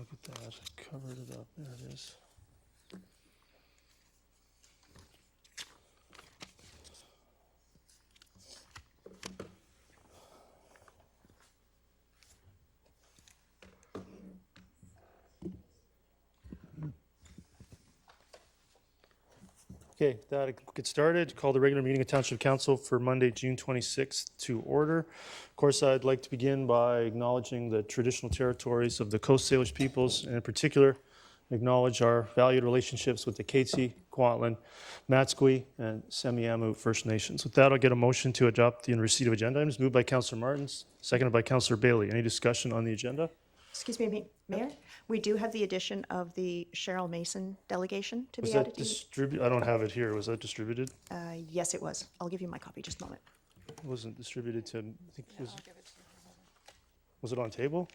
look at that. I covered it up. There it is. Okay, that'll get started. Call the regular meeting of Township Council for Monday, June 26th to order. Of course, I'd like to begin by acknowledging the traditional territories of the Coast Salish peoples, and in particular, acknowledge our valued relationships with the Katzie, Kwantlen, Matsqui, and Semiahmoo First Nations. With that, I'll get a motion to adopt the receipt of agenda items, moved by Councillor Martins, seconded by Councillor Bailey. Any discussion on the agenda? Excuse me, Mayor. We do have the addition of the Cheryl Mason delegation to Was be that added to. distributed? I don't have it here. Was that distributed? Yes, it was. I'll give you my copy, just a moment. It wasn't distributed to, I think, was it on table?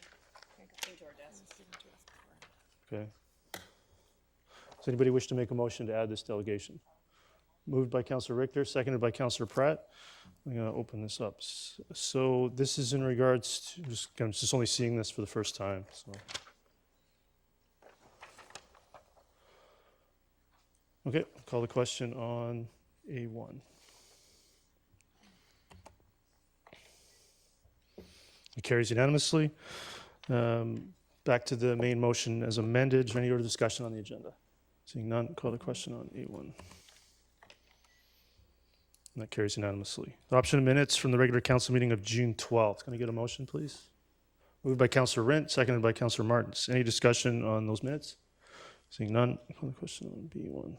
Okay. Does anybody wish to make a motion to add this delegation? Moved by Councillor Richter, seconded by Councillor Pratt. I'm going to open this up. So this is in regards to, I'm just only seeing this for the first time. So. Okay, call the question on A1. It carries unanimously. Back to the main motion as amended. Is there any other discussion on the agenda? Seeing none, call the question on A1. And that carries unanimously. Adoption of minutes from the regular council meeting of June 12th. Can I get a motion, please? Moved by Councillor Rent, seconded by Councillor Martins. Any discussion on those minutes? Seeing none, call the question on B1.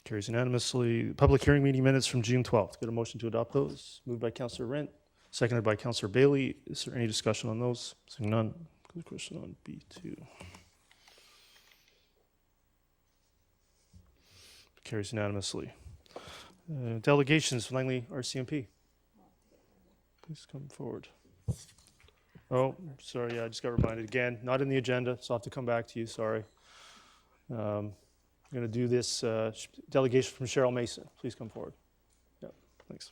Carries unanimously. Public hearing meeting minutes from June 12th. Get a motion to adopt those. Moved by Councillor Rent, seconded by Councillor Bailey. Is there any discussion on those? Seeing none, call the question on B2. Carries unanimously. Delegations, Langley RCMP. Please come forward. Oh, sorry, I just got reminded again. Not in the agenda, so I'll have to come back to you, sorry. I'm going to do this delegation from Cheryl Mason. Please come forward. Yeah, thanks.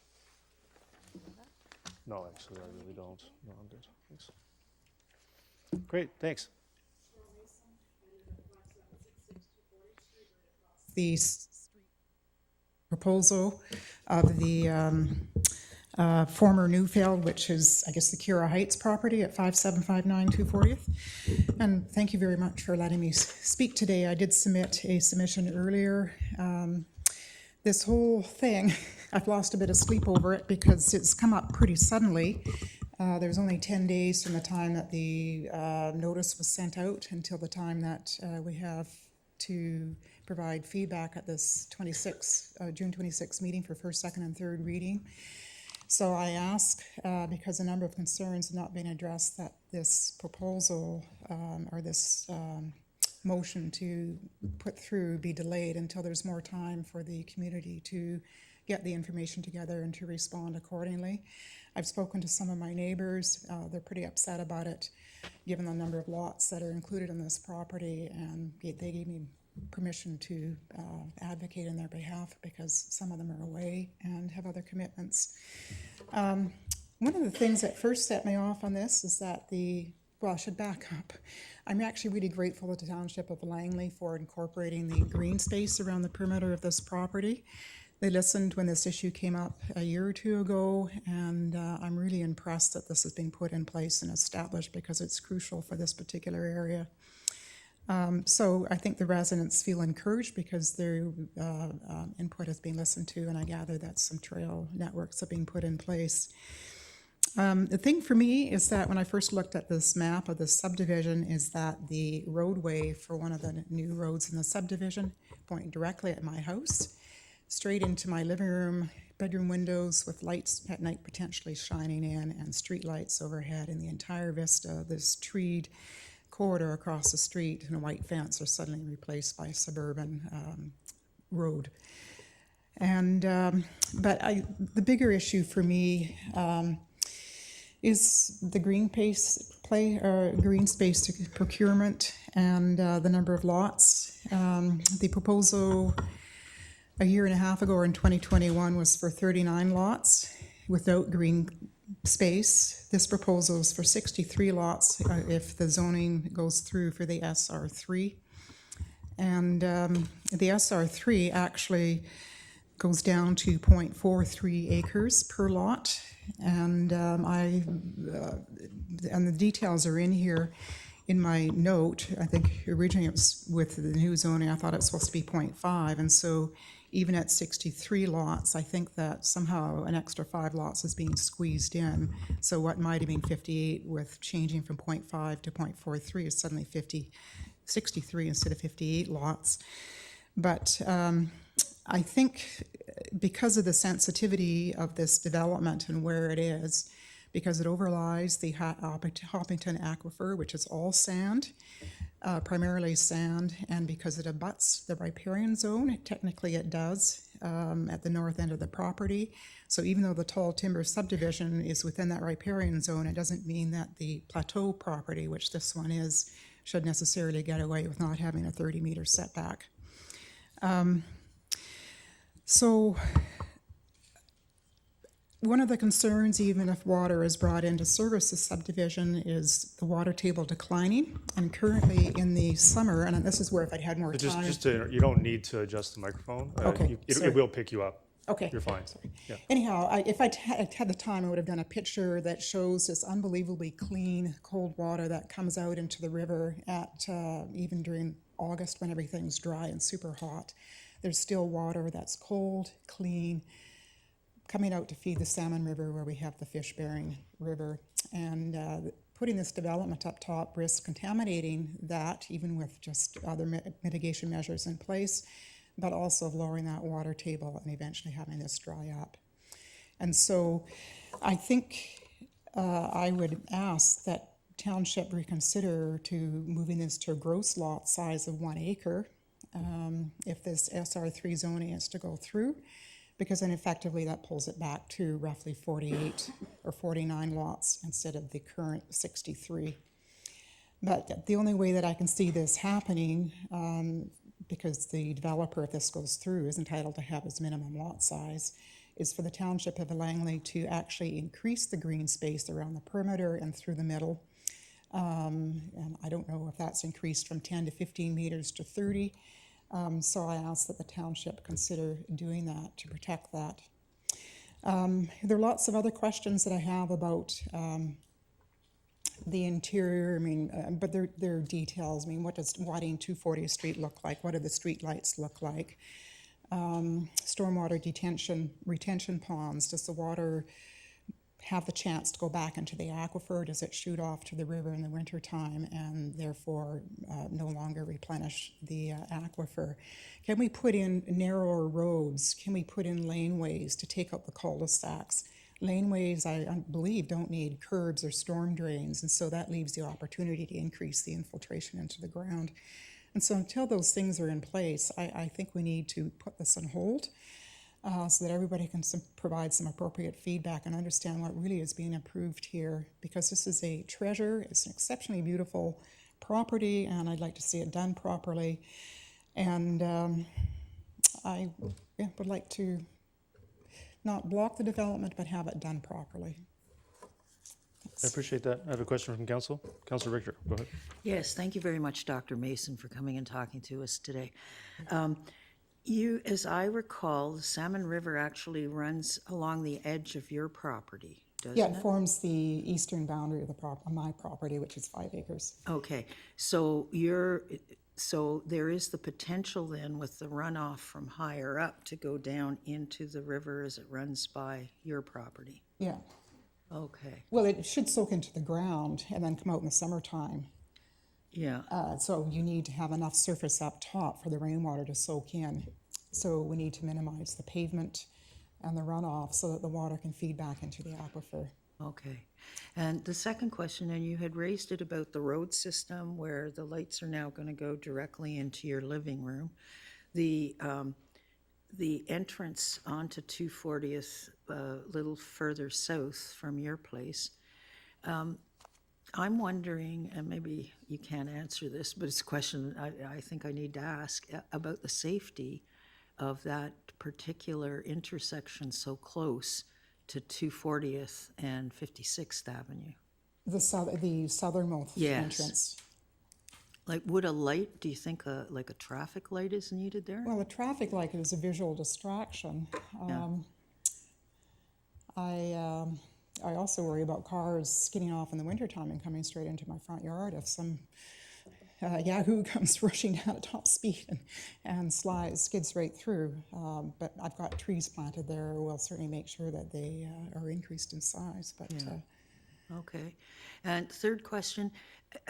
No, actually, I really don't. No, I'm good. Thanks. Great, thanks. The proposal of the former Newfield, which is, I guess, the Kira Heights property at 5759 240th. And thank you very much for letting me speak today. I did submit a submission earlier. This whole thing, I've lost a bit of sleep over it because it's come up pretty suddenly. There's only 10 days from the time that the notice was sent out until the time that we have to provide feedback at this June 26 meeting for first, second, and third reading. So I ask, because a number of concerns have not been addressed, that this proposal or this motion to put through be delayed until there's more time for the community to get the information together and to respond accordingly. I've spoken to some of my neighbors. They're pretty upset about it, given the number of lots that are included in this property, and they gave me permission to advocate in their behalf because some of them are away and have other commitments. One of the things that first set me off on this is that I should back up. I'm actually really grateful to the Township of Langley for incorporating the green space around the perimeter of this property. They listened when this issue came up a year or two ago, and I'm really impressed that this has been put in place and established because it's crucial for this particular area. So I think the residents feel encouraged because their input has been listened to, and I gather that some trail networks have been put in place. The thing for me is that when I first looked at this map of the subdivision is that the roadway for one of the new roads in the subdivision pointing directly at my house, straight into my living room, bedroom windows with lights at night potentially shining in, and street lights overhead, and the entire vista, this treed corridor across the street and a white fence are suddenly replaced by a suburban road. And the bigger issue for me is the green space procurement and the number of lots. The proposal a year and a half ago, or in 2021, was for 39 lots without green space. This proposal is for 63 lots if the zoning goes through for the SR3. And the SR3 actually goes down to 0.43 acres per lot. And and the details are in here in my note. I think originally it was with the new zoning, I thought it was supposed to be 0.5. And so even at 63 lots, I think that somehow an extra 5 lots is being squeezed in. So what might have been 58 with changing from 0.5 to 0.43 is suddenly 63 instead of 58 lots. But I think because of the sensitivity of this development and where it is, because it overlies the Hoppington Aquifer, which is all sand, primarily sand, and because it abuts the riparian zone, technically it does, at the north end of the property. So even though the tall timber subdivision is within that riparian zone, it doesn't mean that the plateau property, which this one is, should necessarily get away with not having a 30-meter setback. So one of the concerns, even if water is brought into service, the subdivision is the water table declining. And currently in the summer, and this is where if I'd had more time. You don't need to adjust the microphone. Okay, It will pick you up. Okay. You're fine. Yeah. Anyhow, if I'd had the time, I would have done a picture that shows this unbelievably clean, cold water that comes out into the river at even during August when everything's dry and super hot. There's still water that's cold, clean, coming out to feed the salmon river where we have the fish-bearing river. And putting this development up top risks contaminating that, even with just other mitigation measures in place, but also lowering that water table and eventually having this dry up. And so I think I would ask that Township reconsider to moving this to a gross lot size of 1 acre if this SR3 zoning is to go through, because then effectively that pulls it back to roughly 48 or 49 lots instead of the current 63. But the only way that I can see this happening, because the developer, if this goes through, is entitled to have his minimum lot size, is for the Township of Langley to actually increase the green space around the perimeter and through the middle. And I don't know if that's increased from 10 to 15 meters to 30. So I ask that the Township consider doing that to protect that. There are lots of other questions that I have about the interior. I mean, but they're details. I mean, what does Wadding 240th Street look like? What do the street lights look like? Stormwater retention ponds. Does the water have the chance to go back into the aquifer? Does it shoot off to the river in the wintertime and therefore no longer replenish the aquifer? Can we put in narrower roads? Can we put in laneways to take out the cul-de-sacs? Laneways, I believe, don't need curbs or storm drains, and so that leaves the opportunity to increase the infiltration into the ground. And so until those things are in place, I think we need to put this on hold so that everybody can provide some appropriate feedback and understand what really is being improved here, because this is a treasure. It's an exceptionally beautiful property, and I'd like to see it done properly. And I would like to not block the development, but have it done properly. I appreciate that. I have a question from Council. Councilor Richter, go ahead. Yes, thank you very much, Dr. Mason, for coming and talking to us today. As I recall, the Salmon River actually runs along the edge of your property, doesn't it? Yeah, it forms the eastern boundary of my property, which is 5 acres. Okay, so there is the potential then with the runoff from higher up to go down into the river as it runs by your property. Yeah. Okay. Well, it should soak into the ground and then come out in the summertime. Yeah. So you need to have enough surface up top for the rainwater to soak in. So we need to minimize the pavement and the runoff so that the water can feed back into the aquifer. Okay. And the second question, and you had raised it about the road system where the lights are now going to go directly into your living room. The entrance onto 240th, a little further south from your place, I'm wondering, and maybe you can't answer this, but it's a question I think I need to ask about the safety of that particular intersection so close to 240th and 56th Avenue. The southernmost Yes. entrance. Like, would a light, do you think like a traffic light is needed there? Well, a traffic light is a visual distraction. I also worry about cars skidding off in the wintertime and coming straight into my front yard if some Yahoo comes rushing down at top speed and skids right through. But I've got trees planted there. We'll certainly make sure that they are increased in size. But Okay. And third question,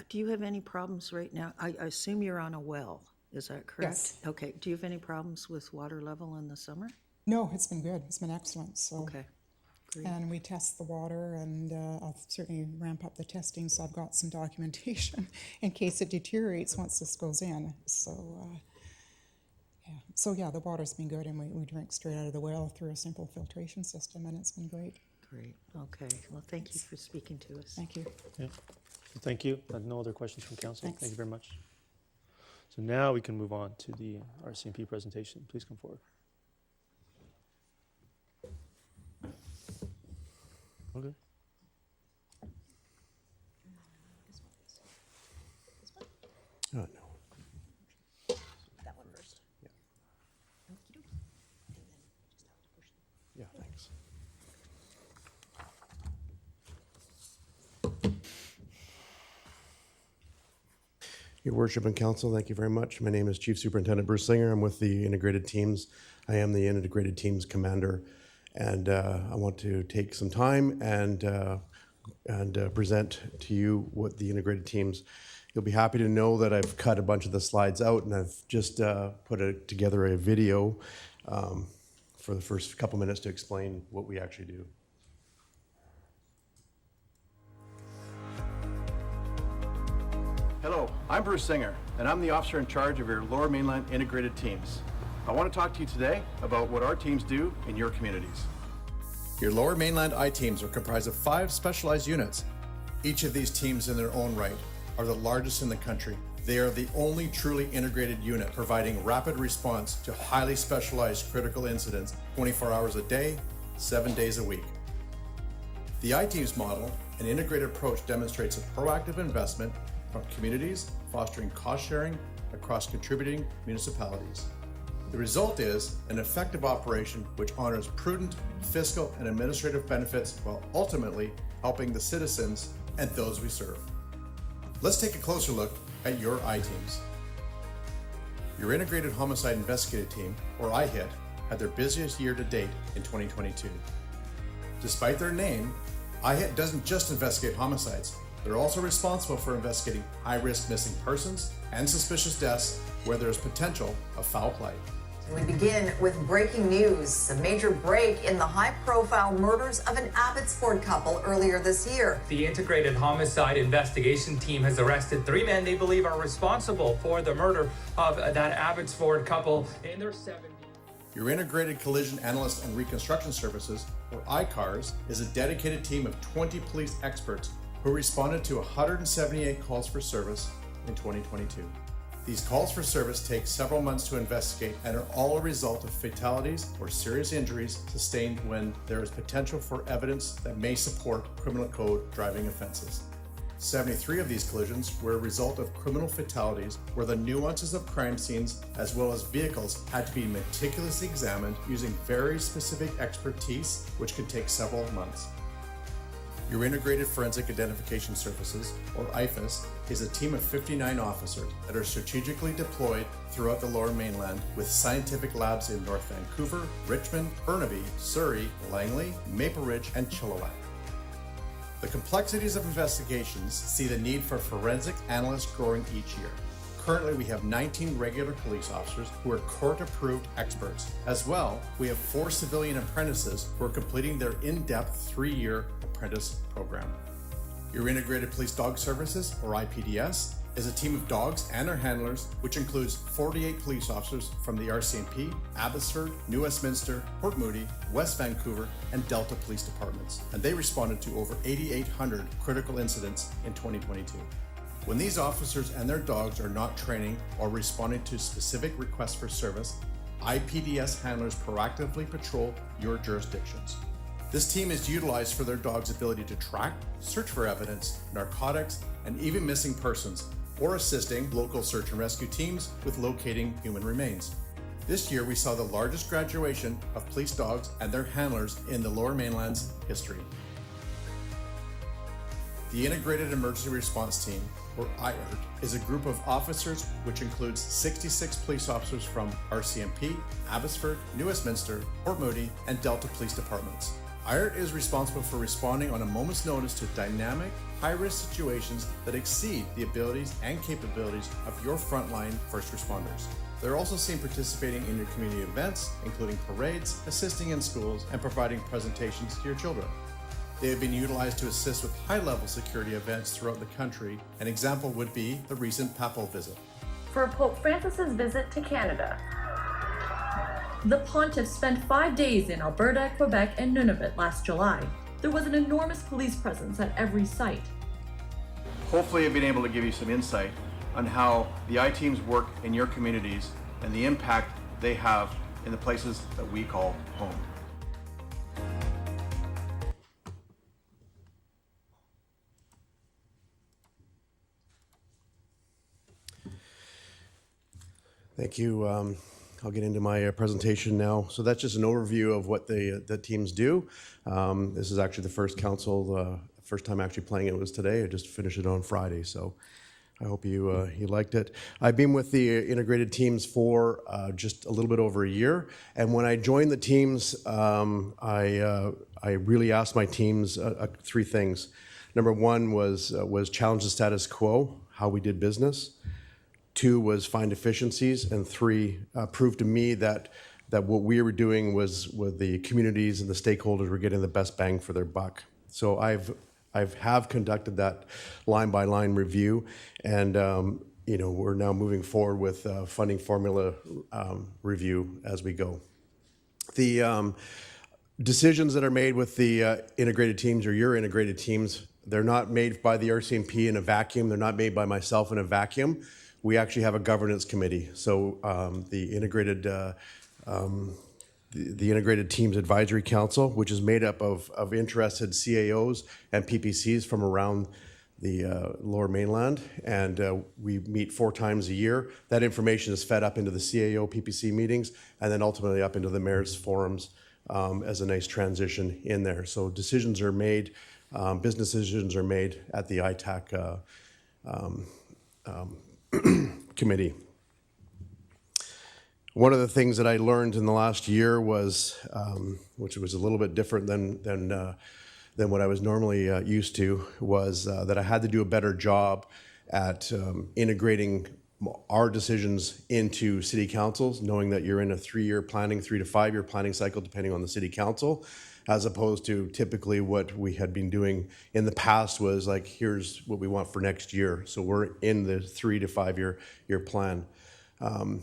do you have any problems right now? I assume you're on a well, is that correct? Yes. Okay. Do you have any problems with water level in the summer? no, it's been good. It's been excellent. So. Okay. Great. And we test the water, and I'll certainly ramp up the testing, so I've got some documentation in case it deteriorates once this goes in. So, yeah, the water's been good, and we drink straight out of the well through a simple filtration system, and it's been great. Great. Okay. Well, thank you for speaking to us. Thank you. Yeah. Thank you. No other questions from council. Thanks. Thank you very much. So now we can move on to the RCMP presentation. Please come forward. Okay. Oh, no. That one first. Yeah, thanks. Your Worship and Council, thank you very much. My name is Chief Superintendent Bruce Singer. I'm with the Integrated Teams. I am the Integrated Teams Commander, and I want to take some time and present to you what the Integrated Teams. You'll be happy to know that I've cut a bunch of the slides out, and I've just put together a video for the first couple minutes to explain what we actually do. Hello, I'm Bruce Singer, and I'm the officer in charge of your Lower Mainland Integrated Teams. I want to talk to you today about what our teams do in your communities. Your Lower Mainland I-Teams are comprised of 5 specialized units. Each of these teams in their own right are the largest in the country. They are the only truly integrated unit providing rapid response to highly specialized critical incidents 24 hours a day, 7 days a week. The I-Teams model, an integrated approach, demonstrates a proactive investment from communities, fostering cost sharing across contributing municipalities. The result is an effective operation which honors prudent fiscal and administrative benefits while ultimately helping the citizens and those we serve. Let's take a closer look at your I-Teams. Your Integrated Homicide Investigative Team, or IHIT, had their busiest year to date in 2022. Despite their name, IHIT doesn't just investigate homicides. They're also responsible for investigating high-risk missing persons and suspicious deaths where there is potential of foul play. We begin with breaking news. A major break in the high-profile murders of an Abbotsford couple earlier this year. The Integrated Homicide Investigation Team has arrested 3 men they believe are responsible for the murder of that Abbotsford couple in their 70s. Your Integrated Collision Analyst and Reconstruction Services, or ICARS, is a dedicated team of 20 police experts who responded to 178 calls for service in 2022. These calls for service take several months to investigate and are all a result of fatalities or serious injuries sustained when there is potential for evidence that may support criminal code driving offenses. 73 of these collisions were a result of criminal fatalities where the nuances of crime scenes as well as vehicles had to be meticulously examined using very specific expertise, which could take several months. Your Integrated Forensic Identification Services, or IFAS, is a team of 59 officers that are strategically deployed throughout the Lower Mainland with scientific labs in North Vancouver, Richmond, Burnaby, Surrey, Langley, Maple Ridge, and Chilliwack. The complexities of investigations see the need for forensic analysts growing each year. Currently, we have 19 regular police officers who are court-approved experts. As well, we have 4 civilian apprentices who are completing their in-depth 3-year apprentice program. Your Integrated Police Dog Services, or IPDS, is a team of dogs and their handlers, which includes 48 police officers from the RCMP, Abbotsford, New Westminster, Port Moody, West Vancouver, and Delta Police Departments, and they responded to over 8,800 critical incidents in 2022. When these officers and their dogs are not training or responding to specific requests for service, IPDS handlers proactively patrol your jurisdictions. This team is utilized for their dog's ability to track, search for evidence, narcotics, and even missing persons, or assisting local search and rescue teams with locating human remains. This year, we saw the largest graduation of police dogs and their handlers in the Lower Mainland's history. The Integrated Emergency Response Team, or IERT, is a group of officers which includes 66 police officers from RCMP, Abbotsford, New Westminster, Port Moody, and Delta Police Departments. IERT is responsible for responding on a moment's notice to dynamic, high-risk situations that exceed the abilities and capabilities of your frontline first responders. They're also seen participating in your community events, including parades, assisting in schools, and providing presentations to your children. They have been utilized to assist with high-level security events throughout the country. An example would be the recent papal visit. For Pope Francis's visit to Canada, the pontiff spent 5 days in Alberta, Quebec, and Nunavut last July. There was an enormous police presence at every site. Hopefully I've been able to give you some insight on how the I-teams work in your communities and the impact they have in the places that we call home. Thank you. I'll get into my presentation now. So that's just an overview of what the teams do. This is actually the first council, first time actually playing it was today. I just finished it on Friday, so I hope you liked it. I've been with the integrated teams for just a little bit over a year, and when I joined the teams, I really asked my teams three things. Number one was challenge the status quo, how we did business. Two was find efficiencies, and three, prove to me that what we were doing was with the communities and the stakeholders were getting the best bang for their buck. So I've conducted that line by line review, and we're now moving forward with funding formula review as we go. The decisions that are made with the integrated teams or your integrated teams, they're not made by the RCMP in a vacuum. They're not made by myself in a vacuum. We actually have a governance committee. So the Integrated Teams Advisory Council, which is made up of interested CAOs and PPCs from around the Lower Mainland, and we meet 4 times a year. That information is fed up into the CAO PPC meetings, and then ultimately up into the mayor's forums as a nice transition in there. So decisions are made, business decisions are made at the ITAC committee. One of the things that I learned in the last year was, which was a little bit different than what I was normally used to, was that I had to do a better job at integrating our decisions into city councils, knowing that you're in a 3-year planning, 3 to 5 year planning cycle, depending on the city council, as opposed to typically what we had been doing in the past was like, here's what we want for next year. So we're in the 3 to 5 year plan. All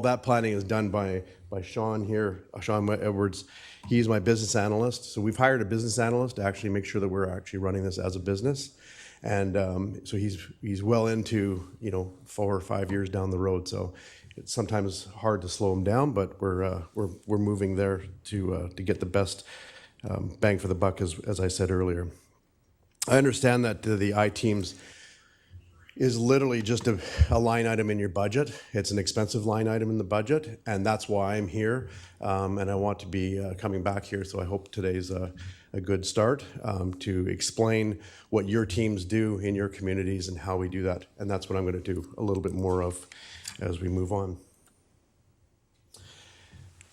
that planning is done by Sean here, Sean Edwards. He's my business analyst. So we've hired a business analyst to actually make sure that we're actually running this as a business. And so he's well into 4 or 5 years down the road. So it's sometimes hard to slow him down, but we're moving there to get the best bang for the buck, as I said earlier. I understand that the I-teams is literally just a line item in your budget. It's an expensive line item in the budget, and that's why I'm here. And I want to be coming back here, so I hope today's a good start to explain what your teams do in your communities and how we do that. And that's what I'm going to do a little bit more of as we move on.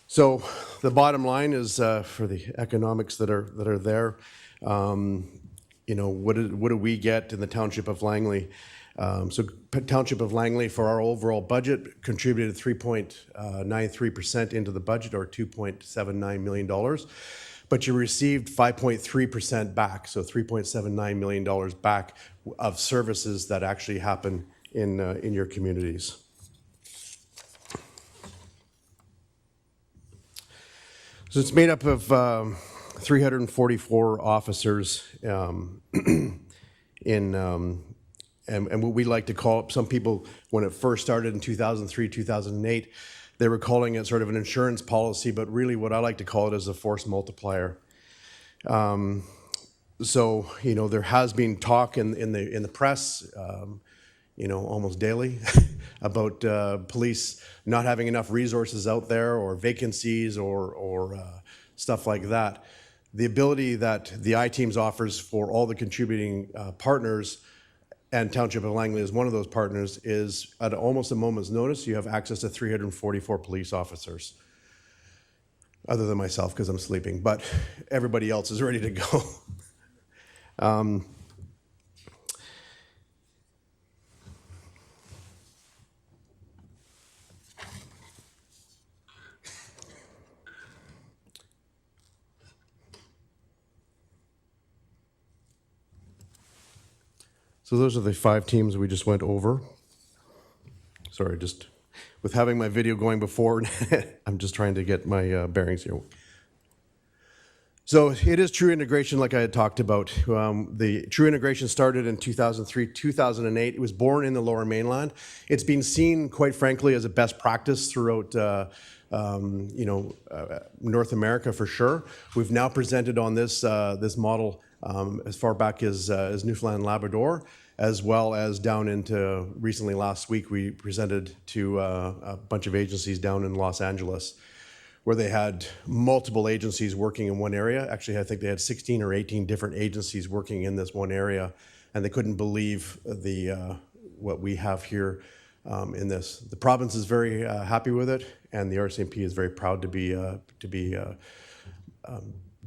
So the bottom line is for the economics that are there. What do we get in the Township of Langley? So Township of Langley, for our overall budget, contributed 3.93% into the budget, or $2.79 million. But you received 5.3% back, so $3.79 million back of services that actually happen in your communities. So it's made up of 344 officers and what we like to call, some people, when it first started in 2003, 2008, They were calling it sort of an insurance policy, but really what I like to call it is a force multiplier. So, you know, there has been talk in the press, you know, almost daily about police not having enough resources out there, or vacancies, or stuff like that. The ability that the I-Teams offers for all the contributing partners, and Township of Langley is one of those partners, is at almost a moment's notice, you have access to 344 police officers. Other than myself, because I'm sleeping, but everybody else is ready to go. So those are the 5 teams we just went over. Sorry, just with having my video going before, I'm just trying to get my bearings here. So it is true integration, like I had talked about. The true integration started in 2003, 2008. It was born in the Lower Mainland. It's been seen, quite frankly, as a best practice throughout North America for sure. We've now presented on this model as far back as Newfoundland and Labrador, as well as down into recently last week we presented to a bunch of agencies down in Los Angeles, where they had multiple agencies working in one area. Actually, I think they had 16 or 18 different agencies working in this one area, and they couldn't believe what we have here in this. The province is very happy with it, and the RCMP is very proud to be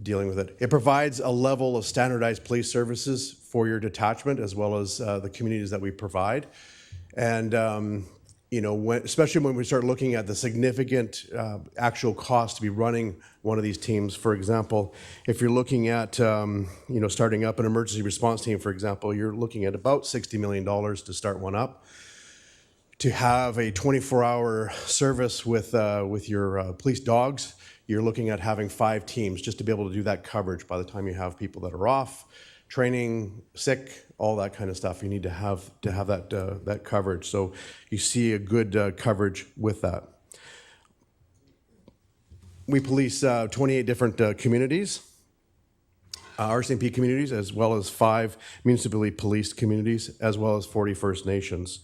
dealing with it. It provides a level of standardized police services for your detachment, as well as the communities that we provide. And you know, especially when we start looking at the significant actual cost to be running one of these teams. For example, if you're looking at starting up an emergency response team, for example, you're looking at about $60 million to start one up. To have a 24-hour service with your police dogs, you're looking at having 5 teams just to be able to do that coverage. By the time you have people that are off, training, sick, all that kind of stuff, you need to have that coverage. So you see a good coverage with that. We police 28 different communities, RCMP communities, as well as 5 municipally policed communities, as well as 40 First Nations.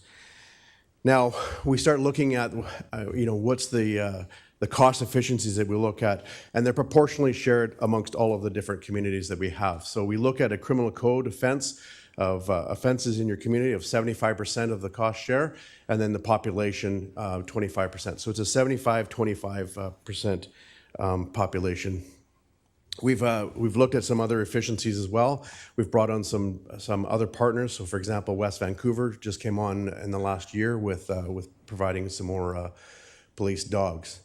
Now, we start looking at, what's the cost efficiencies that we look at, and they're proportionally shared amongst all of the different communities that we have. So we look at a criminal code offense of offenses in your community of 75% of the cost share, and then the population 25%. So it's a 75-25% population. We've looked at some other efficiencies as well. We've brought on some other partners. So, for example, West Vancouver just came on in the last year with providing some more police dogs.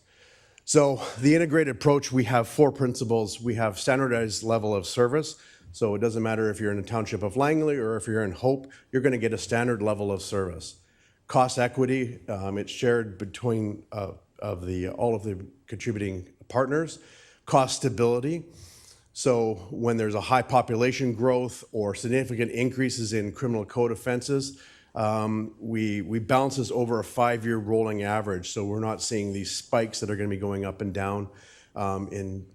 So the integrated approach, we have 4 principles. We have standardized level of service. So it doesn't matter if you're in the Township of Langley or if you're in Hope, you're going to get a standard level of service. Cost equity, it's shared between all of the contributing partners. Cost stability. So when there's a high population growth or significant increases in criminal code offenses, we balance this over a 5-year rolling average. So we're not seeing these spikes that are going to be going up and down,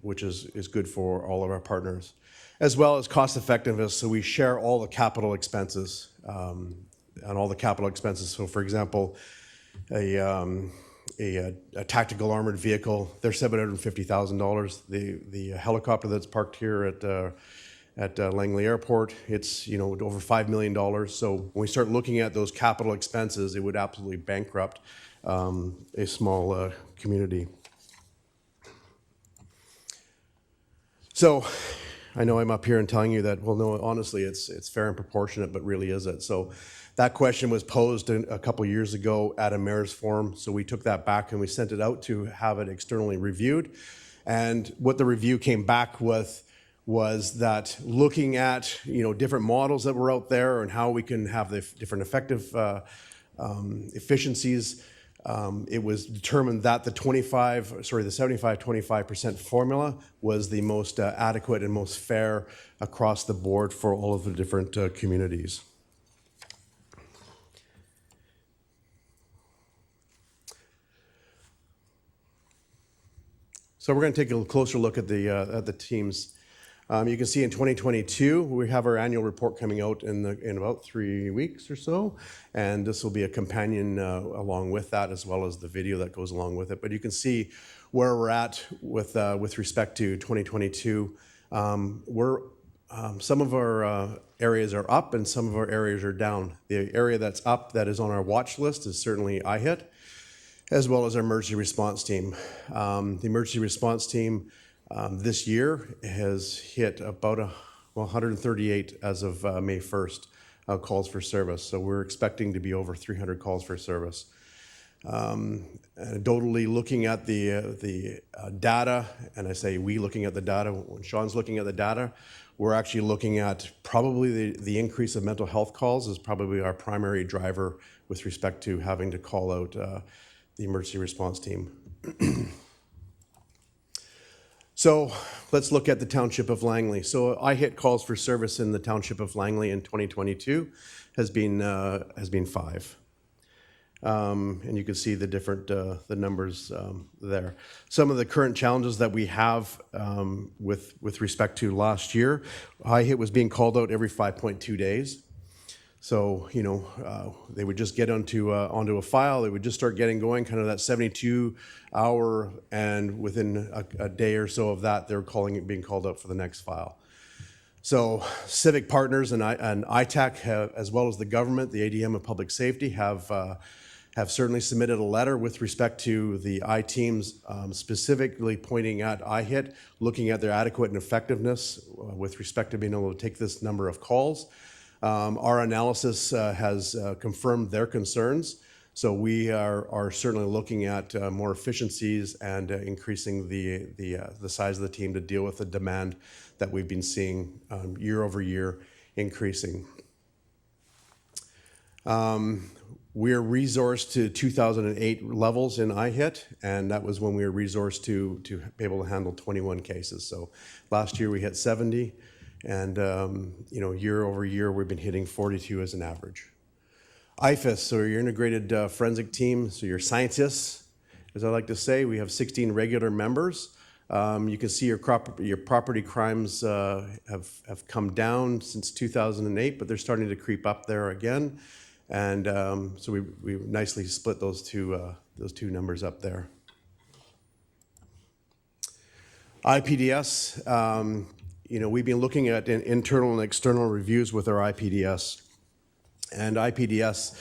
which is good for all of our partners. As well as cost effectiveness. So we share all the capital expenses and all the capital expenses. So for example, a tactical armored vehicle, they're $750,000. The helicopter that's parked here at Langley Airport, it's over $5 million. So when we start looking at those capital expenses, it would absolutely bankrupt a small community. So I know I'm up here and telling you that, well, no, honestly, it's fair and proportionate, but really is it? So that question was posed a couple years ago at a mayor's forum. So we took that back and we sent it out to have it externally reviewed. And what the review came back with was that looking at different models that were out there and how we can have the different effective efficiencies, it was determined that the 75-25% formula was the most adequate and most fair across the board for all of the different communities. So we're going to take a closer look at the teams. You can see in 2022, we have our annual report coming out in about 3 weeks or so, and this will be a companion along with that, as well as the video that goes along with it. But you can see where we're at with respect to 2022. Some of our areas are up and some of our areas are down. The area that's up that is on our watch list is certainly IHIT, as well as our emergency response team. The emergency response team this year has hit about 138 as of May 1st calls for service. So we're expecting to be over 300 calls for service. Anecdotally looking at the data, and I say we looking at the data, when Sean's looking at the data, we're actually looking at probably the increase of mental health calls is probably our primary driver with respect to having to call out the emergency response team. So let's look at the Township of Langley. So IHIT calls for service in the Township of Langley in 2022 has been 5. And you can see the different the numbers there. Some of the current challenges that we have with respect to last year, IHIT was being called out every 5.2 days. So, you know, they would just get onto a file, they would just start getting going, kind of that 72-hour, and within a day or so of that, they're being called out for the next file. So civic partners and ITAC, as well as the government, the ADM of Public Safety, have certainly submitted a letter with respect to the I-teams, specifically pointing at IHIT, looking at their adequate and effectiveness with respect to being able to take this number of calls. Our analysis has confirmed their concerns, so we are certainly looking at more efficiencies and increasing the size of the team to deal with the demand that we've been seeing year over year increasing. We're resourced to 2008 levels in IHIT, and that was when we were resourced to be able to handle 21 cases. So last year we hit 70. And, you know, year over year, we've been hitting 42 as an average. IFAS, so your integrated forensic team, so your scientists, as I like to say, we have 16 regular members. You can see your property crimes have come down since 2008, but they're starting to creep up there again. And so we nicely split those two numbers up there. IPDS, you know, we've been looking at internal and external reviews with our IPDS. And IPDS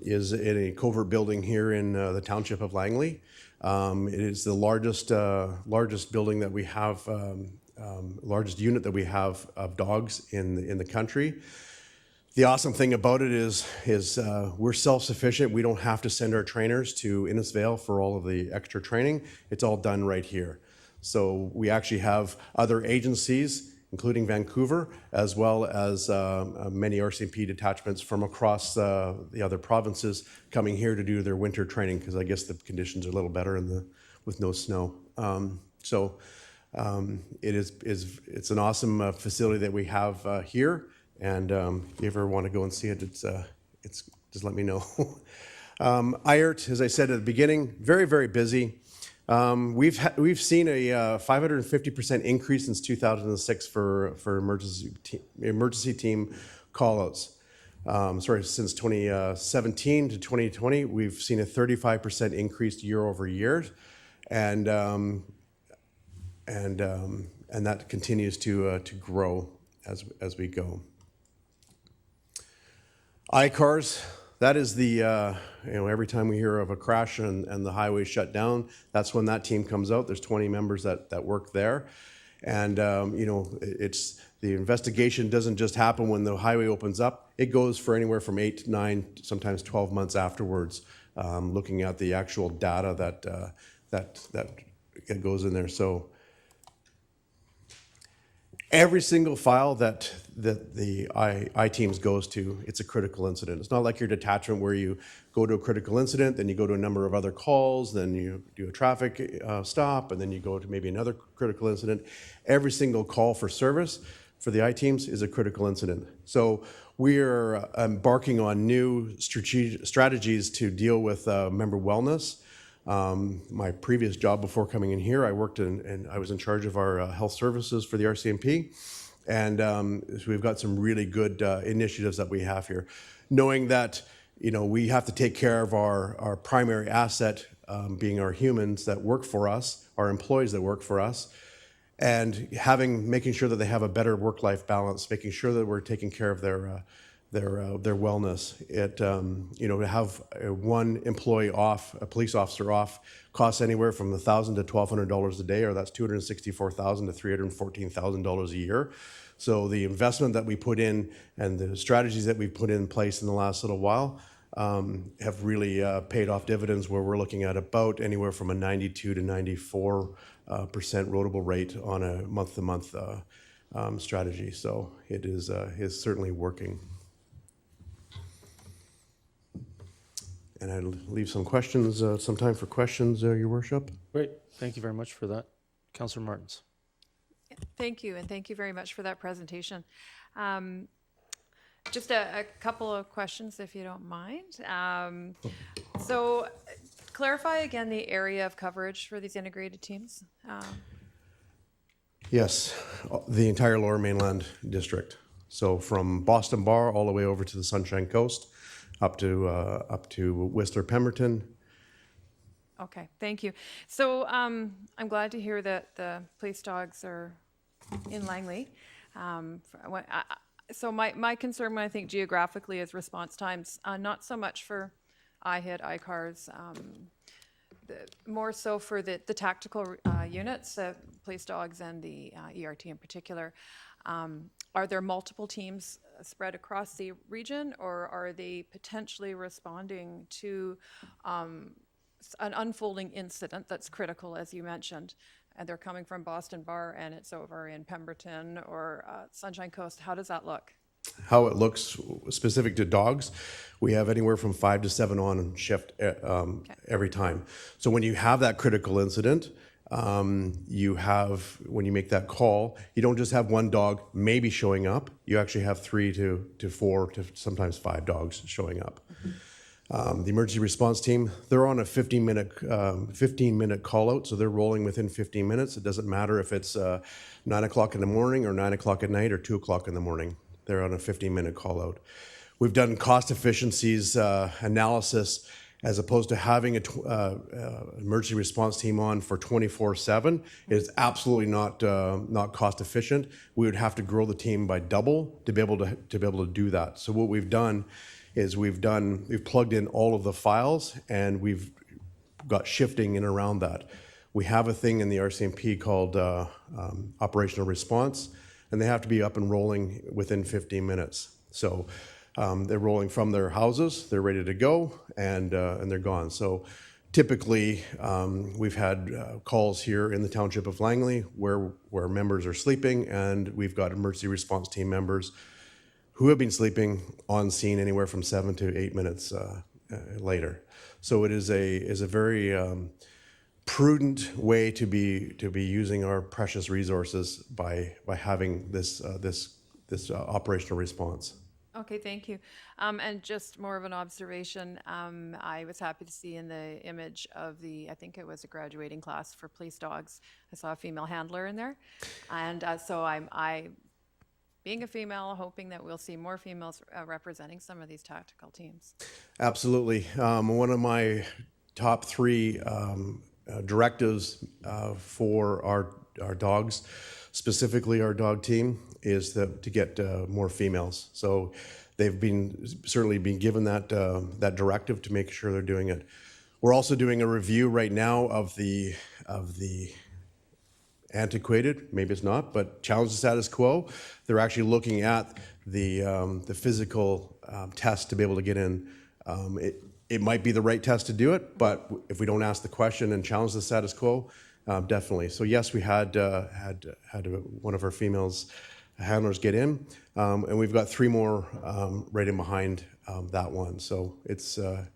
is in a covert building here in the Township of Langley. It is the largest building that we have, largest unit that we have of dogs in the country. The awesome thing about it is we're self-sufficient. We don't have to send our trainers to Innisfail for all of the extra training. It's all done right here. So we actually have other agencies, including Vancouver, as well as many RCMP detachments from across the other provinces coming here to do their winter training, because I guess the conditions are a little better with no snow. It's an awesome facility that we have here, and if you ever want to go and see it, it's just let me know. IRT, as I said at the beginning, very, very busy. We've seen a 550% increase since 2006 for emergency team callouts. Since 2017 to 2020, we've seen a 35% increase year over year, and that continues to grow as we go. ICARs. That is the, every time we hear of a crash and the highway shut down, that's when that team comes out. There's 20 members that work there. And, it's the investigation doesn't just happen when the highway opens up. It goes for anywhere from 8 to 9, sometimes 12 months afterwards, looking at the actual data that goes in there. So every single file that the I-teams goes to, it's a critical incident. It's not like your detachment where you go to a critical incident, then you go to a number of other calls, then you do a traffic stop, and then you go to maybe another critical incident. Every single call for service for the I-teams is a critical incident. So we are embarking on new strategies to deal with member wellness. My previous job before coming in here, I worked and I was in charge of our health services for the RCMP. And so we've got some really good initiatives that we have here. Knowing that, we have to take care of our primary asset, being our humans that work for us, our employees that work for us, and making sure that they have a better work-life balance, making sure that we're taking care of their wellness. To have one employee off, a police officer off, costs anywhere from $1,000 to $1,200 a day, or that's $264,000 to $314,000 a year. So the investment that we put in and the strategies that we've put in place in the last little while have really paid off dividends, where we're looking at about anywhere from a 92 to 94% rotable rate on a month-to-month strategy. So it is certainly working. And I'll leave some time for questions, Your Worship. Great. Thank you very much for that. Councillor Martins. Thank you, and thank you very much for that presentation. Just a couple of questions, if you don't mind. So clarify again the area of coverage for these integrated teams. Yes, the entire Lower Mainland District. So from Boston Bar all the way over to the Sunshine Coast, up to Whistler, Pemberton. Okay, thank you. So I'm glad to hear that the police dogs are in Langley. So my concern when I think geographically is response times, not so much for IHIT, ICARs, more so for the tactical units, police dogs and the ERT in particular. Are there multiple teams spread across the region, or are they potentially responding to an unfolding incident that's critical, as you mentioned, and they're coming from Boston Bar and it's over in Pemberton or Sunshine Coast? How does that look? How it looks specific to dogs, we have anywhere from 5 to 7 on shift every time. So when you have that critical incident, when you make that call, you don't just have one dog maybe showing up. You actually have 3 to 4 to sometimes 5 dogs showing up. The emergency response team, they're on a 15-minute call out, so they're rolling within 15 minutes. It doesn't matter if it's 9 o'clock in the morning or 9 o'clock at night or 2 o'clock in the morning. They're on a 15-minute call out. We've done cost efficiencies analysis. As opposed to having an emergency response team on for 24/7, is absolutely not cost efficient. We would have to grow the team by double to be able to do that. So what we've done is we've plugged in all of the files, and we've got shifting in around that. We have a thing in the RCMP called operational response, and they have to be up and rolling within 15 minutes. So they're rolling from their houses, they're ready to go, and they're gone. So typically, we've had calls here in the township of Langley where members are sleeping, and we've got emergency response team members who have been sleeping on scene anywhere from 7 to 8 minutes later. So it is a very prudent way to be using our precious resources by having this operational response. Okay, thank you. And just more of an observation, I was happy to see in the image of I think it was a graduating class for police dogs, I saw a female handler in there. And so I, being a female, hoping that we'll see more females representing some of these tactical teams. Absolutely. One of my top 3 directives for our dogs, specifically our dog team, is to get more females. So they've certainly been given that directive to make sure they're doing it. We're also doing a review right now of the antiquated, maybe it's not, but challenge the status quo. They're actually looking at the physical test to be able to get in. It might be the right test to do it, but if we don't ask the question and challenge the status quo, definitely. So yes, we had one of our females handlers get in, and we've got 3 more right in behind that one. So it's a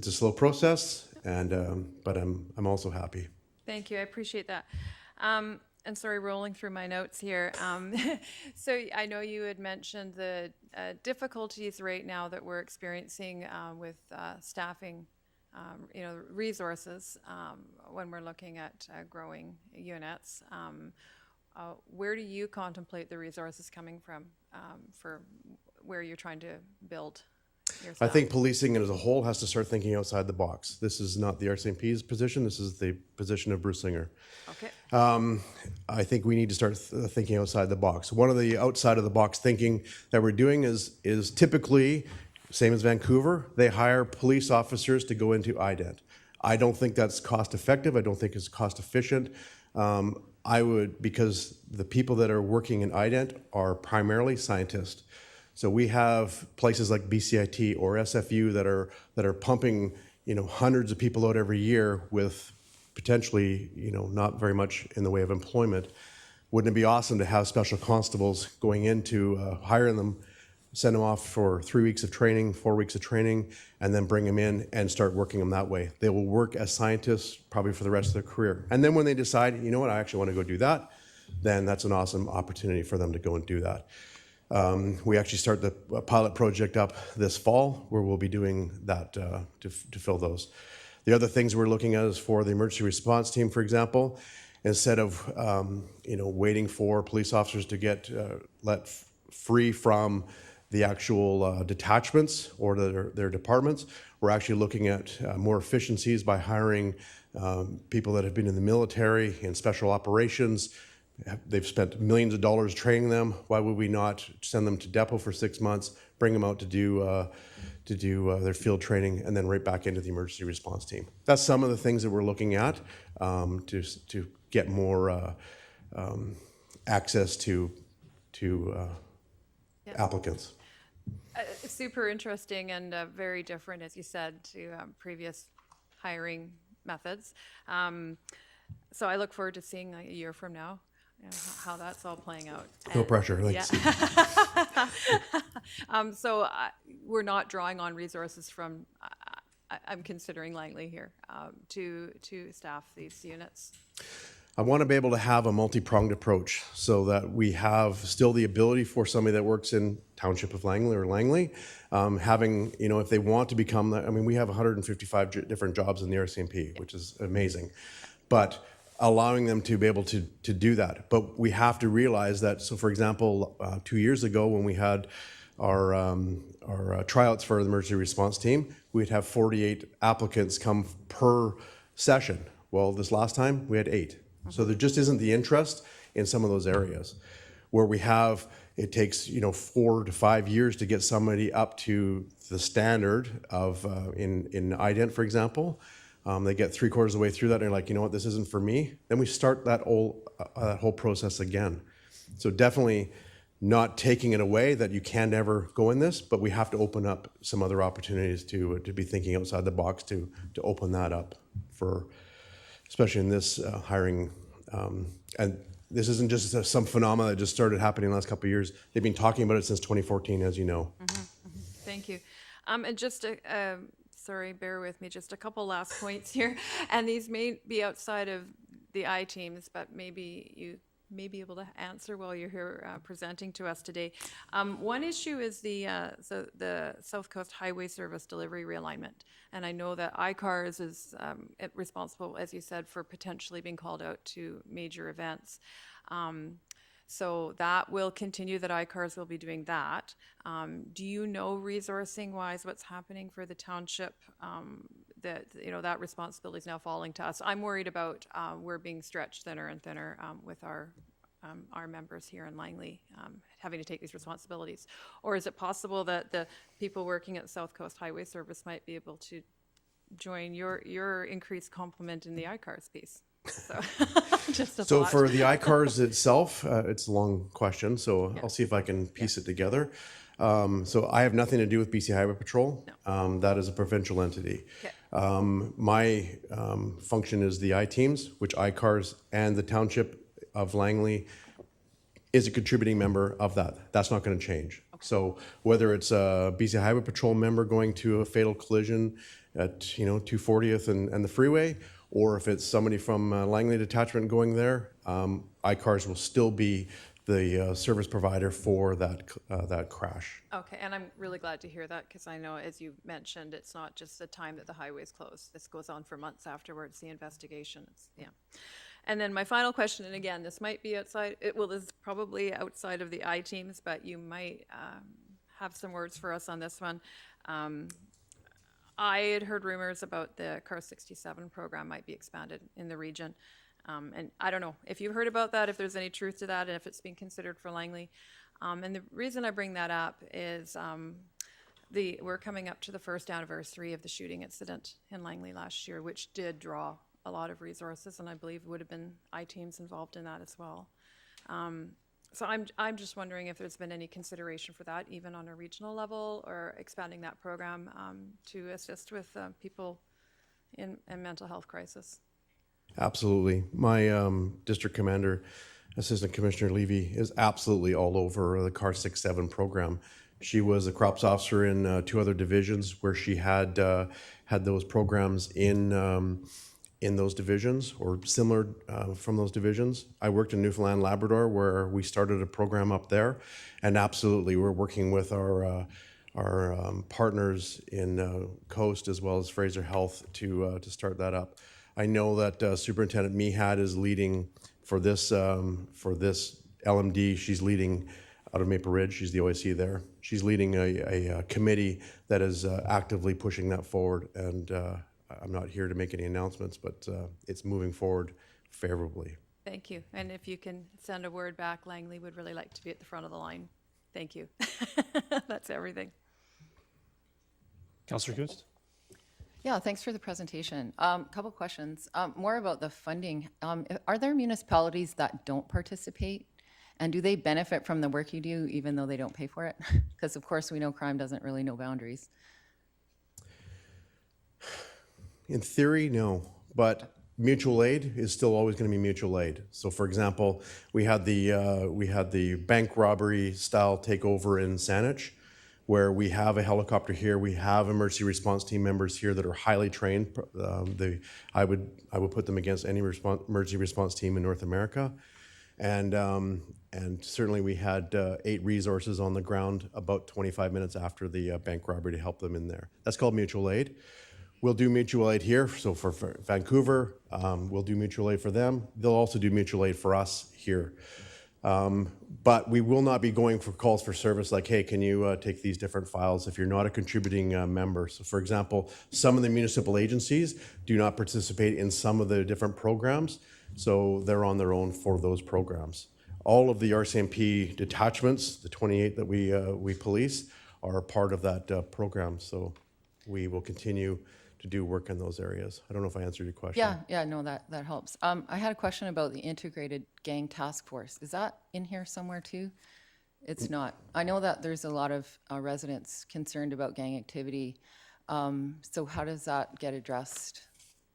slow process, but I'm also happy. Thank you, I appreciate that. And sorry, rolling through my notes here. So I know you had mentioned the difficulties right now that we're experiencing with staffing resources when we're looking at growing units. Where do you contemplate the resources coming from for where you're trying to build your I staff? think policing as a whole has to start thinking outside the box. This is not the RCMP's position. This is the position of Bruce Singer. Okay. I think we need to start thinking outside the box. One of the outside of the box thinking that we're doing is typically, same as Vancouver, they hire police officers to go into ident. I don't think that's cost effective. I don't think it's cost efficient. Because the people that are working in ident are primarily scientists. So we have places like BCIT or SFU that are pumping, hundreds of people out every year with potentially, not very much in the way of employment. Wouldn't it be awesome to have special constables going into hiring them, send them off for 3 weeks of training, 4 weeks of training, and then bring them in and start working them that way. They will work as scientists probably for the rest of their career. And then when they decide, you know what, I actually want to go do that, then that's an awesome opportunity for them to go and do that. We actually start the pilot project up this fall where we'll be doing that to fill those. The other things we're looking at is for the emergency response team, for example, instead of waiting for police officers to get let free from the actual detachments or their departments, we're actually looking at more efficiencies by hiring people that have been in the military in special operations. They've spent millions of dollars training them. Why would we not send them to depot for 6 months, bring them out to do their field training, and then right back into the emergency response team? That's some of the things that we're looking at to get more access to applicants. Super interesting and very different, as you said, to previous hiring methods. So I look forward to seeing a year from now how that's all playing out. No pressure. Thanks. Yeah. So we're not drawing on resources from, I'm considering Langley here, to staff these units. I want to be able to have a multi-pronged approach so that we have still the ability for somebody that works in Township of Langley or Langley, having, if they want to become, we have 155 different jobs in the RCMP, which is amazing, but allowing them to be able to do that. But we have to realize that, so for example, 2 years ago when we had our tryouts for the emergency response team, we'd have 48 applicants come per session. Well, this last time we had 8. So there just isn't the interest in some of those areas where it takes 4 to 5 years to get somebody up to the standard of in ident, for example. They get 3/4 of the way through that and they're like, you know what, this isn't for me. Then we start that whole process again. So definitely not taking it away that you can never go in this, but we have to open up some other opportunities to be thinking outside the box to open that up for, especially in this hiring. And this isn't just some phenomena that just started happening in the last couple of years. They've been talking about it since 2014, as you know. Thank you. And just sorry, bear with me, just a couple last points here. And these may be outside of the I teams, but maybe you may be able to answer while you're here presenting to us today. One issue is the South Coast Highway Service delivery realignment. And I know that iCars is responsible, as you said, for potentially being called out to major events. So that will continue, that iCars will be doing that. Do you know, resourcing-wise, what's happening for the township? That responsibility is now falling to us. I'm worried about we're being stretched thinner and thinner with our members here in Langley having to take these responsibilities. Or is it possible that the people working at South Coast Highway Service might be able to join your increased complement in the iCars piece? So, just a So thought. for the iCars itself, it's a long question, so I'll see if I can piece it together. So I have nothing to do with BC Highway Patrol. No. That is a provincial entity. Okay. My function is the I-teams, which iCars and the Township of Langley is a contributing member of that. That's not going to change. Okay. So whether it's a BC Highway Patrol member going to a fatal collision at 240th and the freeway, or if it's somebody from Langley Detachment going there, iCars will still be the service provider for that crash. Okay, and I'm really glad to hear that, because I know, as you mentioned, it's not just the time that the highway's closed. This goes on for months afterwards, the investigation. Yeah. And then my final question, and again, this might be outside, this is probably outside of the I teams, but you might have some words for us on this one. I had heard rumors about the Car 67 program might be expanded in the region. And I don't know if you've heard about that, if there's any truth to that, and if it's being considered for Langley. And the reason I bring that up is we're coming up to the first anniversary of the shooting incident in Langley last year, which did draw a lot of resources, and I believe would have been I-teams involved in that as well. So I'm just wondering if there's been any consideration for that, even on a regional level, or expanding that program to assist with people in mental health crisis. Absolutely. My district commander, Assistant Commissioner Levy, is absolutely all over the Car 67 program. She was a crops officer in 2 other divisions where she had those programs in those divisions or similar from those divisions. I worked in Newfoundland, Labrador, where we started a program up there, and absolutely, we're working with our partners in Coast as well as Fraser Health to start that up. I know that Superintendent Mehad is leading for this LMD. She's leading out of Maple Ridge. She's the OIC there. She's leading a committee that is actively pushing that forward. And I'm not here to make any announcements, but it's moving forward favorably. Thank you. And if you can send a word back, Langley would really like to be at the front of the line. Thank you. That's everything. Councillor Kunst? Yeah, thanks for the presentation. Couple questions. More about the funding. Are there municipalities that don't participate? And do they benefit from the work you do even though they don't pay for it? Because of course we know crime doesn't really know boundaries. In theory, no, but mutual aid is still always going to be mutual aid. So for example, we had the bank robbery style takeover in Saanich, where we have a helicopter here, we have emergency response team members here that are highly trained. I would put them against any emergency response team in North America. And certainly we had 8 resources on the ground about 25 minutes after the bank robbery to help them in there. That's called mutual aid. We'll do mutual aid here. So for Vancouver, we'll do mutual aid for them. They'll also do mutual aid for us here. But we will not be going for calls for service like, hey, can you take these different files if you're not a contributing member? So for example, some of the municipal agencies do not participate in some of the different programs, so they're on their own for those programs. All of the RCMP detachments, the 28 that we police, are part of that program, so we will continue to do work in those areas. I don't know if I answered your question. Yeah, no, that helps. I had a question about the Integrated Gang Task Force. Is that in here somewhere too? It's not. I know that there's a lot of residents concerned about gang activity. So how does that get addressed?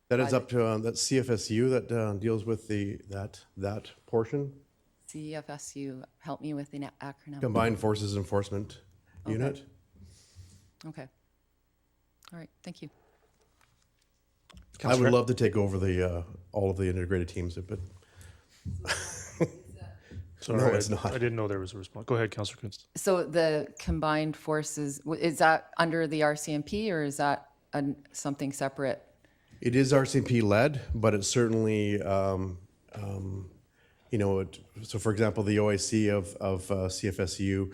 That is up to that CFSU that deals with that portion. CFSU, help me with the acronym. Combined Forces Enforcement Unit. Okay. All right, thank you. I would love to take over all of the integrated teams, but Sorry, no, it's not. I didn't know there was a response. Go ahead, Councillor Kunst. So the combined forces, is that under the RCMP or is that something separate? It is RCMP led, but it's certainly, so for example, the OIC of CFSU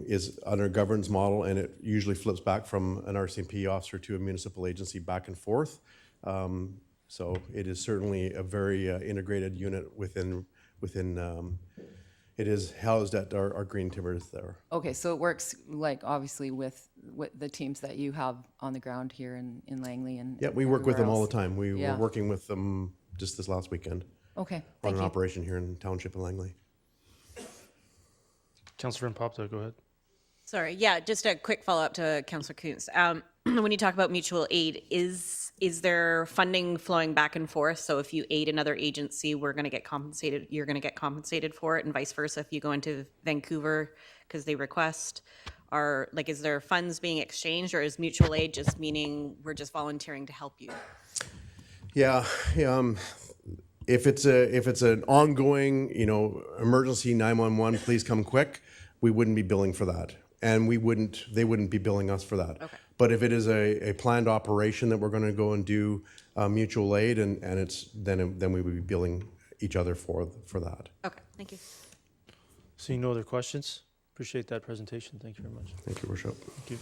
is under a governance model, and it usually flips back from an RCMP officer to a municipal agency back and forth. So it is certainly a very integrated unit within it is housed at our Green Timbers there. Okay, so it works like obviously with the teams that you have on the ground here in Langley and yeah, we work with them everywhere all else. the time. We Yeah. were working with them just this last weekend Okay, on thank an you. operation here in Township and Langley. Councillor Impopta, go ahead. Sorry, yeah, just a quick follow-up to Councillor Kuntz. When you talk about mutual aid, is there funding flowing back and forth? So if you aid another agency, we're going to get compensated, you're going to get compensated for it, and vice versa if you go into Vancouver because they request? Or like, is there funds being exchanged, or is mutual aid just meaning we're just volunteering to help you? Yeah, If it's an ongoing, emergency 911, please come quick, we wouldn't be billing for that, and they wouldn't be billing us for that. Okay. But if it is a planned operation that we're going to go and do mutual aid, and then we would be billing each other for that. Okay, thank you. Seeing no other questions, appreciate that presentation. Thank you very much. Thank you, Worship. Thank you.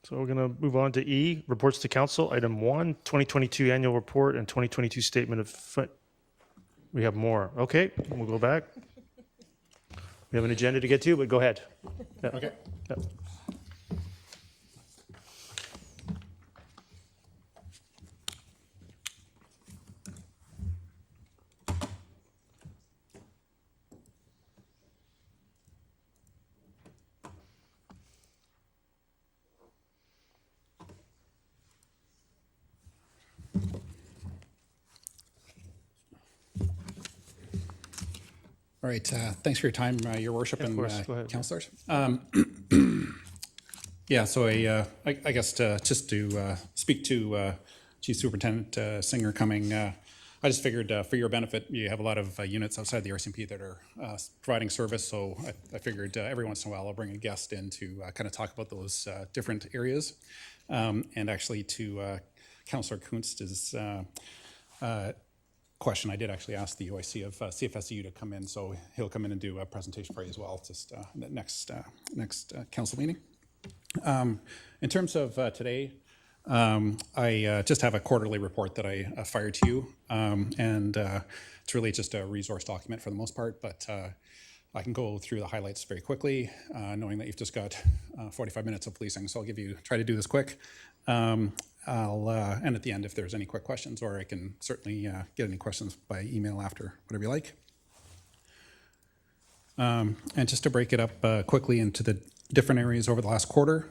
So we're going to move on to E, reports to council. Item 1, 2022 annual report and 2022 statement of. We have more. Okay, we'll go back. We have an agenda to get to, but go ahead. Yeah. Okay. Yeah. All right. Thanks for your time, Your Worship, Of and course, go ahead. councillors. Yeah. So I guess just to speak to Chief Superintendent Singer coming, I just figured for your benefit, you have a lot of units outside the RCMP that are providing service. So I figured every once in a while I'll bring a guest in to kind of talk about those different areas, and actually to Councillor Kunst's question, I did actually ask the OIC of CFSU to come in, so he'll come in and do a presentation for you as well, just next council meeting. In terms of today, I just have a quarterly report that I fired to you, and it's really just a resource document for the most part, but I can go through the highlights very quickly, knowing that you've just got 45 minutes of policing, so I'll try to do this quick. And at the end, if there's any quick questions, or I can certainly get any questions by email after, whatever you like. And just to break it up quickly into the different areas over the last quarter,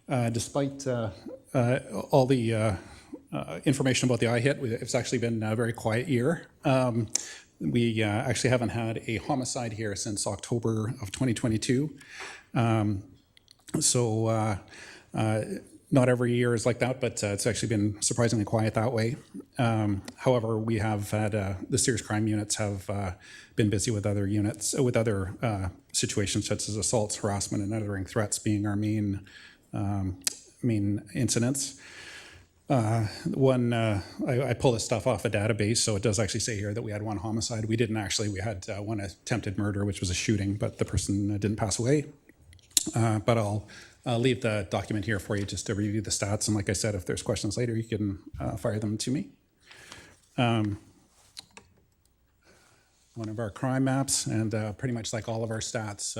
despite all the information about the IHIT, it's actually been a very quiet year. We actually haven't had a homicide here since October of 2022. Not every year is like that, but it's actually been surprisingly quiet that way. However, we have had the serious crime units have been busy with other units, with other situations such as assaults, harassment, and uttering threats being our main incidents. I pull this stuff off a database, so it does actually say here that we had one homicide. We didn't actually. We had one attempted murder, which was a shooting, but the person didn't pass away. But I'll leave the document here for you just to review the stats. And like I said, if there's questions later, you can fire them to me. One of our crime maps, and pretty much like all of our stats,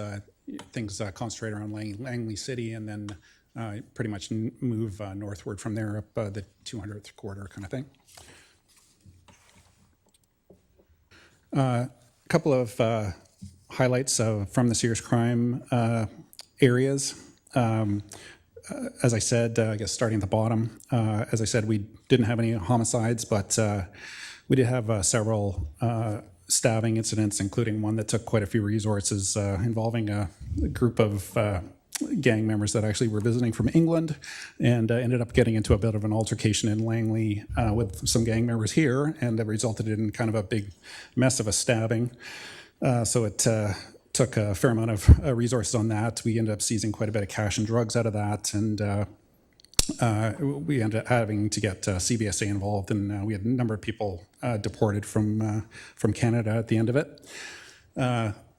things concentrate around Langley City, and then pretty much move northward from there up the 200th quarter kind of thing. A couple of highlights from the serious crime areas. As I said, I guess starting at the bottom, as I said, we didn't have any homicides, but we did have several stabbing incidents, including one that took quite a few resources involving a group of gang members that actually were visiting from England, and ended up getting into a bit of an altercation in Langley with some gang members here, and that resulted in kind of a big mess of a stabbing. So it took a fair amount of resources on that. We ended up seizing quite a bit of cash and drugs out of that, and we ended up having to get CBSA involved, and we had a number of people deported from Canada at the end of it.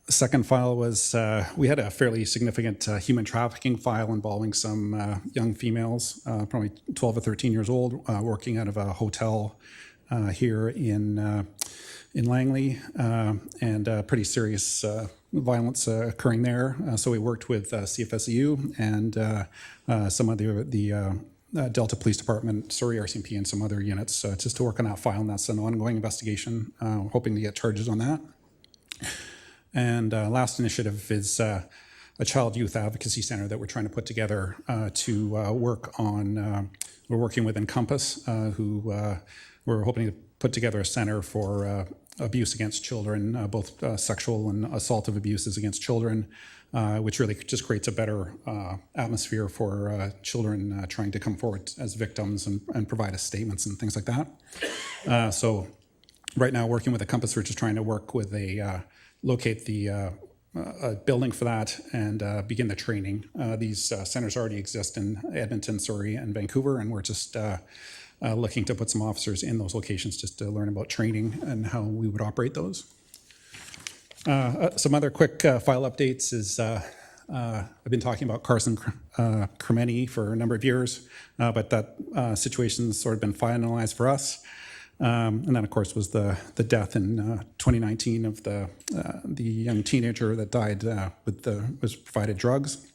Second file was we had a fairly significant human trafficking file involving some young females, probably 12 or 13 years old, working out of a hotel here in Langley, and pretty serious violence occurring there. So we worked with CFSU and some of the Delta Police Department, Surrey RCMP, and some other units just to work on that file, and that's an ongoing investigation, hoping to get charges on that. And last initiative is a child youth advocacy center that we're trying to put together to work on. We're working with Encompass, who we're hoping to put together a center for abuse against children, both sexual and assaultive abuses against children, which really just creates a better atmosphere for children trying to come forward as victims and provide us statements and things like that. So right now, working with the Compass, we're just trying to work with locate a building for that and begin the training. These centers already exist in Edmonton, Surrey, and Vancouver, and we're just looking to put some officers in those locations just to learn about training and how we would operate those. Some other quick file updates is I've been talking about Carson Cremeni for a number of years, but that situation's sort of been finalized for us. And then, of course, was the death in 2019 of the young teenager that died was provided drugs.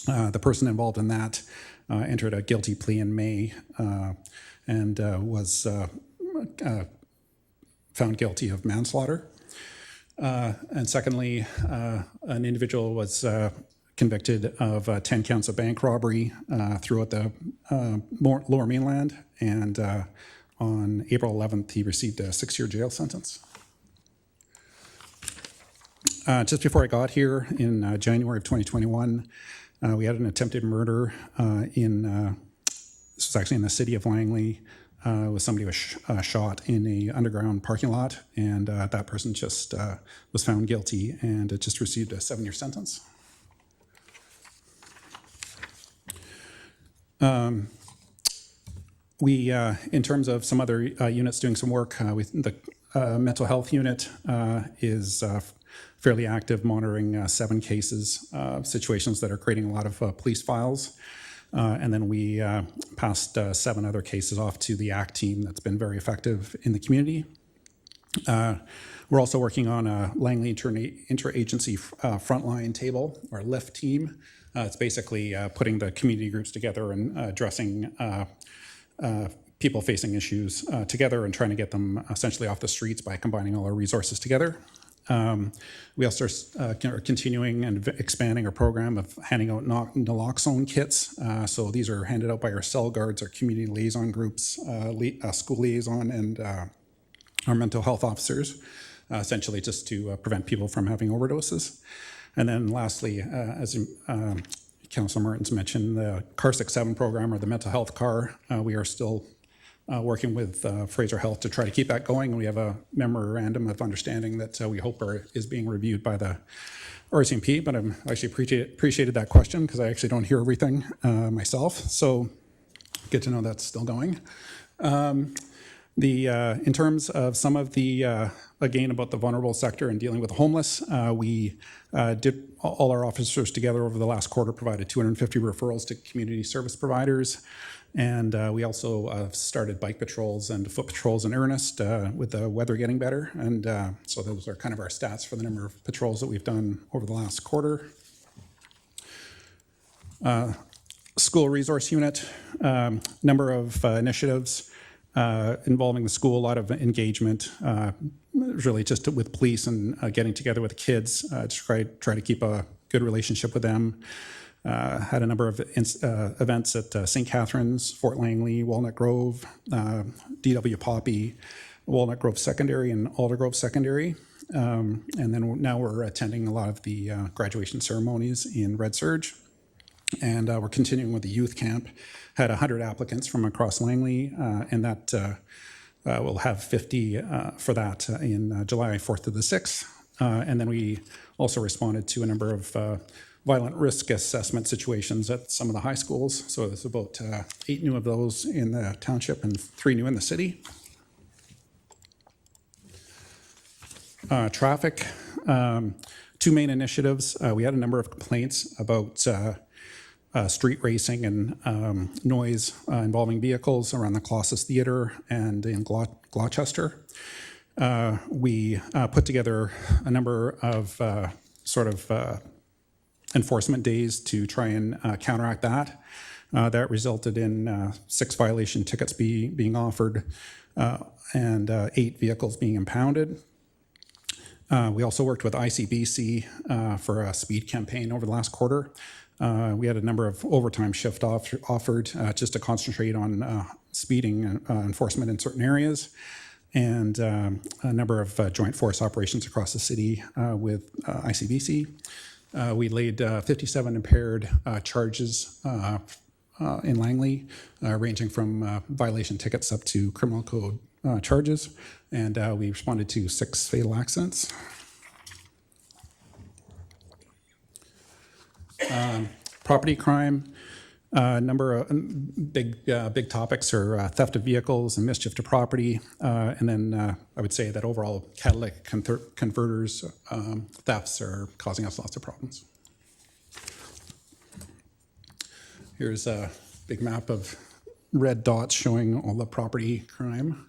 The person involved in that entered a guilty plea in May and was found guilty of manslaughter. And secondly, an individual was convicted of 10 counts of bank robbery throughout the Lower Mainland, and on April 11th, he received a 6-year jail sentence. Just before I got here in January of 2021, we had an attempted murder this was actually in the city of Langley, with somebody was shot in a underground parking lot, and that person just was found guilty and it just received a 7-year sentence. We, in terms of some other units doing some work, the mental health unit is fairly active, monitoring 7 cases, situations that are creating a lot of police files. And then we passed 7 other cases off to the ACT team that's been very effective in the community. We're also working on a Langley interagency frontline table, or LIFT team. It's basically putting the community groups together and addressing people facing issues together and trying to get them essentially off the streets by combining all our resources together. We also are continuing and expanding our program of handing out naloxone kits. So these are handed out by our cell guards, our community liaison groups, school liaison, and our mental health officers, essentially just to prevent people from having overdoses. And then lastly, as Councillor Martins mentioned, the CAR 67 program, or the mental health CAR, we are still working with Fraser Health to try to keep that going. We have a memorandum of understanding that we hope is being reviewed by the RCMP, but I'm actually appreciated that question because I actually don't hear everything myself. So good to know that's still going. In terms of some of the, again, about the vulnerable sector and dealing with the homeless, we did all our officers together over the last quarter provided 250 referrals to community service providers. And we also started bike patrols and foot patrols in earnest with the weather getting better. And so those are kind of our stats for the number of patrols that we've done over the last quarter. School resource unit, number of initiatives involving the school, a lot of engagement, really just with police and getting together with the kids to try to keep a good relationship with them. Had a number of events at St. Catharines, Fort Langley, Walnut Grove, DW Poppy, Walnut Grove Secondary, and Aldergrove Secondary. And then now we're attending a lot of the graduation ceremonies in Red Surge. And we're continuing with the youth camp. Had 100 applicants from across Langley, and that we'll have 50 for that in July 4th to the 6th. And then we also responded to a number of violent risk assessment situations at some of the high schools. So there's about 8 new of those in the township and 3 new in the city. Traffic, 2 main initiatives. We had a number of complaints about street racing and noise involving vehicles around the Colossus Theatre and in Gloucester. We put together a number of enforcement days to try and counteract that. That resulted in 6 violation tickets being offered and 8 vehicles being impounded. We also worked with ICBC for a speed campaign over the last quarter. We had a number of overtime shift offered just to concentrate on speeding enforcement in certain areas. and a number of joint force operations across the city with ICBC. We laid 57 impaired charges in Langley, ranging from violation tickets up to criminal code charges, and we responded to 6 fatal accidents. Property crime, a number of big topics are theft of vehicles and mischief to property, and then I would say that overall catalytic converters thefts are causing us lots of problems. Here's a big map of red dots showing all the property crime,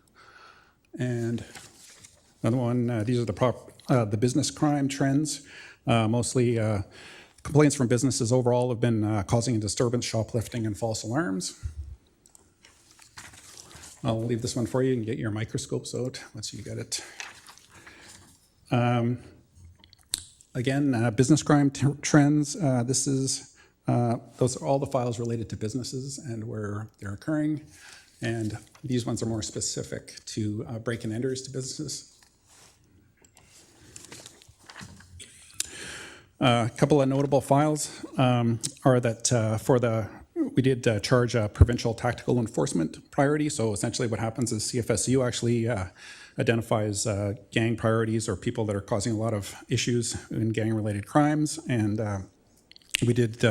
and another one. These are the business crime trends, mostly. Complaints from businesses overall have been causing a disturbance, shoplifting, and false alarms. I'll leave this one for you and get your microscopes out once you get it. Again, business crime trends. Those are all the files related to businesses and where they're occurring. And these ones are more specific to break-in enters to businesses. A couple of notable files are that we did charge a provincial tactical enforcement priority. So essentially what happens is CFSU actually identifies gang priorities or people that are causing a lot of issues in gang-related crimes. And we did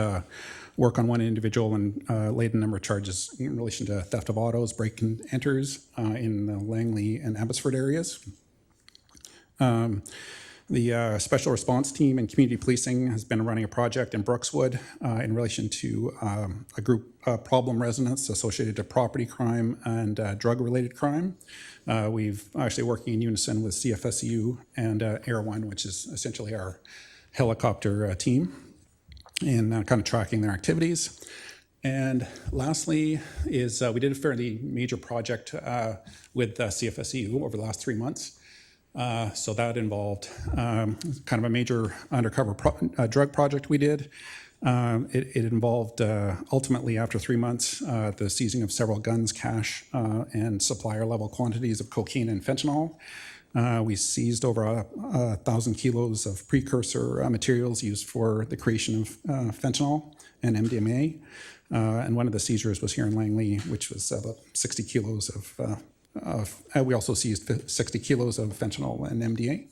work on one individual and laid a number of charges in relation to theft of autos, break-in enters in the Langley and Abbotsford areas. The Special Response Team and Community Policing has been running a project in Brookswood in relation to a group problem residents associated to property crime and drug-related crime. We've actually working in unison with CFSU and Air One, which is essentially our helicopter team, in kind of tracking their activities. And lastly is we did a fairly major project with CFSU over the last 3 months. So that involved kind of a major undercover drug project we did. It involved, ultimately, after 3 months, the seizing of several guns, cash, and supplier-level quantities of cocaine and fentanyl. We seized over 1,000 kilos of precursor materials used for the creation of fentanyl and MDMA. And one of the seizures was here in Langley, which was about 60 kilos of we also seized 60 kilos of fentanyl and MDA.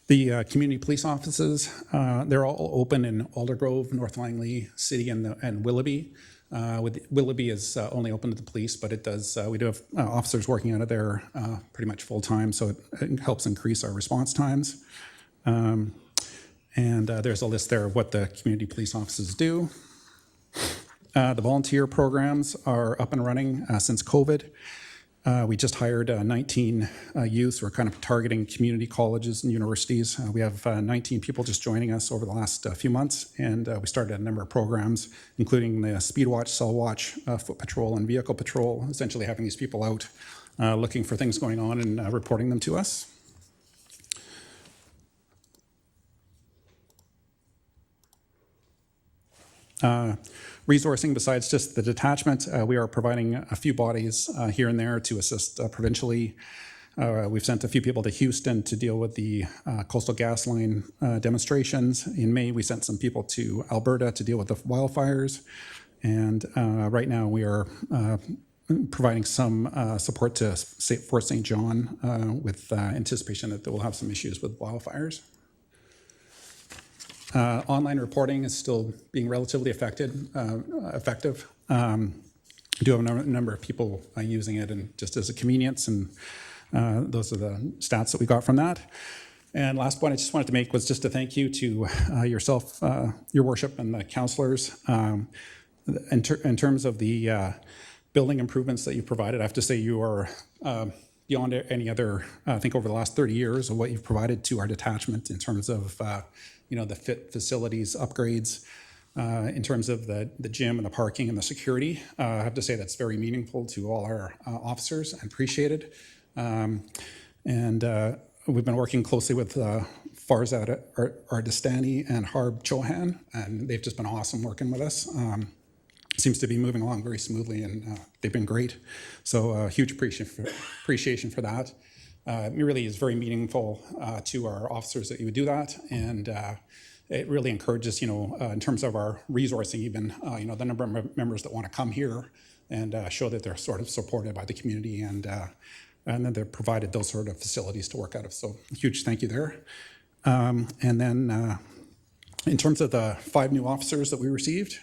The community police offices, they're all open in Aldergrove, North Langley City, and Willoughby. Willoughby is only open to the police, but it does. We do have officers working out of there pretty much full time, so it helps increase our response times. And there's a list there of what the community police offices do. The volunteer programs are up and running since COVID. We just hired 19 youth. We're kind of targeting community colleges and universities. We have 19 people just joining us over the last few months, and we started a number of programs, including the Speed Watch, Cell Watch, Foot Patrol, and Vehicle Patrol, essentially having these people out looking for things going on and reporting them to us. Resourcing, besides just the detachment, we are providing a few bodies here and there to assist provincially. We've sent a few people to Houston to deal with the Coastal Gas Line demonstrations. In May, we sent some people to Alberta to deal with the wildfires. And right now, we are providing some support to Fort St. John with anticipation that they will have some issues with wildfires. Online reporting is still being relatively effective. We do have a number of people using it, and just as a convenience, and those are the stats that we got from that. And last point I just wanted to make was just a thank you to yourself, your worship, and the councillors. In terms of the building improvements that you provided, I have to say you are beyond any other, I think over the last 30 years, of what you've provided to our detachment in terms of the fit facilities upgrades, in terms of the gym and the parking and the security. I have to say that's very meaningful to all our officers and appreciated. And we've been working closely with Farzad Ardestani and Harb Chohan, and they've just been awesome working with us. seems to be moving along very smoothly, and they've been great. So huge appreciation for that. It really is very meaningful to our officers that you would do that, and it really encourages, in terms of our resourcing, even the number of members that want to come here and show that they're sort of supported by the community, and then they're provided those sort of facilities to work out of. So huge thank you there. And then in terms of the 5 new officers that we received,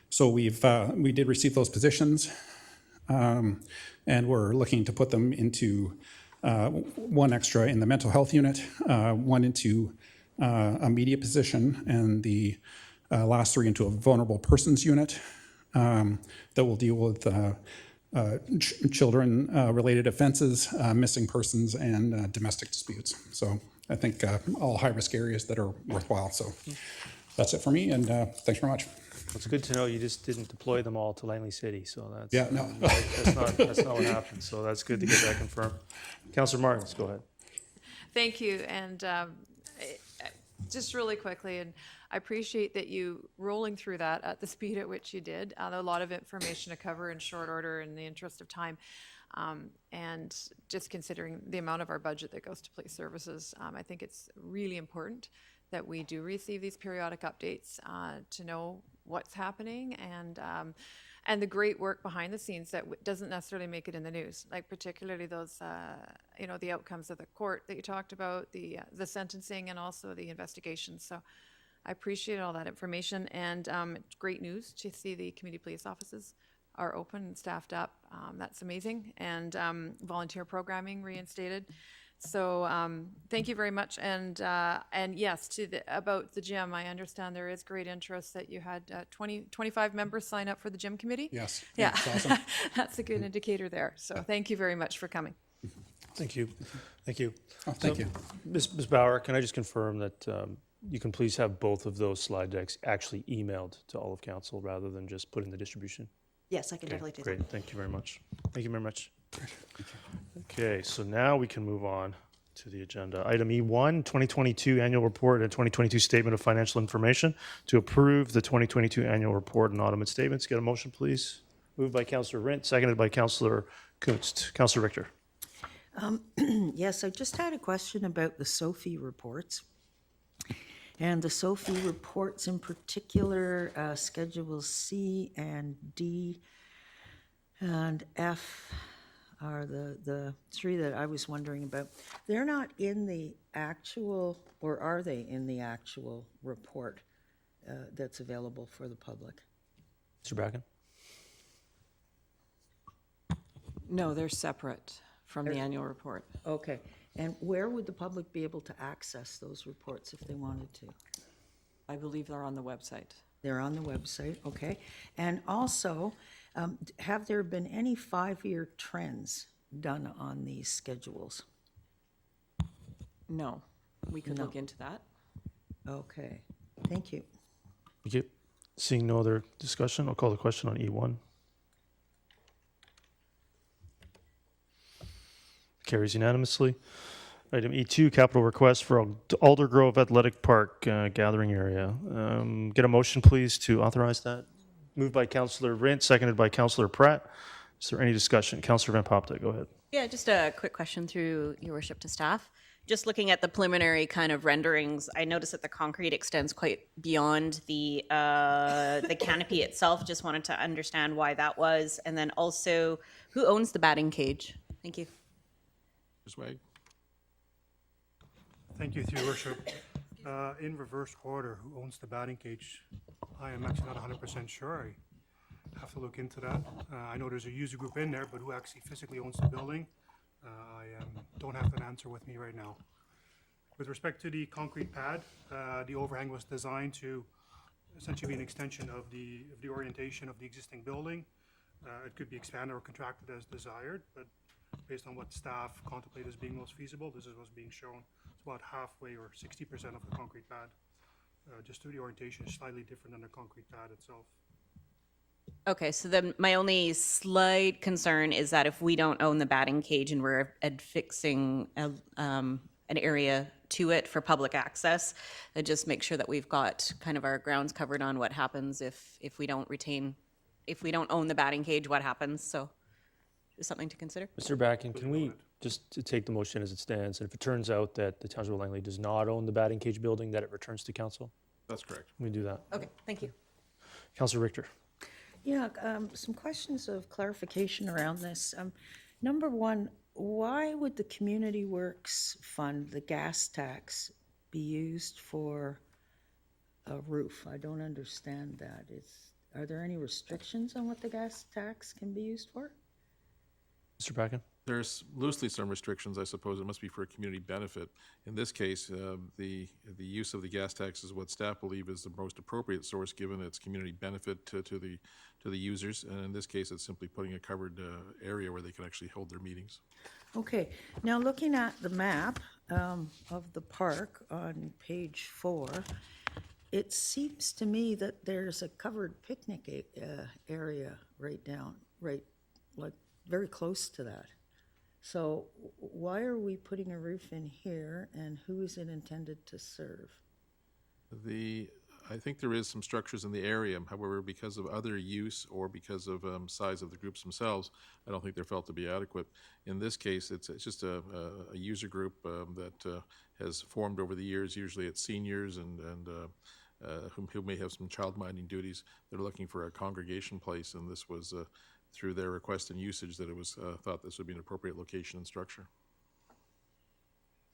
so we did receive those positions, and we're looking to put them into 1 extra in the mental health unit, 1 into a media position, and the last 3 into a vulnerable persons unit that will deal with children related offenses, missing persons, and domestic disputes. So I think all high-risk areas that are worthwhile. So that's it for me, and thanks very much. It's good to know you just didn't deploy them all to Langley City, so that's that's not what happened. So that's good to get that confirmed. Councillor Martins, go ahead. Thank you, and just really quickly, and I appreciate that you rolling through that at the speed at which you did. A lot of information to cover in short order in the interest of time. And just considering the amount of our budget that goes to police services, I think it's really important that we do receive these periodic updates to know what's happening, and the great work behind the scenes that doesn't necessarily make it in the news, like particularly those, the outcomes of the court that you talked about, the sentencing, and also the investigations. So I appreciate all that information, and it's great news to see the community police offices are open and staffed up. That's amazing, and volunteer programming reinstated. So thank you very much, and yes, about the gym, I understand there is great interest that you had 25 members sign up for the gym committee. Yes. Yeah, That's awesome. That's a good indicator there. So thank you very much for coming. Thank you. Thank you. Oh, thank you. Ms. Bauer, can I just confirm that you can please have both of those slide decks actually emailed to all of council rather than just put in the distribution? Yes, I can definitely do Great, that. thank you very much. Thank you very much. Okay, so now we can move on to the agenda. Item E1, 2022 Annual Report and 2022 Statement of Financial Information. To approve the 2022 Annual Report and Audited Statements, get a motion, please. Moved by Councillor Rint, seconded by Councillor Kunst. Councillor Richter. Yes, I just had a question about the SOFI reports. And the SOFI reports in particular, Schedules C and D and F are the 3 that I was wondering about. They're not in the actual, or are they in the actual report that's available for the public? Mr. Bracken. No, they're separate from the annual report. Okay. And where would the public be able to access those reports if they wanted to? I believe they're on the website. They're on the website, okay. And also, have there been any 5-year trends done on these schedules? No, we could look into that. Okay, thank you. Thank you. Seeing no other discussion, I'll call the question on E1. Carries unanimously. Item E2, capital request for Aldergrove Athletic Park gathering area. Get a motion, please, to authorize that. Moved by Councillor Rint, seconded by Councillor Pratt. Is there any discussion? Councillor Van Popte, go ahead. Yeah, just a quick question through your worship to staff. Just looking at the preliminary kind of renderings, I noticed that the concrete extends quite beyond the canopy itself. Just wanted to understand why that was. And then also, who owns the batting cage? Thank you. Swag. Thank you, through your worship. In reverse order, who owns the batting cage? I am actually not 100% sure. I have to look into that. I know there's a user group in there, but who actually physically owns the building? I don't have an answer with me right now. With respect to the concrete pad, the overhang was designed to essentially be an extension of the orientation of the existing building. It could be expanded or contracted as desired, but based on what staff contemplate as being most feasible, this is what's being shown. It's about halfway or 60% of the concrete pad. Just the orientation is slightly different than the concrete pad itself. Okay, so then my only slight concern is that if we don't own the batting cage and we're affixing an area to it for public access, and just make sure that we've got kind of our grounds covered on what happens if we don't own the batting cage, what happens. So just something to consider. Mr. Backen, can we just to take the motion as it stands, and if it turns out that the Township of Langley does not own the batting cage building, that it returns to council? That's correct. We do that. Okay, thank you. Councilor Richter. Yeah, some questions of clarification around this. Number one, why would the Community Works Fund, the gas tax, be used for a roof? I don't understand that. Are there any restrictions on what the gas tax can be used for? Mr. Backen. There's loosely some restrictions, I suppose. It must be for a community benefit. In this case, the use of the gas tax is what staff believe is the most appropriate source given its community benefit to the users. And in this case, it's simply putting a covered area where they can actually hold their meetings. Okay, now looking at the map of the park on page 4, it seems to me that there's a covered picnic area like very close to that. So why are we putting a roof in here, and who is it intended to serve? I think there is some structures in the area. However, because of other use or because of size of the groups themselves, I don't think they're felt to be adequate. In this case, it's just a user group that has formed over the years. Usually it's seniors and who may have some child-minding duties. They're looking for a congregation place, and this was through their request and usage that it was thought this would be an appropriate location and structure.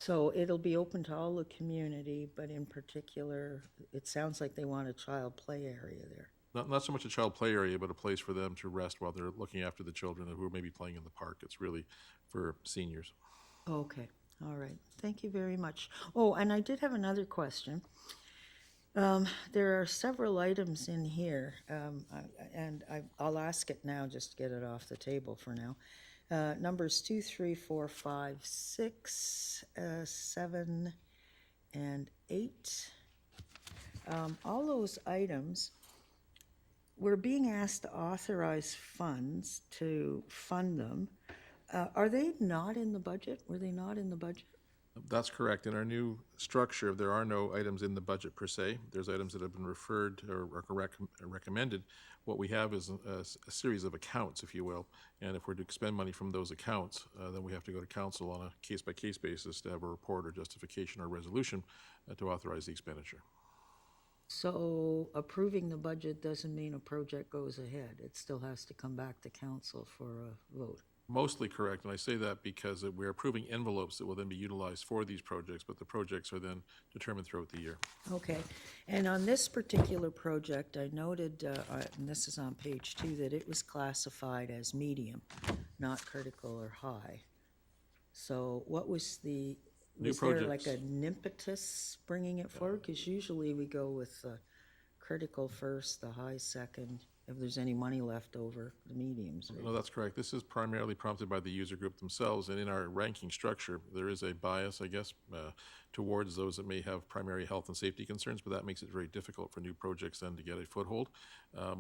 So it'll be open to all the community, but in particular, it sounds like they want a child play area there. Not so much a child play area, but a place for them to rest while they're looking after the children who are maybe playing in the park. It's really for seniors. Okay, all right. Thank you very much. Oh, and I did have another question. There are several items in here, and I'll ask it now just to get it off the table for now. Numbers 2, 3, 4, 5, 6, 7, and 8. All those items, we're being asked to authorize funds to fund them. Are they not in the budget? Were they not in the budget? That's correct. In our new structure, there are no items in the budget per se. There's items that have been referred or recommended. What we have is a series of accounts, if you will, and if we're to expend money from those accounts, then we have to go to council on a case-by-case basis to have a report or justification or resolution to authorize the expenditure. So approving the budget doesn't mean a project goes ahead. It still has to come back to council for a vote. Mostly correct, and I say that because we're approving envelopes that will then be utilized for these projects, but the projects are then determined throughout the year. Okay, and on this particular project, I noted, and this is on page 2, that it was classified as medium, not critical or high. So what was there like an impetus bringing it forward? Because usually we go with critical first, the high second, if there's any money left over, the mediums. No, that's correct. This is primarily prompted by the user group themselves, and in our ranking structure, there is a bias, I guess, towards those that may have primary health and safety concerns, but that makes it very difficult for new projects then to get a foothold.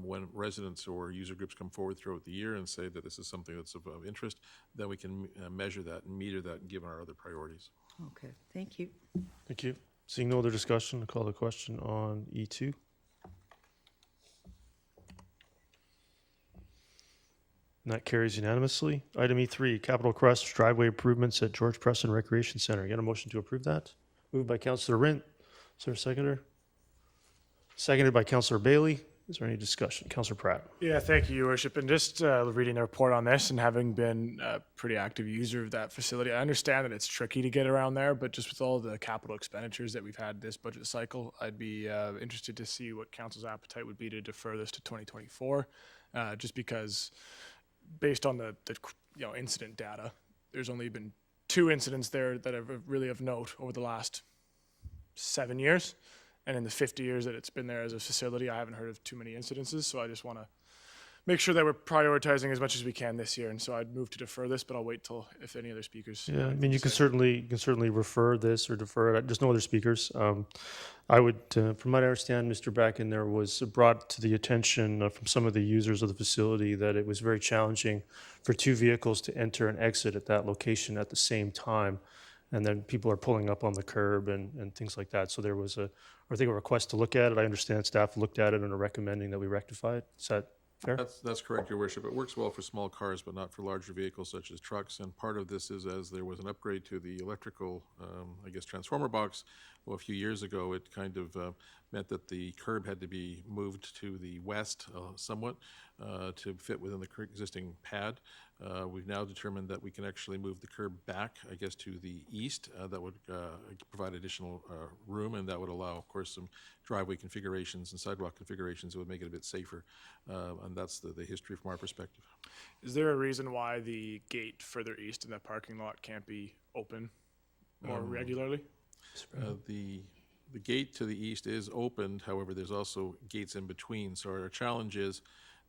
When residents or user groups come forward throughout the year and say that this is something that's of interest, then we can measure that and meter that given our other priorities. Okay, thank you. Thank you. Seeing no other discussion, I'll call the question on E2. And that carries unanimously. Item E3, Capital Crest driveway improvements at George Preston Recreation Center. Get a motion to approve that? Moved by Councillor Rint. Is there a seconder? Seconded by Councillor Bailey. Is there any discussion? Councillor Pratt. Yeah, thank you, Your Worship. And just reading the report on this and having been a pretty active user of that facility, I understand that it's tricky to get around there, but just with all the capital expenditures that we've had this budget cycle, I'd be interested to see what council's appetite would be to defer this to 2024, just because based on the incident data, there's only been 2 incidents there that are really of note over the last 7 years. And in the 50 years that it's been there as a facility, I haven't heard of too many incidences. So I just want to make sure that we're prioritizing as much as we can this year. And so I'd move to defer this, but I'll wait till if any other speakers. Yeah, I mean, you can certainly refer this or defer it. There's no other speakers. I would, from what I understand, Mr. Backen, there was brought to the attention from some of the users of the facility that it was very challenging for 2 vehicles to enter and exit at that location at the same time. and then people are pulling up on the curb and things like that. So there was a request to look at it. I understand staff looked at it and are recommending that we rectify it. Is that fair? That's correct, Your Worship. It works well for small cars, but not for larger vehicles such as trucks. And part of this is as there was an upgrade to the electrical, transformer box. Well, a few years ago, it kind of meant that the curb had to be moved to the west somewhat to fit within the existing pad. We've now determined that we can actually move the curb back, I guess, to the east. That would provide additional room, and that would allow, of course, some driveway configurations and sidewalk configurations that would make it a bit safer. And that's the history from our perspective. Is there a reason why the gate further east in that parking lot can't be open more regularly? The gate to the east is opened, however, there's also gates in between. So our challenge is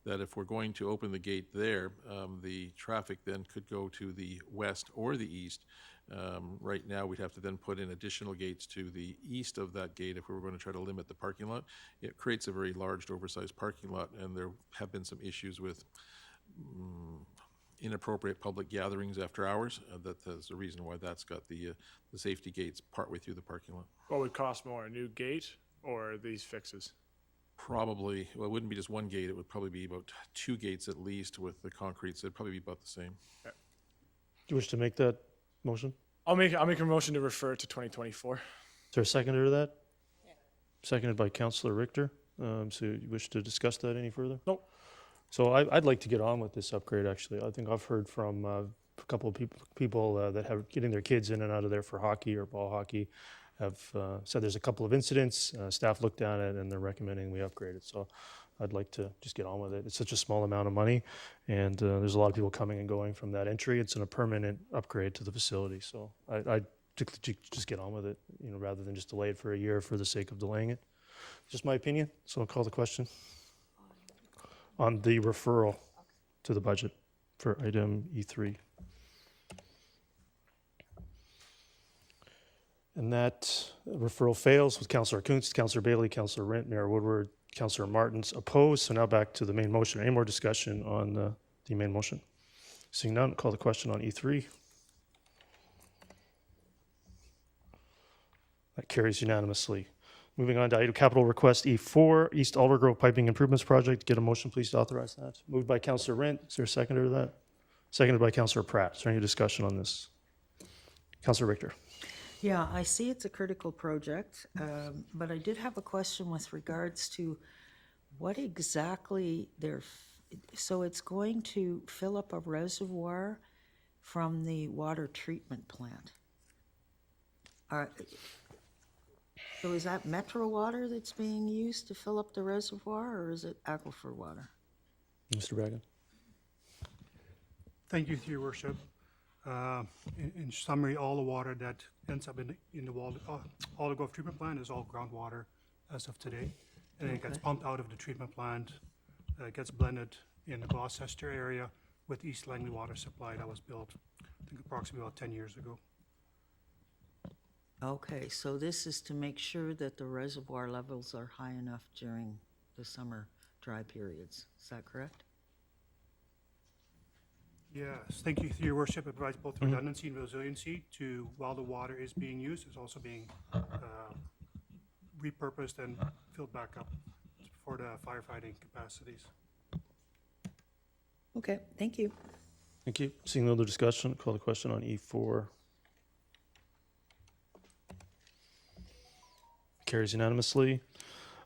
that if we're going to open the gate there, the traffic then could go to the west or the east. Right now, we'd have to then put in additional gates to the east of that gate if we were going to try to limit the parking lot. It creates a very large, oversized parking lot, and there have been some issues with inappropriate public gatherings after hours. That's the reason why that's got the safety gates partway through the parking lot. What would cost more, a new gate or these fixes? Probably, well, it wouldn't be just one gate. It would probably be about 2 gates at least with the concrete, so it'd probably be about the same. Okay. Do you wish to make that motion? I'll make a motion to refer to 2024. Is there a seconder to that? Yeah. Seconded by Councillor Richter. So you wish to discuss that any further? Nope. So I'd like to get on with this upgrade, actually. I think I've heard from a couple of people that have getting their kids in and out of there for hockey or ball hockey have said there's a couple of incidents. Staff looked at it and they're recommending we upgrade it. So I'd like to just get on with it. It's such a small amount of money, and there's a lot of people coming and going from that entry. It's a permanent upgrade to the facility. So I'd just get on with it, rather than just delay it for a year for the sake of delaying it. Just my opinion. So I'll call the question on the referral to the budget for item E3. And that referral fails with Councillor Kuntz, Councillor Bailey, Councillor Rent, Mayor Woodward, Councillor Martins opposed. So now back to the main motion. Any more discussion on the main motion? Seeing none, call the question on E3. That carries unanimously. Moving on to item capital request E4, East Aldergrove Piping Improvements Project. Get a motion, please, to authorize that. Moved by Councillor Rent. Is there a seconder to that? Seconded by Councillor Pratt. Is there any discussion on this? Councillor Richter. Yeah, I see it's a critical project, but I did have a question with regards to what exactly so it's going to fill up a reservoir from the water treatment plant. So is that Metro water that's being used to fill up the reservoir, or is it aquifer water? Mr. Bragan. Thank you, Your Worship. In summary, all the water that ends up in the Aldergrove treatment plant is all groundwater as of today. And then it gets pumped out of the treatment plant, gets blended in the Gloucester area with East Langley water supply that was built, I think, approximately about 10 years ago. Okay, so this is to make sure that the reservoir levels are high enough during the summer dry periods. Is that correct? Yes, thank you, Your Worship. It provides both redundancy and resiliency to, while the water is being used, it's also being repurposed and filled back up for the firefighting capacities. Okay, thank you. Thank you. Seeing no other discussion, call the question on E4. Carries unanimously.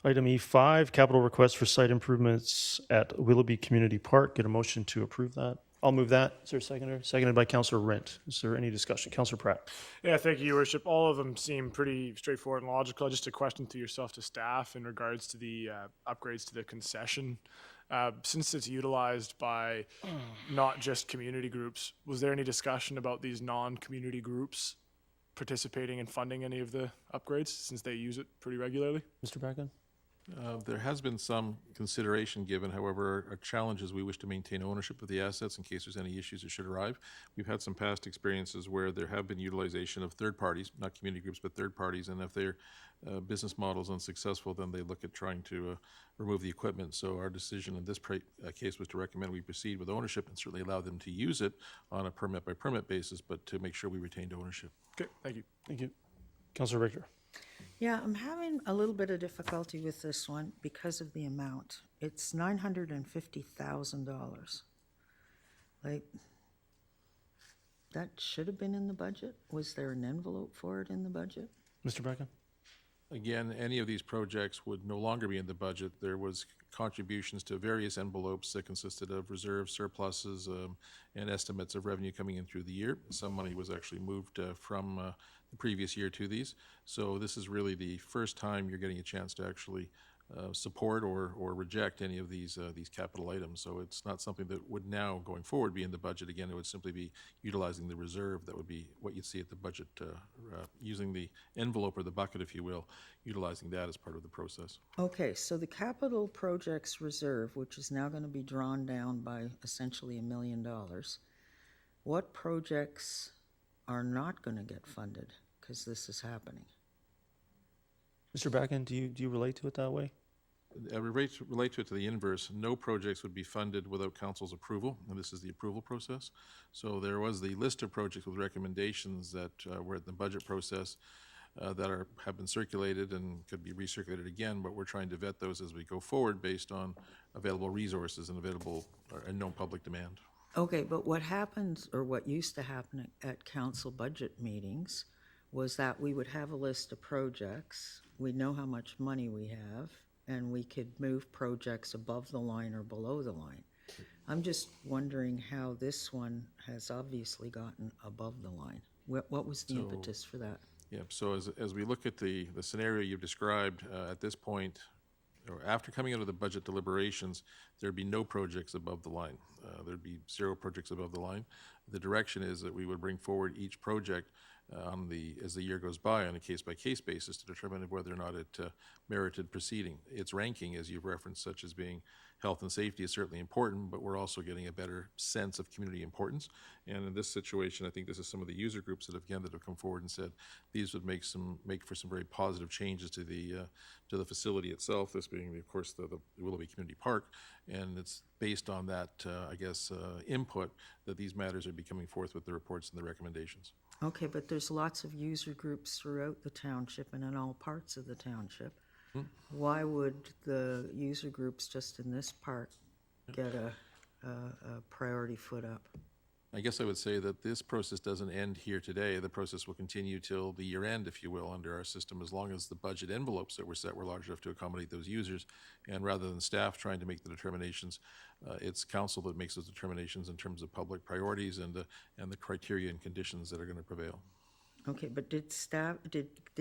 Item E5, capital request for site improvements at Willoughby Community Park. Get a motion to approve that. I'll move that. Is there a seconder? Seconded by Councillor Rent. Is there any discussion? Councillor Pratt. Yeah, thank you, Your Worship. All of them seem pretty straightforward and logical. Just a question to yourself, to staff, in regards to the upgrades to the concession. Since it's utilized by not just community groups, was there any discussion about these non-community groups participating and funding any of the upgrades, since they use it pretty regularly? Mr. Bracken? There has been some consideration given. However, our challenge is we wish to maintain ownership of the assets in case there's any issues that should arrive. We've had some past experiences where there have been utilization of third parties, not community groups, but third parties, and if their business model is unsuccessful, then they look at trying to remove the equipment. So our decision in this case was to recommend we proceed with ownership and certainly allow them to use it on a permit-by-permit basis, but to make sure we retained ownership. Okay, thank you. Thank you. Councillor Richter. Yeah, I'm having a little bit of difficulty with this one because of the amount. It's $950,000. Like, that should have been in the budget? Was there an envelope for it in the budget? Mr. Bracken? Again, any of these projects would no longer be in the budget. There was contributions to various envelopes that consisted of reserves, surpluses, and estimates of revenue coming in through the year. Some money was actually moved from the previous year to these. So this is really the first time you're getting a chance to actually support or reject any of these capital items. So it's not something that would now, going forward, be in the budget. Again, it would simply be utilizing the reserve. That would be what you'd see at the budget, using the envelope or the bucket, if you will, utilizing that as part of the process. Okay, so the capital projects reserve, which is now going to be drawn down by essentially $1 million, what projects are not going to get funded because this is happening? Mr. Bracken, do you relate to it that way? I relate to it to the inverse. No projects would be funded without council's approval, and this is the approval process. So there was the list of projects with recommendations that were in the budget process that have been circulated and could be recirculated again, but we're trying to vet those as we go forward based on available resources and available and known public demand. Okay, but what happens, or what used to happen at council budget meetings, was that we would have a list of projects, we'd know how much money we have, and we could move projects above the line or below the line. I'm just wondering how this one has obviously gotten above the line. What was the impetus for that? Yeah, so as we look at the scenario you've described, at this point, or after coming out of the budget deliberations, there'd be no projects above the line. There'd be 0 projects above the line. The direction is that we would bring forward each project as the year goes by on a case-by-case basis to determine whether or not it merited proceeding. Its ranking, as you've referenced, such as being health and safety, is certainly important, but we're also getting a better sense of community importance. And in this situation, I think this is some of the user groups that have come forward and said these would make for some very positive changes to the facility itself. This being, of course, the Willoughby Community Park, and it's based on that, input that these matters are coming forth with the reports and the recommendations. Okay, but there's lots of user groups throughout the township and in all parts of the township. Why would the user groups just in this part get a priority foot up? I guess I would say that this process doesn't end here today. The process will continue till the year end, if you will, under our system, as long as the budget envelopes that were set were large enough to accommodate those users. And rather than staff trying to make the determinations, it's council that makes those determinations in terms of public priorities and the criteria and conditions that are going to prevail. Okay, but did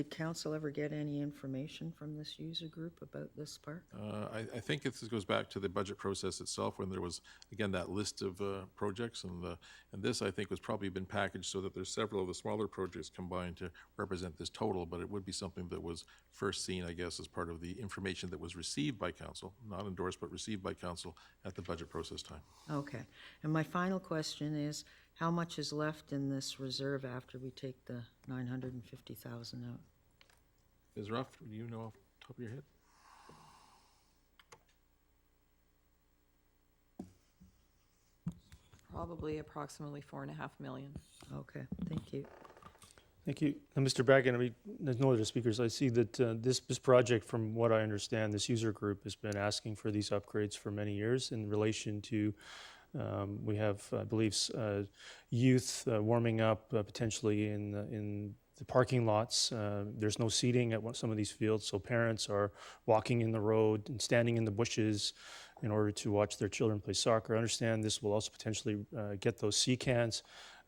council ever get any information from this user group about this part? I think this goes back to the budget process itself, when there was, again, that list of projects, and this, I think, was probably been packaged so that there's several of the smaller projects combined to represent this total, but it would be something that was first seen, I guess, as part of the information that was received by council, not endorsed, but received by council at the budget process time. Okay, and my final question is, how much is left in this reserve after we take the $950,000 out? Ms. Ruff, do you know off the top of your head? Probably approximately $4.5 million. Okay, thank you. Thank you. And Mr. Bracken, there's no other speakers. I see that this project, from what I understand, this user group has been asking for these upgrades for many years in relation to we have, I believe, youth warming up potentially in the parking lots. There's no seating at some of these fields, so parents are walking in the road and standing in the bushes in order to watch their children play soccer. I understand this will also potentially get those sea cans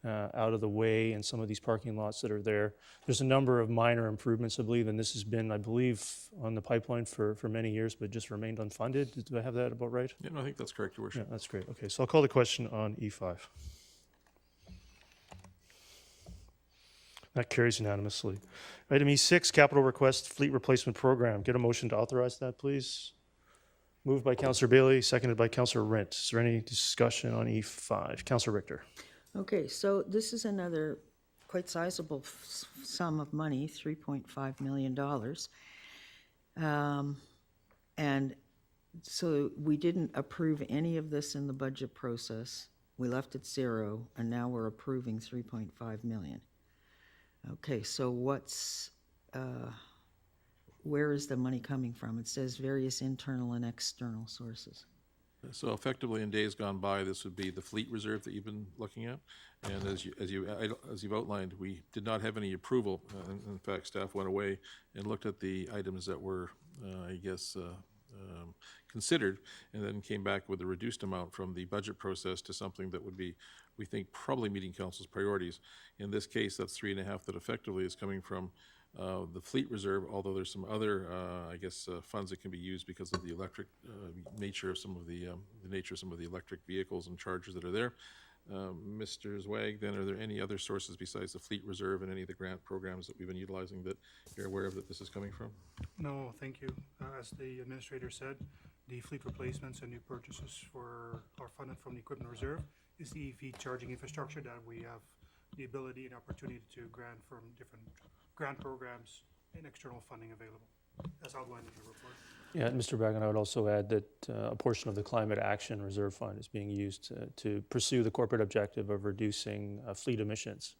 out of the way in some of these parking lots that are there. There's a number of minor improvements, I believe, and this has been, I believe, on the pipeline for many years, but just remained unfunded. Do I have that about right? Yeah, no, I think that's correct, Your Worship. Yeah, that's great. Okay, so I'll call the question on E5. That carries unanimously. Item E6, capital request fleet replacement program. Get a motion to authorize that, please. Moved by Councillor Bailey, seconded by Councillor Rent. Is there any discussion on E5? Councillor Richter. Okay, so this is another quite sizable sum of money, $3.5 million. And so we didn't approve any of this in the budget process. We left it zero, and now we're approving 3.5 million. Okay, so where is the money coming from? It says various internal and external sources. So effectively, in days gone by, this would be the fleet reserve that you've been looking at. And as you've outlined, we did not have any approval. In fact, staff went away and looked at the items that were, considered, and then came back with a reduced amount from the budget process to something that would be, we think, probably meeting council's priorities. In this case, that's 3.5 that effectively is coming from the fleet reserve, although there's some other, funds that can be used because of the electric nature of some of the electric vehicles and chargers that are there. Mr. Zwag, then, are there any other sources besides the fleet reserve and any of the grant programs that we've been utilizing that you're aware of that this is coming from? No, thank you. As the administrator said, the fleet replacements and new purchases are funded from the equipment reserve. Is the EV charging infrastructure that we have the ability and opportunity to grant from different grant programs and external funding available, as outlined in the report. Yeah, and Mr. Bragan, I would also add that a portion of the Climate Action Reserve Fund is being used to pursue the corporate objective of reducing fleet emissions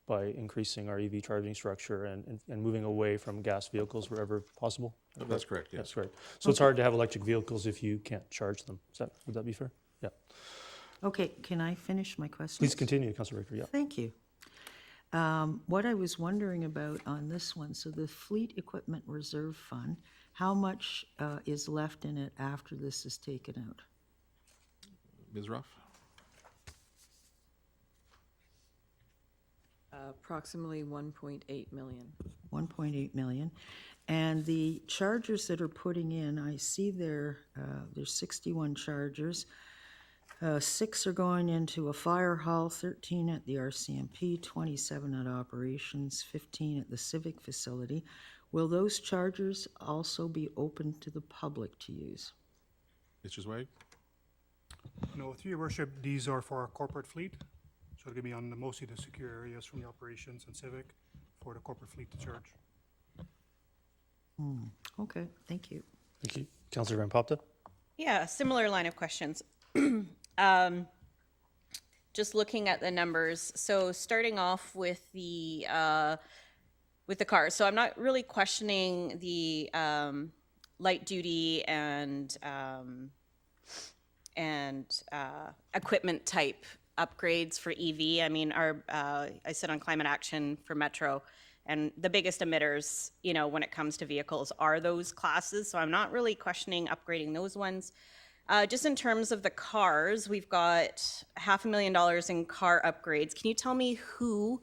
by increasing our EV charging structure and moving away from gas vehicles wherever possible. That's correct, yes. That's correct. So it's hard to have electric vehicles if you can't charge them. Would that be fair? Yeah. Okay, can I finish my question? Please continue, Councillor Richter. Yeah. Thank you. What I was wondering about on this one, so the Fleet Equipment Reserve Fund, how much is left in it after this is taken out? Ms. Ruff? Approximately 1.8 million. 1.8 million. And the chargers that are putting in, I see there's 61 chargers. 6 are going into a fire hall, 13 at the RCMP, 27 at operations, 15 at the civic facility. Will those chargers also be open to the public to use? Mr. Zwag? No, through your worship, these are for our corporate fleet. So they're going to be on mostly the secure areas from the operations and civic for the corporate fleet to charge. Okay, thank you. Thank you. Councillor Van Popta? Yeah, similar line of questions. Just looking at the numbers. So starting off with the cars. So I'm not really questioning the light duty and equipment type upgrades for EV. I mean, I sit on climate action for Metro, and the biggest emitters, when it comes to vehicles are those classes. So I'm not really questioning upgrading those ones. Just in terms of the cars, we've got $500,000 in car upgrades. Can you tell me who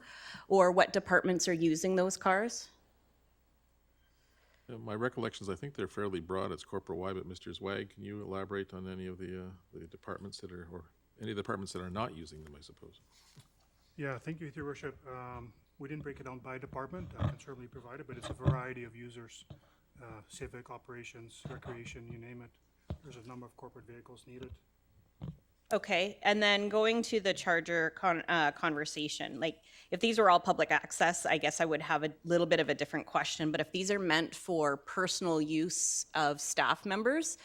or what departments are using those cars? My recollections, I think they're fairly broad. It's corporate-wide, but Mr. Zwag, can you elaborate on any of the departments that are, or any of the departments that are not using them, I suppose? Yeah, thank you, Your Worship. We didn't break it down by department. I can certainly provide it, but it's a variety of users, civic, operations, recreation, you name it. There's a number of corporate vehicles needed. Okay, and then going to the charger conversation, like if these were all public access, I guess I would have a little bit of a different question, but if these are meant for personal use of staff members,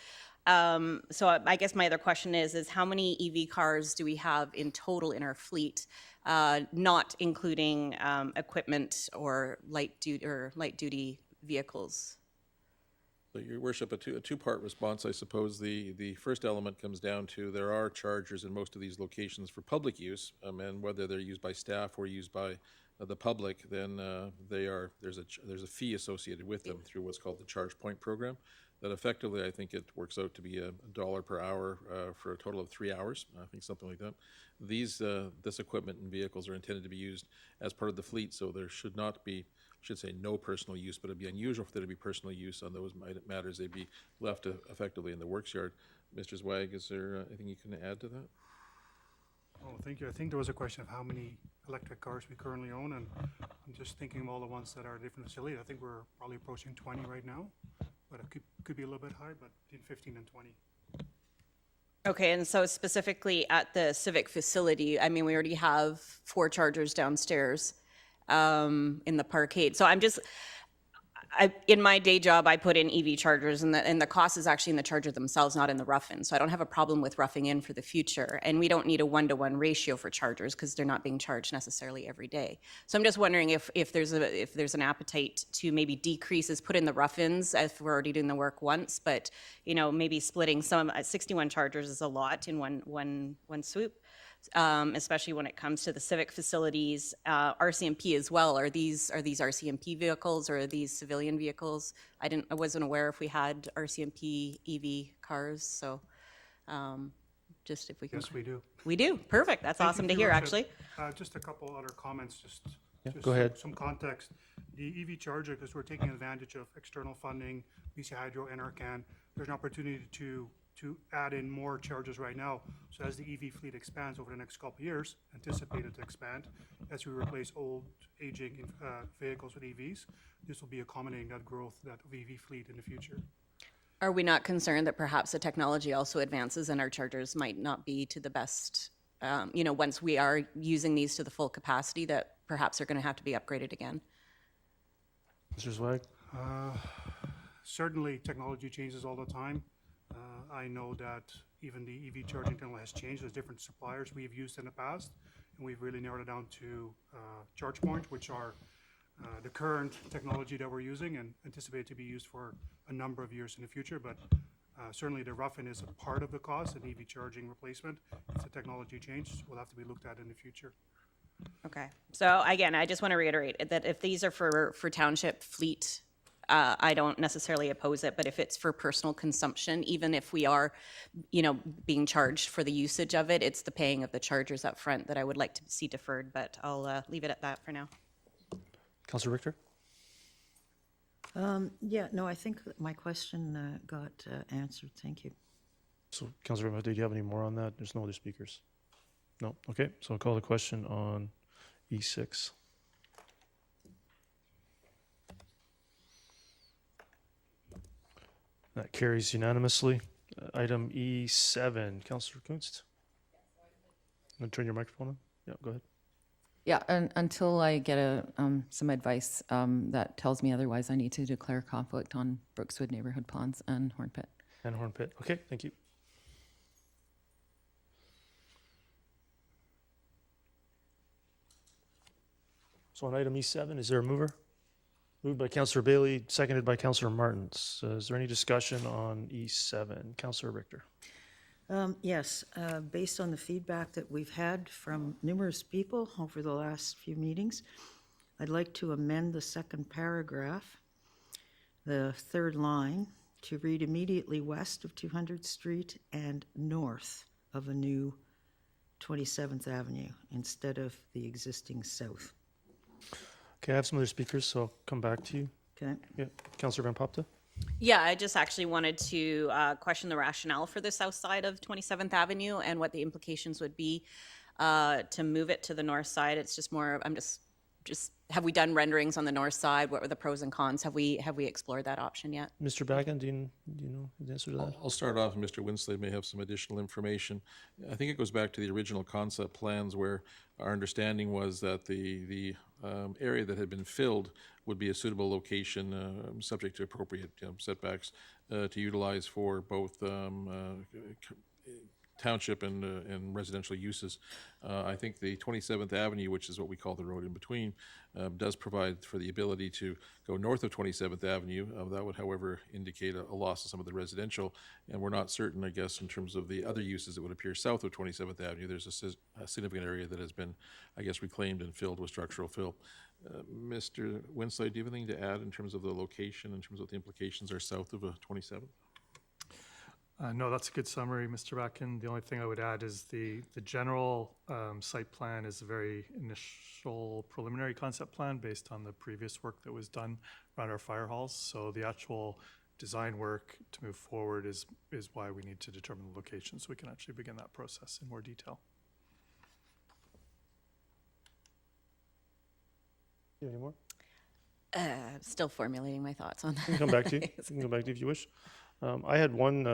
so I guess my other question is how many EV cars do we have in total in our fleet, not including equipment or light duty vehicles? So, Your Worship, a two-part response, I suppose. The first element comes down to there are chargers in most of these locations for public use, and whether they're used by staff or used by the public, then there's a fee associated with them through what's called the Charge Point program. That effectively, I think it works out to be $1 per hour for a total of 3 hours. I think something like that. This equipment and vehicles are intended to be used as part of the fleet, so there should not be, should say no personal use, but it'd be unusual for there to be personal use on those matters. They'd be left effectively in the works yard. Mr. Zwag, is there anything you can add to that? Oh, thank you. I think there was a question of how many electric cars we currently own, and I'm just thinking of all the ones that are different facilities. I think we're probably approaching 20 right now, but it could be a little bit high, but between 15 and 20. Okay, and so specifically at the civic facility, I mean, we already have 4 chargers downstairs in the parkade. So I'm just, in my day job, I put in EV chargers, and the cost is actually in the charger themselves, not in the rough-in. So I don't have a problem with roughing in for the future. And we don't need a 1-to-1 ratio for chargers because they're not being charged necessarily every day. So I'm just wondering if there's an appetite to maybe decrease is put in the rough-ins if we're already doing the work once, but maybe splitting some 61 chargers is a lot in one swoop. Especially when it comes to the civic facilities, RCMP as well. Are these RCMP vehicles or are these civilian vehicles? I wasn't aware if we had RCMP EV cars. So, just if we can. Yes, we do. We do. Perfect. That's Thank awesome you to for hear. your Actually. Just a couple other comments. Go ahead. Some context. The EV charger, because we're taking advantage of external funding, BC Hydro, NRCan. There's an opportunity to add in more chargers right now. So as the EV fleet expands over the next couple of years, anticipated to expand, as we replace old aging vehicles with EVs, this will be accommodating that growth, that EV fleet in the future. Are we not concerned that perhaps the technology also advances and our chargers might not be to the best, once we are using these to the full capacity, that perhaps they're going to have to be upgraded again? Mr. Zweig? Certainly technology changes all the time. I know that even the EV charging tunnel has changed. There's different suppliers we've used in the past, and we've really narrowed it down to ChargePoint, which are the current technology that we're using and anticipate to be used for a number of years in the future. But certainly the rough-in is a part of the cost, an EV charging replacement. If the technology changes, will have to be looked at in the future. Okay. So again, I just want to reiterate that if these are for township fleet, I don't necessarily oppose it, but if it's for personal consumption, even if we are, being charged for the usage of it, it's the paying of the chargers up front that I would like to see deferred, but I'll leave it at that for now. Councilor Richter? I think that my question got answered. Thank you. So, Councilor Ramah, did you have any more on that? There's no other speakers. No? Okay, so I'll call the question on E6. That carries unanimously. Item E7, Councilor Kunst. Want to turn your microphone on? Yeah, go ahead. Yeah, and until I get some advice that tells me otherwise, I need to declare conflict on Brookswood Neighborhood Ponds and Horn Pit. And Horn Pit. Okay, thank you. So on item E7, is there a mover? Moved by Councillor Bailey, seconded by Councillor Martins. Is there any discussion on E7? Councillor Richter. Yes, based on the feedback that we've had from numerous people over the last few meetings, I'd like to amend the second paragraph, the third line, to read immediately west of 200th Street and north of a new 27th Avenue instead of the existing south. Okay, I have some other speakers, so I'll come back to you. Okay. Yeah, Councillor Van Popta. Yeah, I just actually wanted to question the rationale for the south side of 27th Avenue and what the implications would be to move it to the north side. It's just more, I'm just have we done renderings on the north side? What were the pros and cons? Have we explored that option yet? Mr. Bagan, do you know the answer to that? I'll start off, and Mr. Winslade may have some additional information. I think it goes back to the original concept plans where our understanding was that the area that had been filled would be a suitable location, subject to appropriate setbacks, to utilize for both township and residential uses. I think the 27th Avenue, which is what we call the road in between, does provide for the ability to go north of 27th Avenue. That would, however, indicate a loss of some of the residential, and we're not certain, I guess, in terms of the other uses that would appear south of 27th Avenue. There's a significant area that has been, I guess, reclaimed and filled with structural fill. Mr. Winslade, do you have anything to add in terms of the location, in terms of what the implications are south of 27th? No, that's a good summary, Mr. Backen. The only thing I would add is the general site plan is a very initial preliminary concept plan based on the previous work that was done around our fire halls. So the actual design work to move forward is why we need to determine the location so we can actually begin that process in more detail. you have any more? Still formulating my thoughts on that. I can come back to you. I can come back to you if you wish. I had one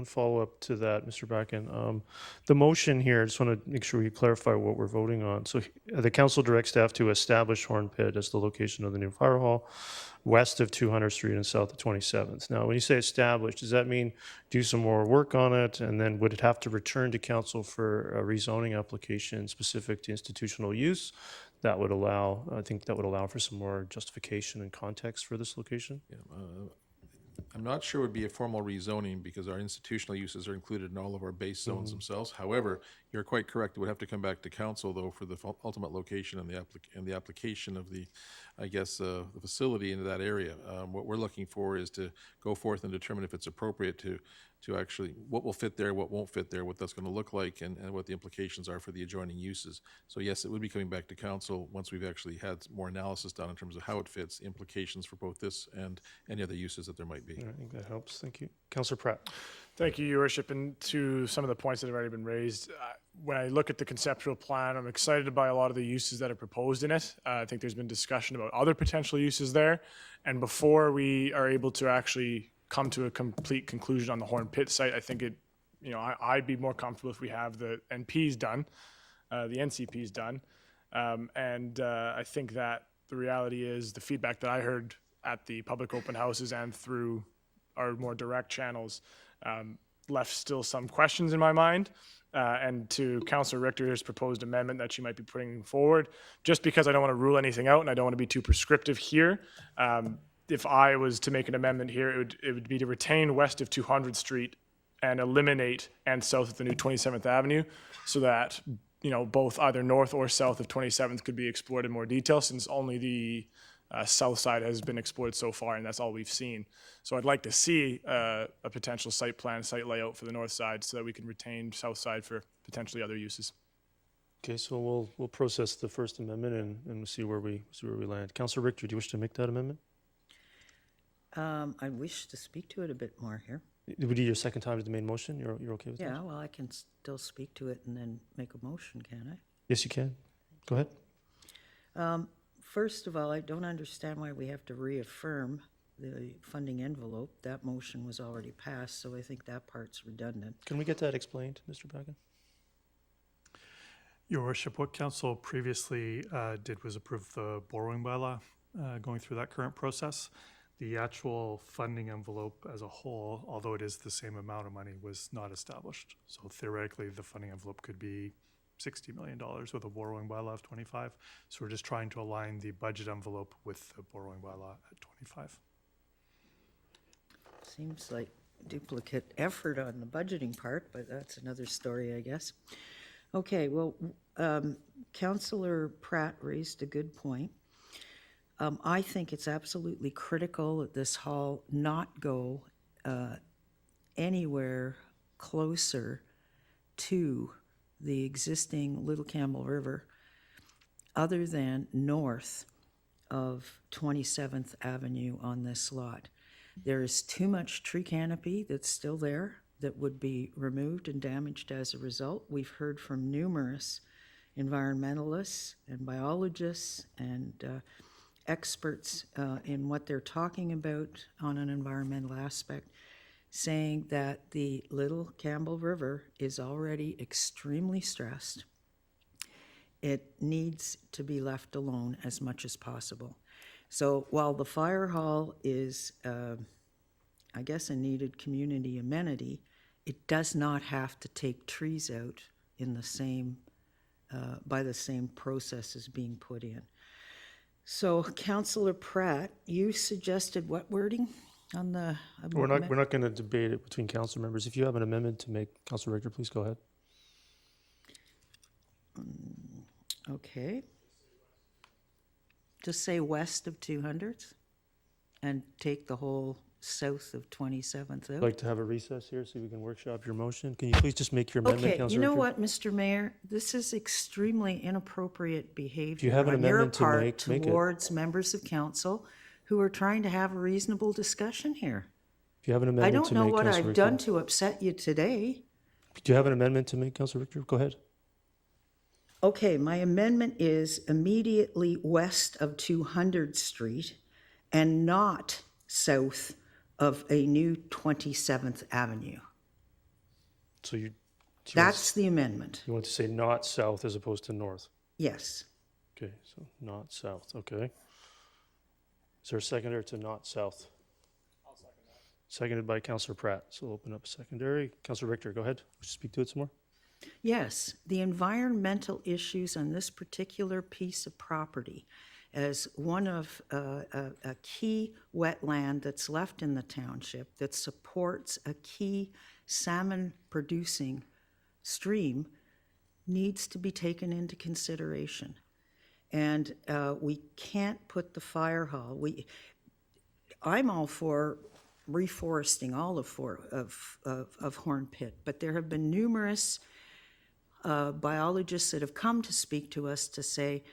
follow-up to that, Mr. Bracken. The motion here, I just want to make sure we clarify what we're voting on. So the council directs staff to establish Horn Pit as the location of the new fire hall west of 200th Street and south of 27th. Now, when you say establish, does that mean do some more work on it? And then would it have to return to council for a rezoning application specific to institutional use? That would allow, I think that would allow for some more justification and context for this location? Yeah, I'm not sure it would be a formal rezoning because our institutional uses are included in all of our base zones themselves. However, you're quite correct. It would have to come back to council though for the ultimate location and the application of the, I guess, the facility into that area. What we're looking for is to go forth and determine if it's appropriate to actually, what will fit there, what won't fit there, what that's going to look like, and what the implications are for the adjoining uses. So yes, it would be coming back to council once we've actually had more analysis done in terms of how it fits, implications for both this and any other uses that there might be. I think that helps. Thank you. Councillor Pratt. Thank you, Your Worship. And to some of the points that have already been raised, when I look at the conceptual plan, I'm excited by a lot of the uses that are proposed in it. I think there's been discussion about other potential uses there. And before we are able to actually come to a complete conclusion on the Horn Pit site, I think I'd be more comfortable if we have the NPs done, the NCPs done. I think that the reality is the feedback that I heard at the public open houses and through our more direct channels left still some questions in my mind. And to Councillor Richter's proposed amendment that she might be putting forward, just because I don't want to rule anything out and I don't want to be too prescriptive here, if I was to make an amendment here, it would be to retain west of 200th Street and eliminate and south of the new 27th Avenue so that, both either north or south of 27th could be explored in more detail since only the south side has been explored so far and that's all we've seen. So I'd like to see a potential site plan, site layout for the north side so that we can retain south side for potentially other uses. Okay, so we'll process the First Amendment and we'll see where we land. Councillor Richter, do you wish to make that amendment? I wish to speak to it a bit more here. It would be your second time to the main motion? You're okay with that? Yeah, well, I can still speak to it and then make a motion, can I? Yes, you can. Go ahead. First of all, I don't understand why we have to reaffirm the funding envelope. That motion was already passed, so I think that part's redundant. Can we get that explained, Mr. Bracken? Your Worship, what council previously did was approve the borrowing bylaw going through that current process. The actual funding envelope as a whole, although it is the same amount of money, was not established. So theoretically, the funding envelope could be $60 million with a borrowing bylaw of 25. So we're just trying to align the budget envelope with the borrowing bylaw at 25. Seems like duplicate effort on the budgeting part, but that's another story, I guess. Okay, well, Councillor Pratt raised a good point. I think it's absolutely critical that this hall not go anywhere closer to the existing Little Campbell River other than north of 27th Avenue on this lot. There is too much tree canopy that's still there that would be removed and damaged as a result. We've heard from numerous environmentalists and biologists and experts in what they're talking about on an environmental aspect, saying that the Little Campbell River is already extremely stressed. It needs to be left alone as much as possible. So while the fire hall is, I guess, a needed community amenity, it does not have to take trees out in the same, by the same processes being put in. So, Councillor Pratt, you suggested what wording on the amendment? We're not going to debate it between council members. If you have an amendment to make, Councillor Richter, please go ahead. Okay. Just say west of 200th and take the whole south of 27th out. I'd like to have a recess here so we can workshop your motion. Can you please just make your amendment, Okay, Councillor you know Richter? what, Mr. Mayor? This is extremely inappropriate behavior Do you have an on your amendment to part make it? towards members of council who are trying to have a reasonable discussion here. If you have an I amendment don't to know make, what Councillor I've done Richter. to upset you today. Do you have an amendment to make, Councillor Richter? Go ahead. Okay, my amendment is immediately west of 200th Street and not south of a new 27th Avenue. So you. That's the amendment. You want to say not south as opposed to north? Yes. Okay, so not south, okay. Is there a seconder to not south? I'll second that. Seconded by Councillor Pratt. So we'll open up a secondary. Councillor Richter, go ahead. Would you speak to it some more? Yes, the environmental issues on this particular piece of property as one of a key wetland that's left in the township that supports a key salmon producing stream needs to be taken into consideration. And we can't put the fire hall. I'm all for reforesting all of Horn Pit, but there have been numerous biologists that have come to speak to us to say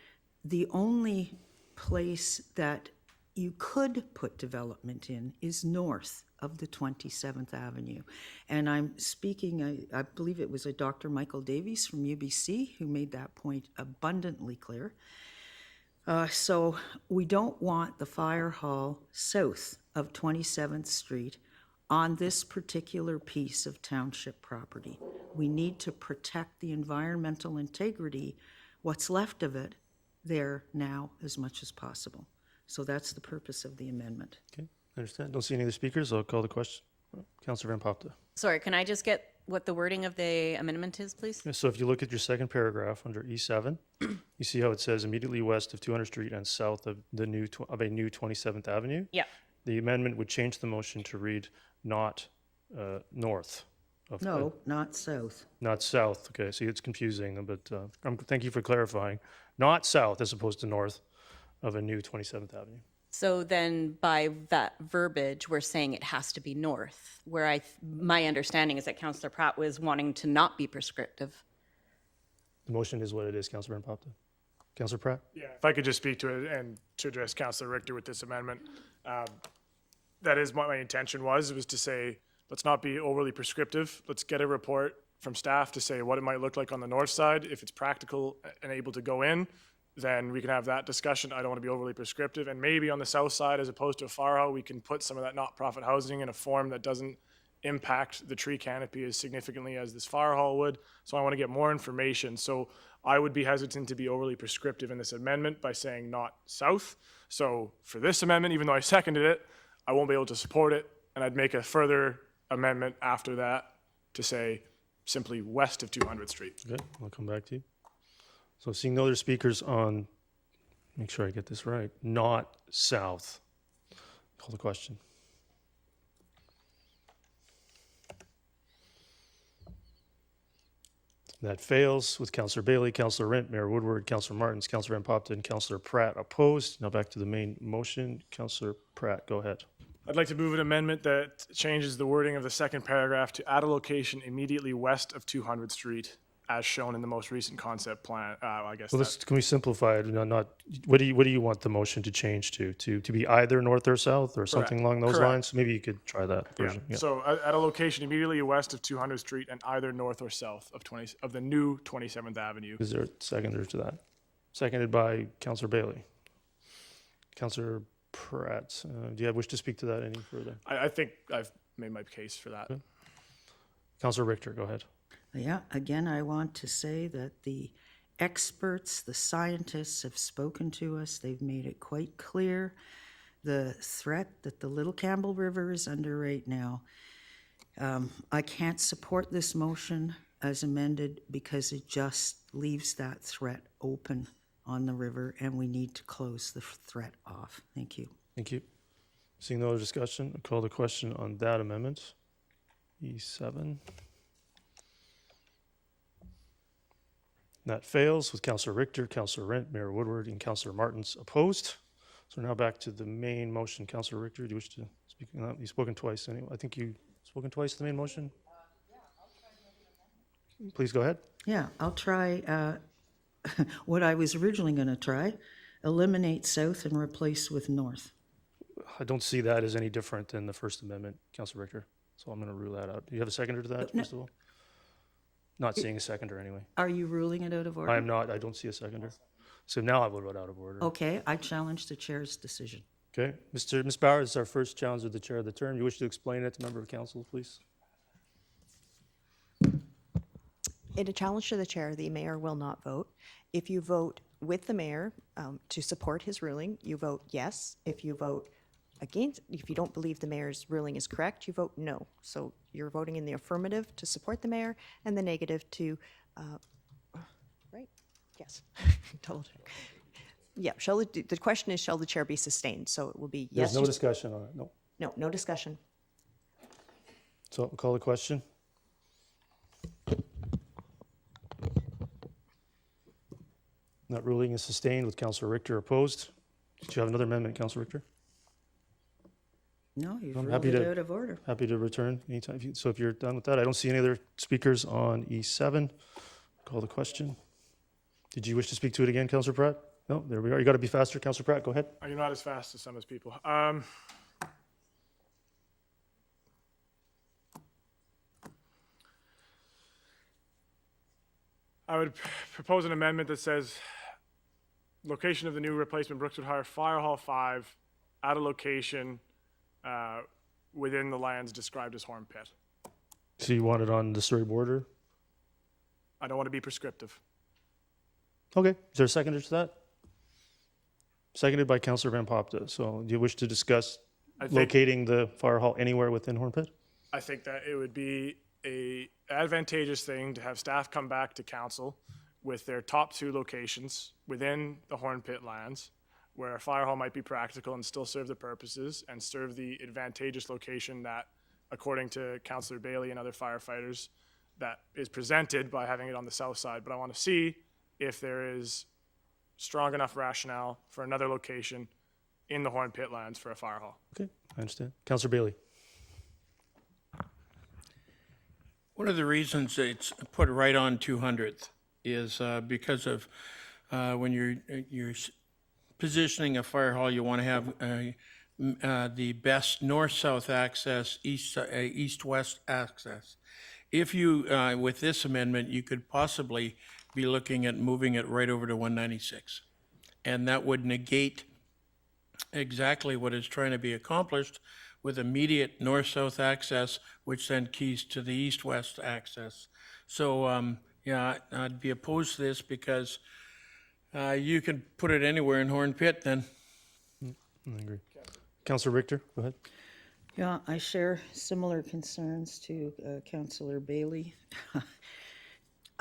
the only place that you could put development in is north of the 27th Avenue. And I'm speaking, I believe it was a Dr. Michael Davies from UBC who made that point abundantly clear. So we don't want the fire hall south of 27th Street on this particular piece of township property. We need to protect the environmental integrity, what's left of it, there now as much as possible. So that's the purpose of the amendment. Okay, I understand. Don't see any other speakers. I'll call the question. Councillor Van Popta. Sorry, can I just get what the wording of the amendment is, please? Yeah, so if you look at your second paragraph under E7, you see how it says immediately west of 200th Street and south of a new 27th Avenue? Yeah. The amendment would change the motion to read not north of. No, not south. Not south. Okay, see, it's confusing, but thank you for clarifying. Not south as opposed to north of a new 27th Avenue. So then by that verbiage, we're saying it has to be north, where my understanding is that Councillor Pratt was wanting to not be prescriptive. The motion is what it is, Councillor Van Popta. Councillor Pratt? Yeah, if I could just speak to it and to address Councillor Richter with this amendment. That is what my intention was to say, let's not be overly prescriptive. Let's get a report from staff to say what it might look like on the north side. If it's practical and able to go in, then we can have that discussion. I don't want to be overly prescriptive. And maybe on the south side, as opposed to a fire hall, we can put some of that not-profit housing in a form that doesn't impact the tree canopy as significantly as this fire hall would. So I want to get more information. So I would be hesitant to be overly prescriptive in this amendment by saying not south. So for this amendment, even though I seconded it, I won't be able to support it. And I'd make a further amendment after that to say simply west of 200th Street. Okay, I'll come back to you. So seeing no other speakers on, make sure I get this right, not south. Call the question. That fails with Councillor Bailey, Councillor Rent, Mayor Woodward, Councillor Martins, Councillor Van Popta, and Councillor Pratt opposed. Now back to the main motion. Councillor Pratt, go ahead. I'd like to move an amendment that changes the wording of the second paragraph to add a location immediately west of 200th Street, as shown in the most recent concept plan. I guess. Well, can we simplify it? What do you want the motion to change to be either north or south or something along those lines? Maybe you could try that version. Yeah. So at a location immediately west of 200th Street and either north or south of the new 27th Avenue. Is there a seconder to that? Seconded by Councillor Bailey. Councillor Pratt, do you wish to speak to that any further? I think I've made my case for that. Okay. Councillor Richter, go ahead. Yeah, again, I want to say that the experts, the scientists have spoken to us. They've made it quite clear the threat that the Little Campbell River is under right now. I can't support this motion as amended because it just leaves that threat open on the river, and we need to close the threat off. Thank you. Thank you. Seeing no other discussion, I'll call the question on that amendment. E7. That fails with Councillor Richter, Councillor Rent, Mayor Woodward, and Councillor Martins opposed. So now back to the main motion. Councillor Richter, do you wish to speak? You've spoken twice anyway. I think you've spoken twice to the main motion. Please go ahead. Yeah, I'll try what I was originally going to try, eliminate south and replace with north. I don't see that as any different than the First Amendment, Councillor Richter. So I'm going to rule that out. Do you have a seconder to that, first of all? Not seeing a seconder anyway. Are you ruling it out of order? I am not, I don't see a seconder. So now I vote it out of order. Okay, I challenge the chair's decision. Okay, Ms. Bauer, this is our first challenge of the chair of the term. You wish to explain it to member of council, please? In a challenge to the chair, the mayor will not vote. If you vote with the mayor to support his ruling, you vote yes. If you vote against, if you don't believe the mayor's ruling is correct, you vote no. So you're voting in the affirmative to support the mayor and the negative to, right? Yes, told you. Yeah, the question is, shall the chair be sustained? So it will be yes. There's no discussion on it, no. No, no discussion. So I'll call the question. That ruling is sustained with Councillor Richter opposed. Did you have another amendment, Councillor Richter? No, you've I'm ruled happy it to- out of order. Happy to return anytime. So if you're done with that, I don't see any other speakers on E7. Call the question. Did you wish to speak to it again, Councillor Pratt? No, there we are. You got to be faster, Councillor Pratt. Go ahead. You're not as fast as some of those people. I would propose an amendment that says location of the new replacement Brookswood Fire Hall 5 at a location within the lands described as Horn Pit. So you want it on the Surrey border? I don't want to be prescriptive. Okay. Is there a seconder to that? Seconded by Councillor Van Popta. So do you wish to discuss locating the fire hall anywhere within Horn Pit? I think that it would be a advantageous thing to have staff come back to council with their top 2 locations within the Horn Pit lands where a fire hall might be practical and still serve the purposes and serve the advantageous location that, according to Councillor Bailey and other firefighters, that is presented by having it on the south side. But I want to see if there is strong enough rationale for another location in the Horn Pit lands for a fire hall. Okay, I understand. Councillor Bailey. One of the reasons it's put right on 200th is because of when you're positioning a fire hall, you want to have the best north-south access, east-west access. If you, with this amendment, you could possibly be looking at moving it right over to 196. And that would negate exactly what is trying to be accomplished with immediate north-south access, which then keys to the east-west access. So, yeah, I'd be opposed to this because you can put it anywhere in Horn Pit then. I agree. Councillor Richter, go ahead. Yeah, I share similar concerns to Councillor Bailey.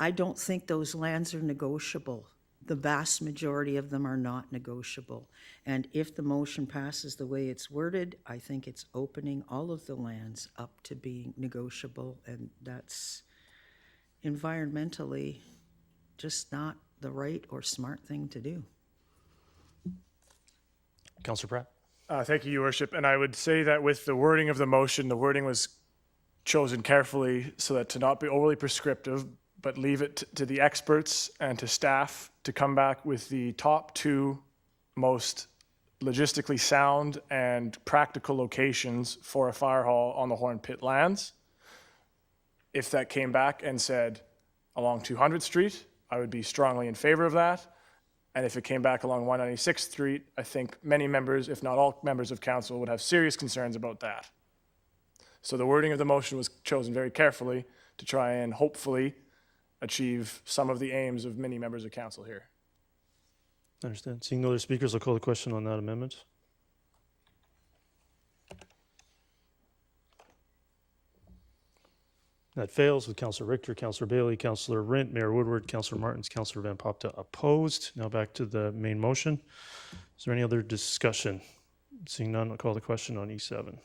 I don't think those lands are negotiable. The vast majority of them are not negotiable. And if the motion passes the way it's worded, I think it's opening all of the lands up to being negotiable, and that's environmentally just not the right or smart thing to do. Councillor Pratt. Thank you, Your Worship. And I would say that with the wording of the motion, the wording was chosen carefully so that to not be overly prescriptive, but leave it to the experts and to staff to come back with the top 2 most logistically sound and practical locations for a fire hall on the Horn Pit lands. If that came back and said along 200th Street, I would be strongly in favor of that. And if it came back along 196th Street, I think many members, if not all members of council, would have serious concerns about that. So the wording of the motion was chosen very carefully to try and hopefully achieve some of the aims of many members of council here. I understand. Seeing no other speakers, I'll call the question on that amendment. That fails with Councillor Richter, Councillor Bailey, Councillor Rint, Mayor Woodward, Councillor Martins, Councillor Van Popta opposed. Now back to the main motion. Is there any other discussion? Seeing none, I'll call the question on E7.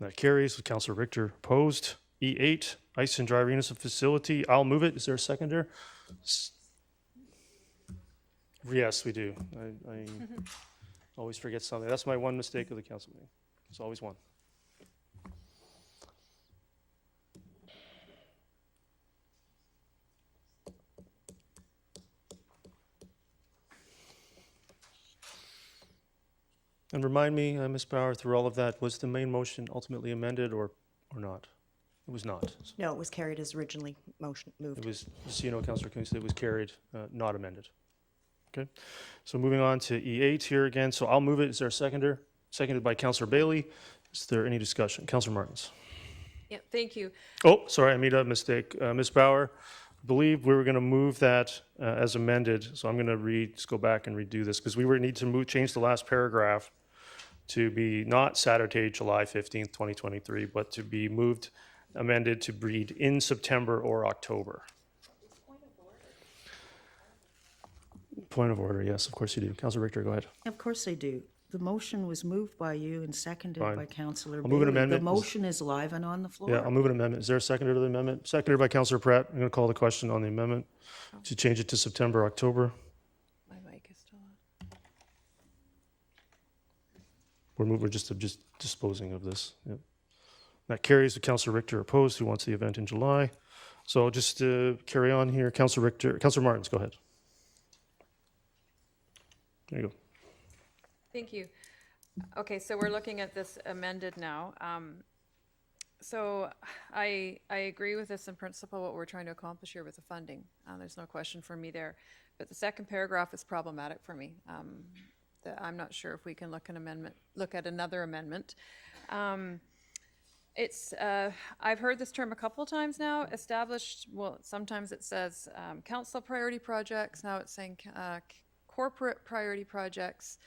That carries with Councillor Richter opposed. E8, ice and dry arenas of facility. I'll move it. Is there a seconder? Yes, we do. I always forget something. That's my one mistake of the council meeting. It's always one. And remind me, Ms. Bauer, through all of that, was the main motion ultimately amended or not? It was not. No, it was carried as originally moved. It was, so you know, Councillor Kuntz, it was carried, not amended. Okay, so moving on to E8 here again. So I'll move it. Is there a seconder? Seconded by Councillor Bailey. Is there any discussion? Councillor Martins. Yeah, thank you. Oh, sorry, I made a mistake. Ms. Bauer, I believe we were going to move that as amended. So I'm going to just go back and redo this because we need to change the last paragraph to be not Saturday, July 15th, 2023, but to be amended to read in September or October. Point of order, yes, of course you do. Councillor Richter, go ahead. Of course I do. The motion was moved by you and seconded Fine. by Councillor I'll move an Bailey. amendment. The motion is live and on the floor. Yeah, I'll move an amendment. Is there a seconder to the amendment? Seconded by Councillor Pratt. I'm going to call the question on the amendment to change it to September, October. My mic is still on. We're just disposing of this. Yep. That carries with Councillor Richter opposed, who wants the event in July. So just to carry on here, Councillor Richter, Councillor Martins, go ahead. There you go. Thank you. Okay, so we're looking at this amended now. So I agree with this in principle, what we're trying to accomplish here with the funding. There's no question for me there. But the second paragraph is problematic for me. I'm not sure if we can look at another amendment. I've heard this term a couple of times now, established, well, sometimes it says council priority projects, now it's saying corporate priority projects.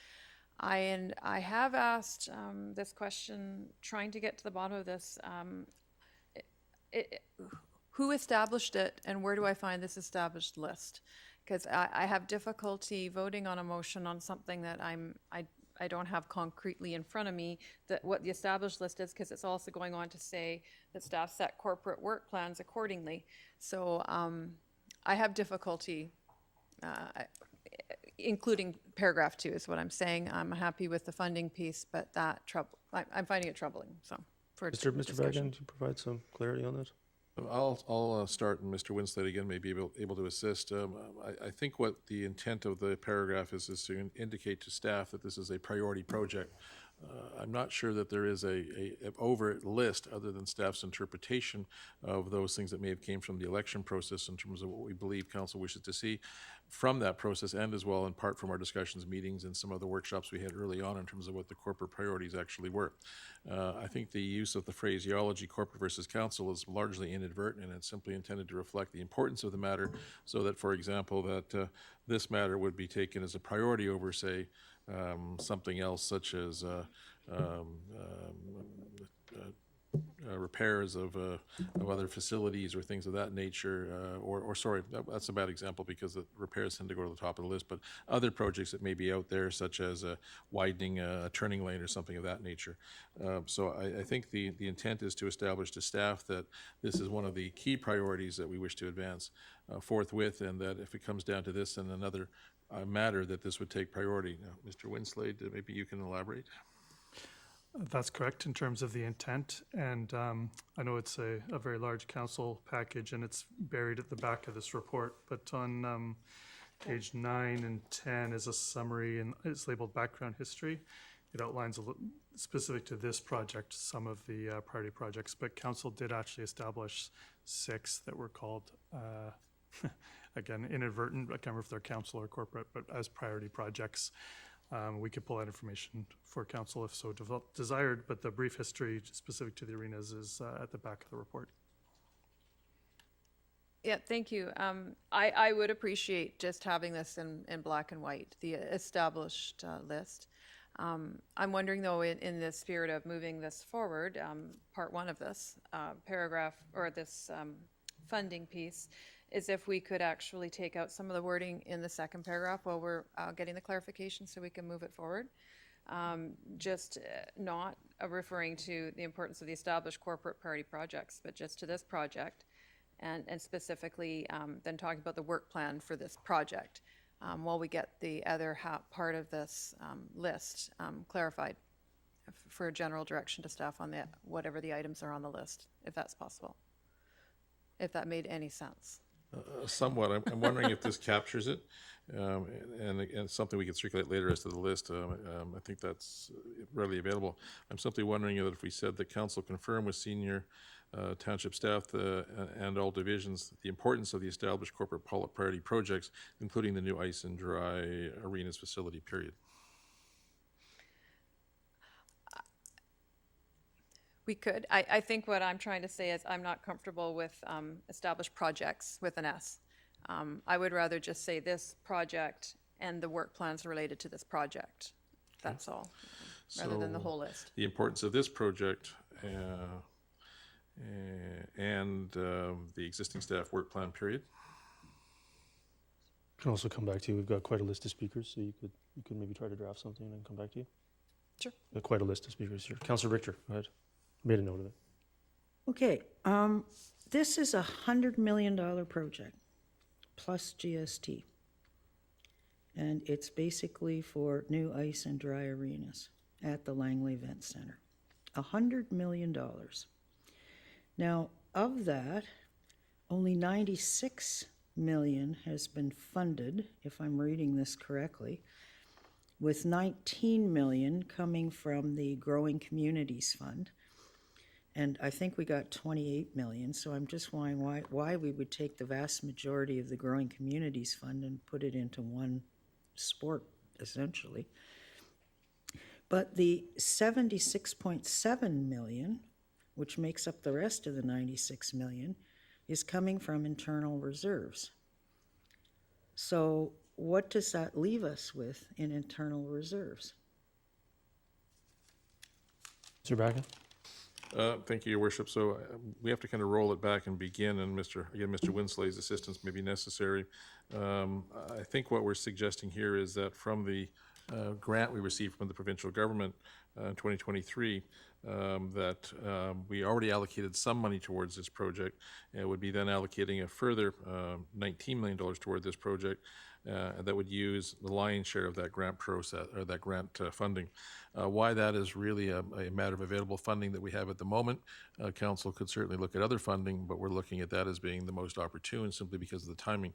I have asked this question, trying to get to the bottom of this. Who established it, and where do I find this established list? Because I have difficulty voting on a motion on something that I don't have concretely in front of me, that what the established list is, because it's also going on to say that staff set corporate work plans accordingly. So I have difficulty including paragraph 2 is what I'm saying. I'm happy with the funding piece, but I'm finding it troubling. So for Mr. discussion. Bagan, to provide some clarity on that. I'll start, and Mr. Winslade again may be able to assist. I think what the intent of the paragraph is to indicate to staff that this is a priority project. I'm not sure that there is a overt list other than staff's interpretation of those things that may have came from the election process in terms of what we believe council wishes to see from that process, and as well in part from our discussions, meetings, and some of the workshops we had early on in terms of what the corporate priorities actually were. I think the use of the phraseology corporate versus council is largely inadvertent, and it's simply intended to reflect the importance of the matter, so that, for example, that this matter would be taken as a priority over, say, something else such as repairs of other facilities or things of that nature, or sorry, that's a bad example because the repairs tend to go to the top of the list, but other projects that may be out there, such as widening a turning lane or something of that nature. So I think the intent is to establish to staff that this is one of the key priorities that we wish to advance forthwith, and that if it comes down to this and another matter, that this would take priority. Now, Mr. Winslade, maybe you can elaborate. That's correct in terms of the intent, and I know it's a very large council package and it's buried at the back of this report, but on page 9 and 10 is a summary, and it's labeled background history. It outlines specific to this project some of the priority projects, but council did actually establish 6 that were called again, inadvertent, I can't remember if they're council or corporate, but as priority projects. We could pull that information for council if so desired, but the brief history specific to the arenas is at the back of the report. Yeah, thank you. I would appreciate just having this in black and white, the established list. I'm wondering, though, in the spirit of moving this forward, part 1 of this paragraph, or this funding piece, is if we could actually take out some of the wording in the second paragraph while we're getting the clarification so we can move it forward. Just not referring to the importance of the established corporate priority projects, but just to this project, and specifically then talking about the work plan for this project while we get the other part of this list clarified for a general direction to staff on whatever the items are on the list, if that's possible, if that made any sense. Somewhat. I'm wondering if this captures it, and something we can circulate later as to the list. I think that's readily available. I'm simply wondering that if we said the council confirm with senior township staff and all divisions the importance of the established corporate priority projects, including the new ice and dry arenas facility, period. We could. I think what I'm trying to say is I'm not comfortable with established projects with an S. I would rather just say this project and the work plans related to this project. That's all, rather than the whole list. The importance of this project and the existing staff work plan, period. Can also come back to you. We've got quite a list of speakers, so you could maybe try to draft something and then come back to you. Sure. Got quite a list of speakers here. Councillor Richter, go ahead. Made a note of it. Okay, this is a $100 million project plus GST. And it's basically for new ice and dry arenas at the Langley Event Center. $100 million. Now, of that, only 96 million has been funded, if I'm reading this correctly, with 19 million coming from the Growing Communities Fund. And I think we got 28 million, so I'm just wondering why we would take the vast majority of the Growing Communities Fund and put it into one sport, essentially. But the 76.7 million, which makes up the rest of the 96 million, is coming from internal reserves. So what does that leave us with in internal reserves? Mr. Bracken? Thank you, Your Worship. So we have to kind of roll it back and begin, and Mr. Winslay's assistance may be necessary. I think what we're suggesting here is that from the grant we received from the provincial government in 2023, that we already allocated some money towards this project, and would be then allocating a further $19 million toward this project. That would use the lion's share of that grant process, or that grant funding. Why that is really a matter of available funding that we have at the moment. Council could certainly look at other funding, but we're looking at that as being the most opportune simply because of the timing.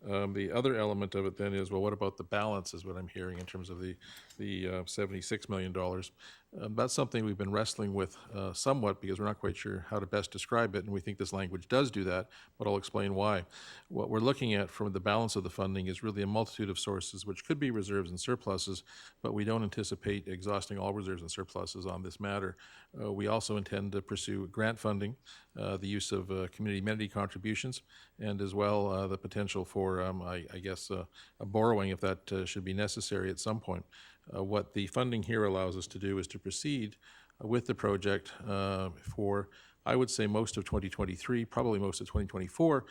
The other element of it then is, well, what about the balance is what I'm hearing in terms of the $76 million. That's something we've been wrestling with somewhat because we're not quite sure how to best describe it, and we think this language does do that, but I'll explain why. What we're looking at from the balance of the funding is really a multitude of sources, which could be reserves and surpluses, but we don't anticipate exhausting all reserves and surpluses on this matter. We also intend to pursue grant funding, the use of community amenity contributions, and as well the potential for, I guess, a borrowing if that should be necessary at some point. What the funding here allows us to do is to proceed with the project for, I would say, most of 2023, probably most of 2024,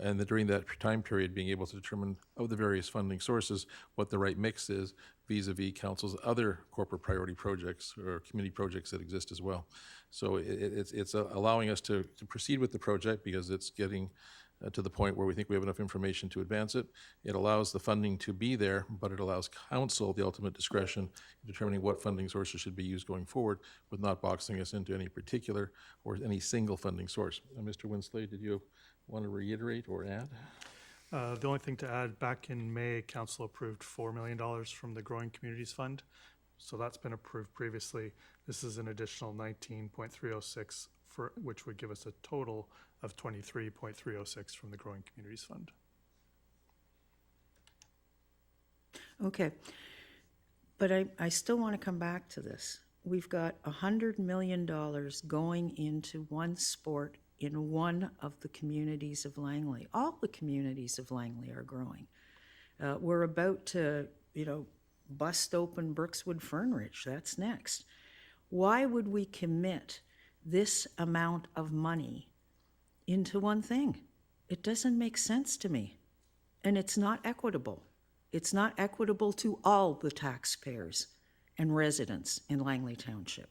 and during that time period being able to determine of the various funding sources what the right mix is vis-a-vis Council's other corporate priority projects or community projects that exist as well. So it's allowing us to proceed with the project because it's getting to the point where we think we have enough information to advance it. It allows the funding to be there, but it allows Council the ultimate discretion in determining what funding sources should be used going forward, with not boxing us into any particular or any single funding source. Mr. Winsley, did you want to reiterate or add? The only thing to add, back in May, Council approved $4 million from the Growing Communities Fund. So that's been approved previously. This is an additional 19.306, which would give us a total of 23.306 from the Growing Communities Fund. Okay, but I still want to come back to this. We've got $100 million going into one sport in one of the communities of Langley. All the communities of Langley are growing. We're about to, bust open Brookswood Fern Ridge. That's next. Why would we commit this amount of money into one thing? It doesn't make sense to me. And it's not equitable. It's not equitable to all the taxpayers and residents in Langley Township.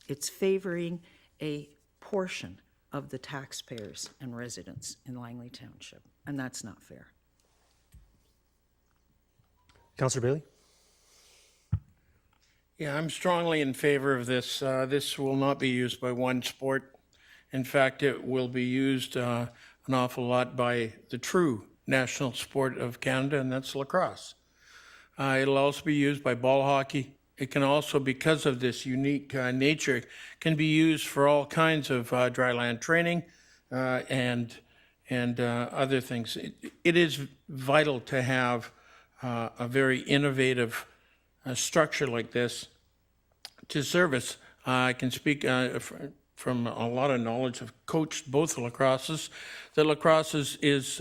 It's favoring a portion of the taxpayers and residents in Langley Township, and that's not fair. Councillor Bailey? Yeah, I'm strongly in favor of this. This will not be used by one sport. In fact, it will be used an awful lot by the true national sport of Canada, and that's lacrosse. It'll also be used by ball hockey it can also, because of this unique nature, can be used for all kinds of dry land training and other things. It is vital to have a very innovative structure like this to service. I can speak from a lot of knowledge. I've coached both lacrosses. The lacrosse is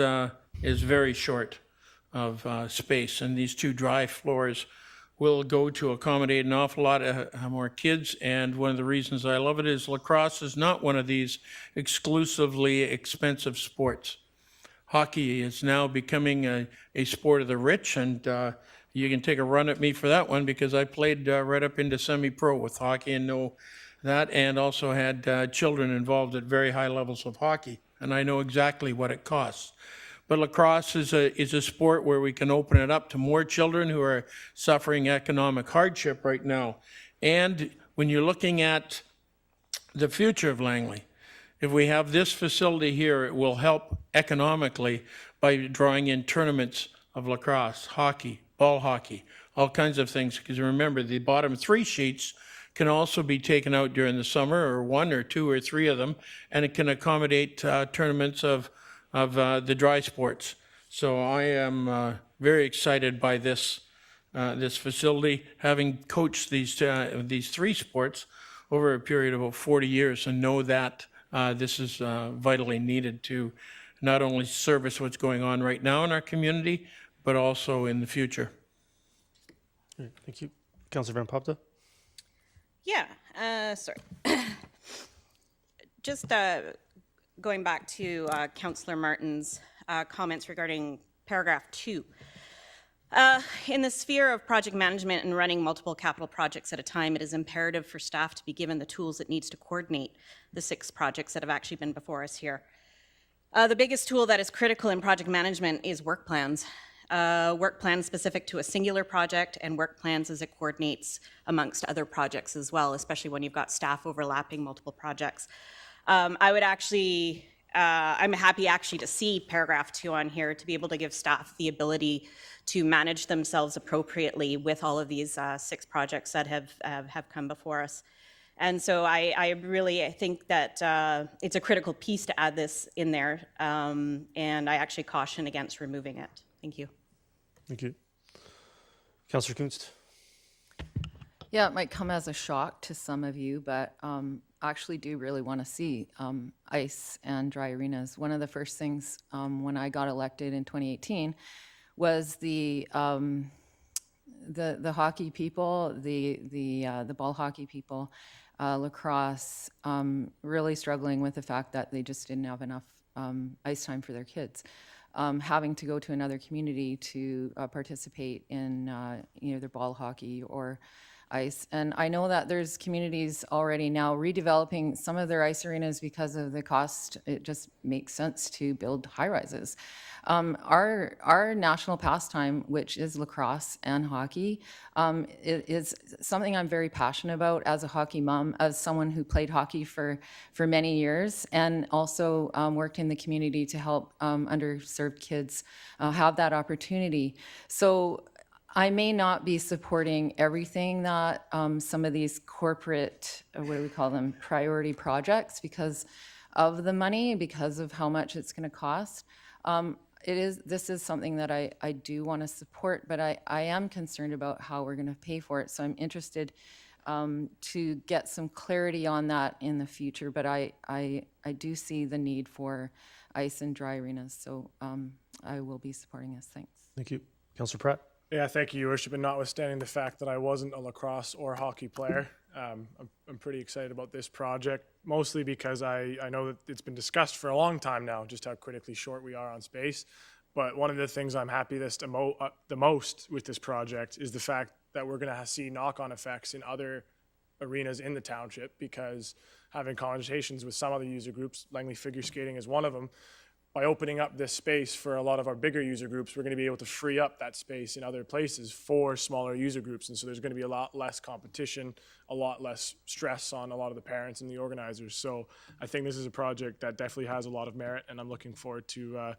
very short of space, and these two dry floors will go to accommodate an awful lot more kids. And one of the reasons I love it is lacrosse is not one of these exclusively expensive sports. Hockey is now becoming a sport of the rich, and you can take a run at me for that one because I played right up into semi-pro with hockey and know that, and also had children involved at very high levels of hockey, and I know exactly what it costs. But lacrosse is a sport where we can open it up to more children who are suffering economic hardship right now. And when you're looking at the future of Langley, if we have this facility here, it will help economically by drawing in tournaments of lacrosse, hockey, ball hockey, all kinds of things. Because remember, the bottom 3 sheets can also be taken out during the summer, or 1 or 2 or 3 of them, and it can accommodate tournaments of the dry sports. So I am very excited by this facility, having coached these 3 sports over a period of about 40 years, and know that this is vitally needed to not only service what's going on right now in our community, but also in the future. Great, thank you. Councillor Van Popta? Yeah, sorry. Just going back to Councillor Martin's comments regarding paragraph 2. In the sphere of project management and running multiple capital projects at a time, it is imperative for staff to be given the tools it needs to coordinate the 6 projects that have actually been before us here. The biggest tool that is critical in project management is work plans. Work plans specific to a singular project, and work plans as it coordinates amongst other projects as well, especially when you've got staff overlapping multiple projects. I would actually, I'm happy actually to see paragraph 2 on here, to be able to give staff the ability to manage themselves appropriately with all of these 6 projects that have come before us. And so I really think that it's a critical piece to add this in there, and I actually caution against removing it. Thank you. Thank you. Councillor Kunst? Yeah, it might come as a shock to some of you, but I actually do really want to see ice and dry arenas. One of the first things when I got elected in 2018 was the hockey people, the ball hockey people, lacrosse, really struggling with the fact that they just didn't have enough ice time for their kids. Having to go to another community to participate in either ball hockey or ice. And I know that there's communities already now redeveloping some of their ice arenas because of the cost. It just makes sense to build high rises. Our national pastime, which is lacrosse and hockey, is something I'm very passionate about as a hockey mom, as someone who played hockey for many years, and also worked in the community to help underserved kids have that opportunity. So I may not be supporting everything that some of these corporate, what do we call them, priority projects, because of the money, because of how much it's going to cost. This is something that I do want to support, but I am concerned about how we're going to pay for it. So I'm interested to get some clarity on that in the future. But I do see the need for ice and dry arenas. So I will be supporting this. Thanks. Thank you. Councillor Pratt? Yeah, thank you, Your Worship. And notwithstanding the fact that I wasn't a lacrosse or hockey player, I'm pretty excited about this project, mostly because I know that it's been discussed for a long time now, just how critically short we are on space. But one of the things I'm happiest the most with this project is the fact that we're going to see knock-on effects in other arenas in the township, because having conversations with some other user groups, Langley Figure Skating is one of them, by opening up this space for a lot of our bigger user groups, we're going to be able to free up that space in other places for smaller user groups. And so there's going to be a lot less competition, a lot less stress on a lot of the parents and the organizers. So I think this is a project that definitely has a lot of merit, and I'm looking forward to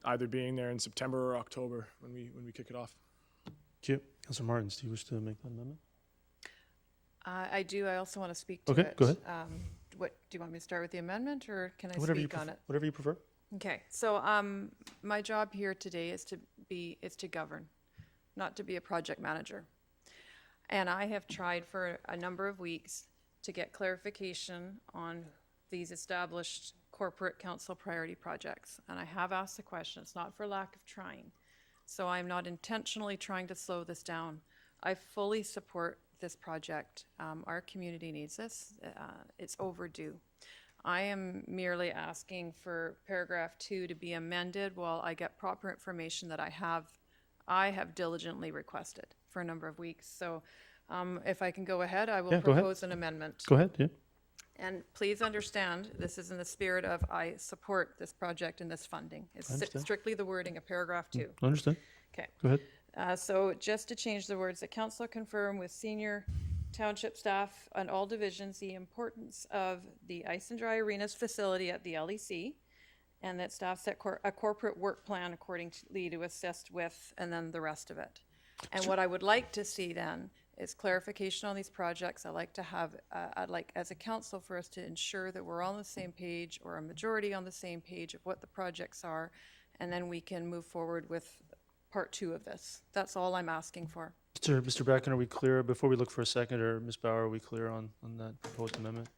either being there in September or October when we kick it off. Thank you. Councillor Martins, do you wish to make that amendment? I do. I also want to speak to Okay, it. go ahead. What, do you want me to start with the amendment, or can I Whatever you speak on it? whatever you prefer. Okay, so my job here today is to govern, not to be a project manager. And I have tried for a number of weeks to get clarification on these established corporate council priority projects. And I have asked the question. It's not for lack of trying. So I'm not intentionally trying to slow this down. I fully support this project. Our community needs this. It's overdue. I am merely asking for paragraph 2 to be amended while I get proper information that I have diligently requested for a number of weeks. So if I can go ahead, I will Yeah, go ahead. propose an amendment. Go ahead, yeah. And please understand, this is in the spirit of I support this project and this funding. It's understand. strictly the wording of paragraph 2. Understand. Okay. Go ahead. So just to change the words, the council confirm with senior township staff on all divisions the importance of the Ice and Dry Arenas facility at the LEC, and that staff set a corporate work plan accordingly to assist with, and then the rest of it. And what I would like to see then is clarification on these projects. I'd like to have, I'd like as a council for us to ensure that we're all on the same page, or a majority on the same page of what the projects are, and then we can move forward with part 2 of this. That's all I'm asking for. Mr. Bracken, are we clear, before we look for a second, or Ms. Bauer, are we clear on that proposed amendment?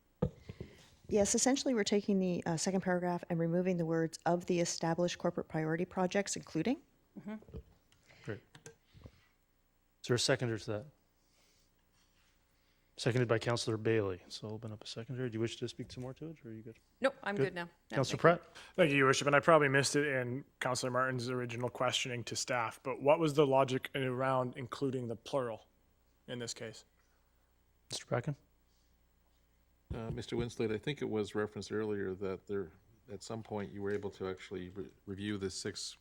Yes, essentially, we're taking the second paragraph and removing the words "of the established corporate priority projects, including." Great. Is there a seconder to that? Seconded by Councillor Bailey. So I'll open up a seconder. Do you wish to speak some more to it, or are you good? Nope, I'm good now. Yeah, Councillor thank you. Pratt? Thank you, Your Worship. And I probably missed it in Councillor Martin's original questioning to staff, but what was the logic around including the plural in this case? Mr. Bracken? Mr. Winslade, I think it was referenced earlier that there, at some point, you were able to actually review the 6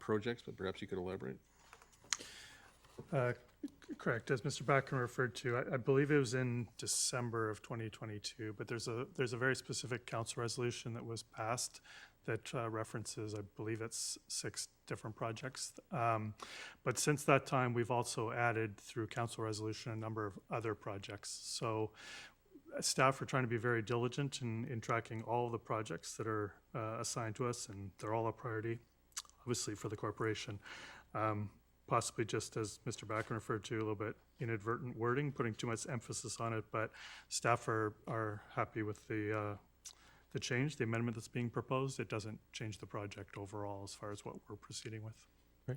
projects, but perhaps you could elaborate? Correct. As Mr. Bracken referred to, I believe it was in December of 2022, but there's a very specific council resolution that was passed that references, I believe it's 6 different projects. But since that time, we've also added through council resolution a number of other projects. So staff are trying to be very diligent in tracking all of the projects that are assigned to us, and they're all a priority, obviously, for the corporation. Possibly just as Mr. Bracken referred to, a little bit inadvertent wording, putting too much emphasis on it, but staff are happy with the change, the amendment that's being proposed. It doesn't change the project overall as far as what we're proceeding with. Right.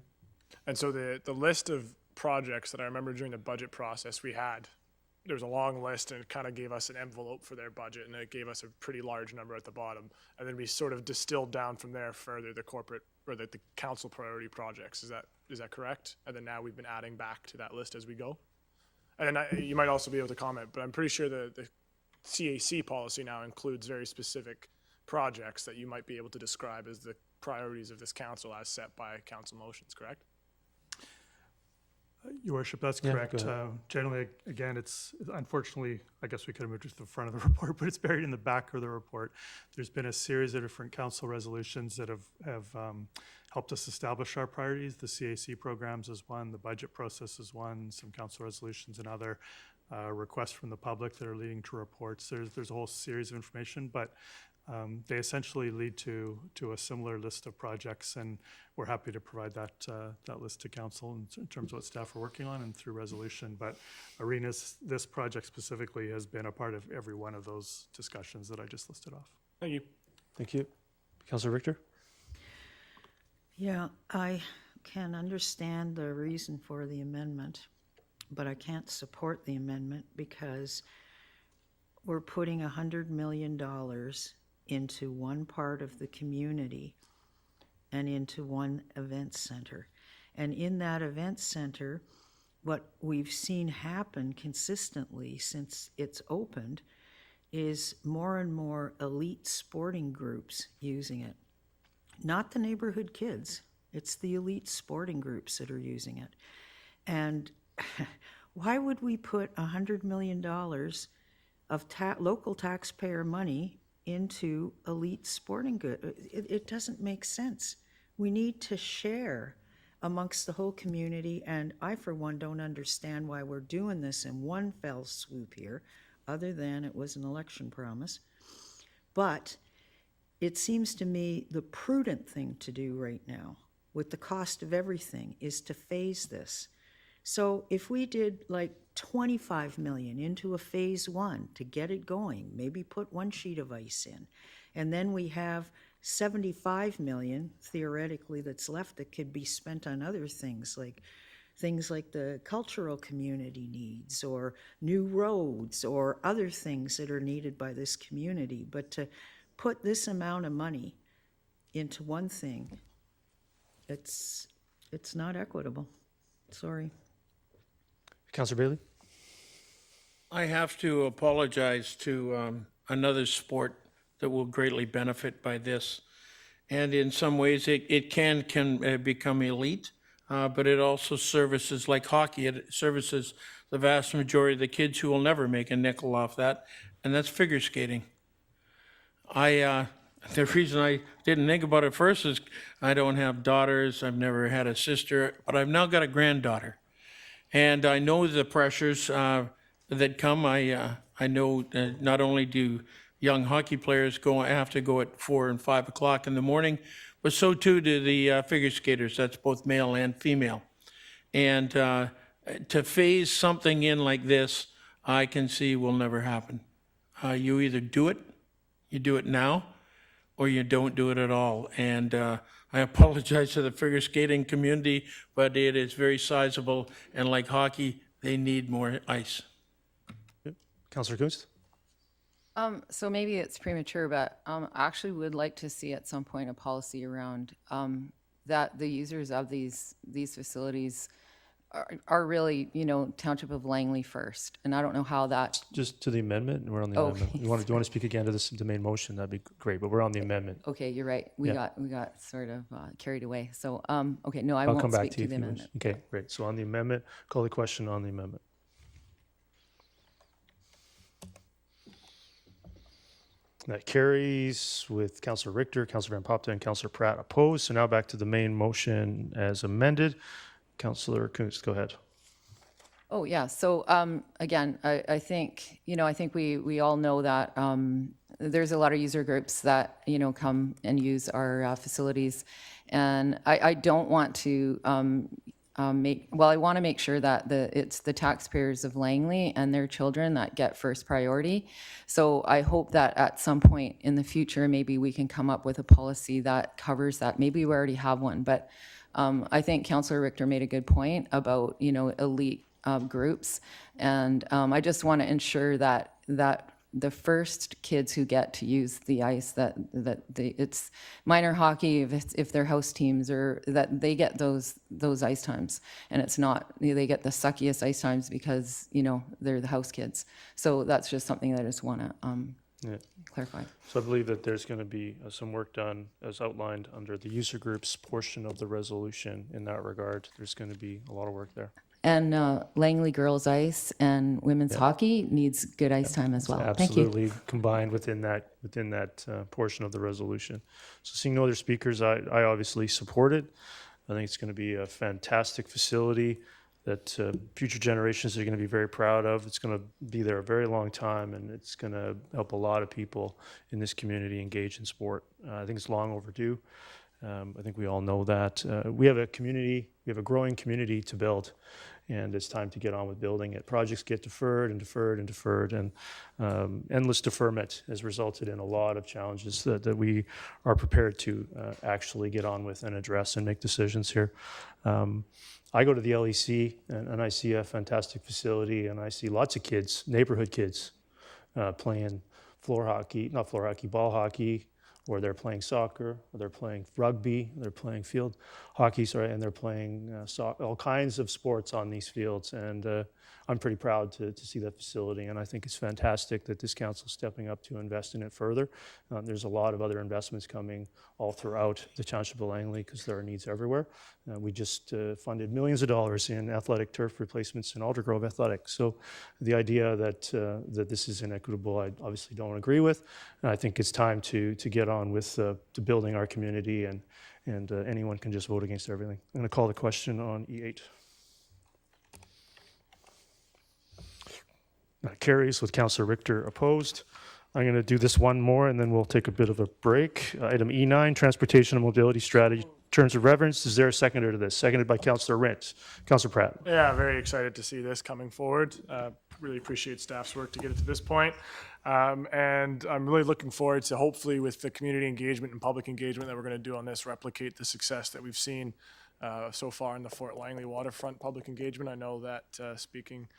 And so the list of projects that I remember during the budget process we had, there was a long list, and it kind of gave us an envelope for their budget, and it gave us a pretty large number at the bottom. And then we sort of distilled down from there further the corporate, or the council priority projects. Is that correct? And then now we've been adding back to that list as we go. And then you might also be able to comment, but I'm pretty sure the CAC policy now includes very specific projects that you might be able to describe as the priorities of this council as set by council motions, correct? Your Worship, that's Yeah, correct. go ahead. Generally, again, it's unfortunately, I guess we could have moved it to the front of the report, but it's buried in the back of the report. There's been a series of different council resolutions that have helped us establish our priorities. The CAC programs is one, the budget process is one, some council resolutions and other requests from the public that are leading to reports. There's a whole series of information, but they essentially lead to a similar list of projects, and we're happy to provide that list to council in terms of what staff are working on and through resolution. But Arenas, this project specifically, has been a part of every one of those discussions that I just listed off. Thank you. Thank you. Councillor Richter? Yeah, I can understand the reason for the amendment, but I can't support the amendment because we're putting $100 million into one part of the community and into one event center. And in that event center, what we've seen happen consistently since it's opened is more and more elite sporting groups using it. Not the neighborhood kids, it's the elite sporting groups that are using it. And why would we put $100 million of local taxpayer money into elite sporting goods? It doesn't make sense. We need to share amongst the whole community, and I, for one, don't understand why we're doing this in one fell swoop here, other than it was an election promise. But it seems to me the prudent thing to do right now, with the cost of everything, is to phase this. So if we did like 25 million into a phase one to get it going, maybe put one sheet of ice in, and then we have 75 million theoretically that's left that could be spent on other things like the cultural community needs or new roads or other things that are needed by this community. But to put this amount of money into one thing, it's not equitable. Sorry. Councillor Bailey? I have to apologize to another sport that will greatly benefit by this. And in some ways, it can become elite, but it also services, like hockey, it services the vast majority of the kids who will never make a nickel off that, and that's figure skating. The reason I didn't think about it first is I don't have daughters, I've never had a sister, but I've now got a granddaughter. And I know the pressures that come. I know not only do young hockey players have to go at 4 and 5 o'clock in the morning, but so too do the figure skaters. That's both male and female. And to phase something in like this, I can see will never happen. You either do it now, or you don't do it at all. And I apologize to the figure skating community, but it is very sizable, and like hockey, they need more ice. Councillor Kunst? So maybe it's premature, but I actually would like to see at some point a policy around that the users of these facilities are really, Township of Langley first. And I don't know how that... Just to the amendment? We're on the amendment. Do you want to speak again to the main motion? That'd be great, but we're on the amendment. Okay, you're right. We got sort of carried away. So, okay, no, I I'll won't come back speak to you to the if you amendment. wish. Okay, great. So on the amendment, call the question on the amendment. That carries with Councillor Richter, Councillor Van Popten, and Councillor Pratt opposed. So now back to the main motion as amended. Councillor Kunst, go ahead. Oh, yeah. So again, I think, I think we all know that there's a lot of user groups that, come and use our facilities. And I don't want to I want to make sure that it's the taxpayers of Langley and their children that get first priority. So I hope that at some point in the future, maybe we can come up with a policy that covers that. Maybe we already have one, but I think Councillor Richter made a good point about, elite groups. And I just want to ensure that the first kids who get to use the ice, it's minor hockey if they're house teams, or that they get those ice times, and it's not they get the suckiest ice times because they're the house kids. So that's just something that I just want to clarify. So I believe that there's going to be some work done as outlined under the user groups portion of the resolution in that regard. There's going to be a lot of work there. And Langley girls ice and women's hockey needs good ice time as well. Absolutely. Thank you. Combined within that portion of the resolution. So seeing no other speakers, I obviously support it. I think it's going to be a fantastic facility that future generations are going to be very proud of. It's going to be there a very long time, and it's going to help a lot of people in this community engage in sport. I think it's long overdue. I think we all know that. We have a growing community to build, and it's time to get on with building it. Projects get deferred and deferred and deferred, and endless deferment has resulted in a lot of challenges that we are prepared to actually get on with and address and make decisions here. I go to the LEC and I see a fantastic facility, and I see lots of kids, neighborhood kids, playing ball hockey, or they're playing soccer, or they're playing rugby, they're playing field hockey, and they're playing all kinds of sports on these fields. And I'm pretty proud to see that facility, and I think it's fantastic that this council is stepping up to invest in it further. There's a lot of other investments coming all throughout the Township of Langley because there are needs everywhere. We just funded millions of dollars in athletic turf replacements in Aldergrove Athletics. So the idea that this is inequitable, I obviously don't agree with. And I think it's time to get on with to building our community, and anyone can just vote against everything. I'm going to call the question on E8. That carries with Councillor Richter opposed. I'm going to do this one more, and then we'll take a bit of a break. Item E9, Transportation and Mobility Strategy, Terms of Reference. Is there a seconder to this? Seconded by Councillor Rint. Councillor Pratt. Yeah, very excited to see this coming forward. Really appreciate staff's work to get it to this point. And I'm really looking forward to, hopefully with the community engagement and public engagement that we're going to do on this, replicate the success that we've seen so far in the Fort Langley waterfront public engagement. I know that speaking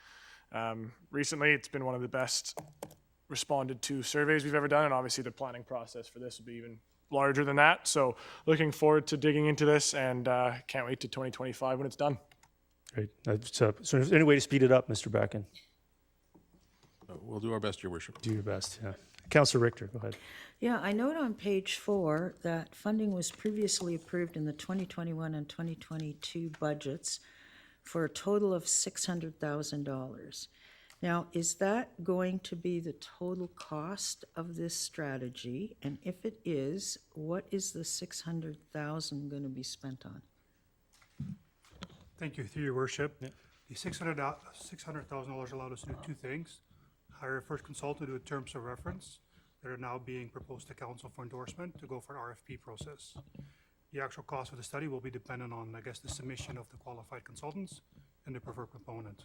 recently, it's been one of the best responded to surveys we've ever done, and obviously the planning process for this will be even larger than that. So looking forward to digging into this, and can't wait to 2025 when it's done. Great. So is there any way to speed it up, Mr. Bracken? We'll do our best, Your Worship. Do your best, yeah. Councillor Richter, go ahead. Yeah, I note on page 4 that funding was previously approved in the 2021 and 2022 budgets for a total of $600,000. Now, is that going to be the total cost of this strategy? And if it is, what is the $600,000 going to be spent on? Thank you, through your worship. Yeah. The $600,000 allowed us to do two things. Hire a first consultant to do terms of reference that are now being proposed to council for endorsement to go for an RFP process. The actual cost of the study will be dependent on, I guess, the submission of the qualified consultants and the preferred proponent.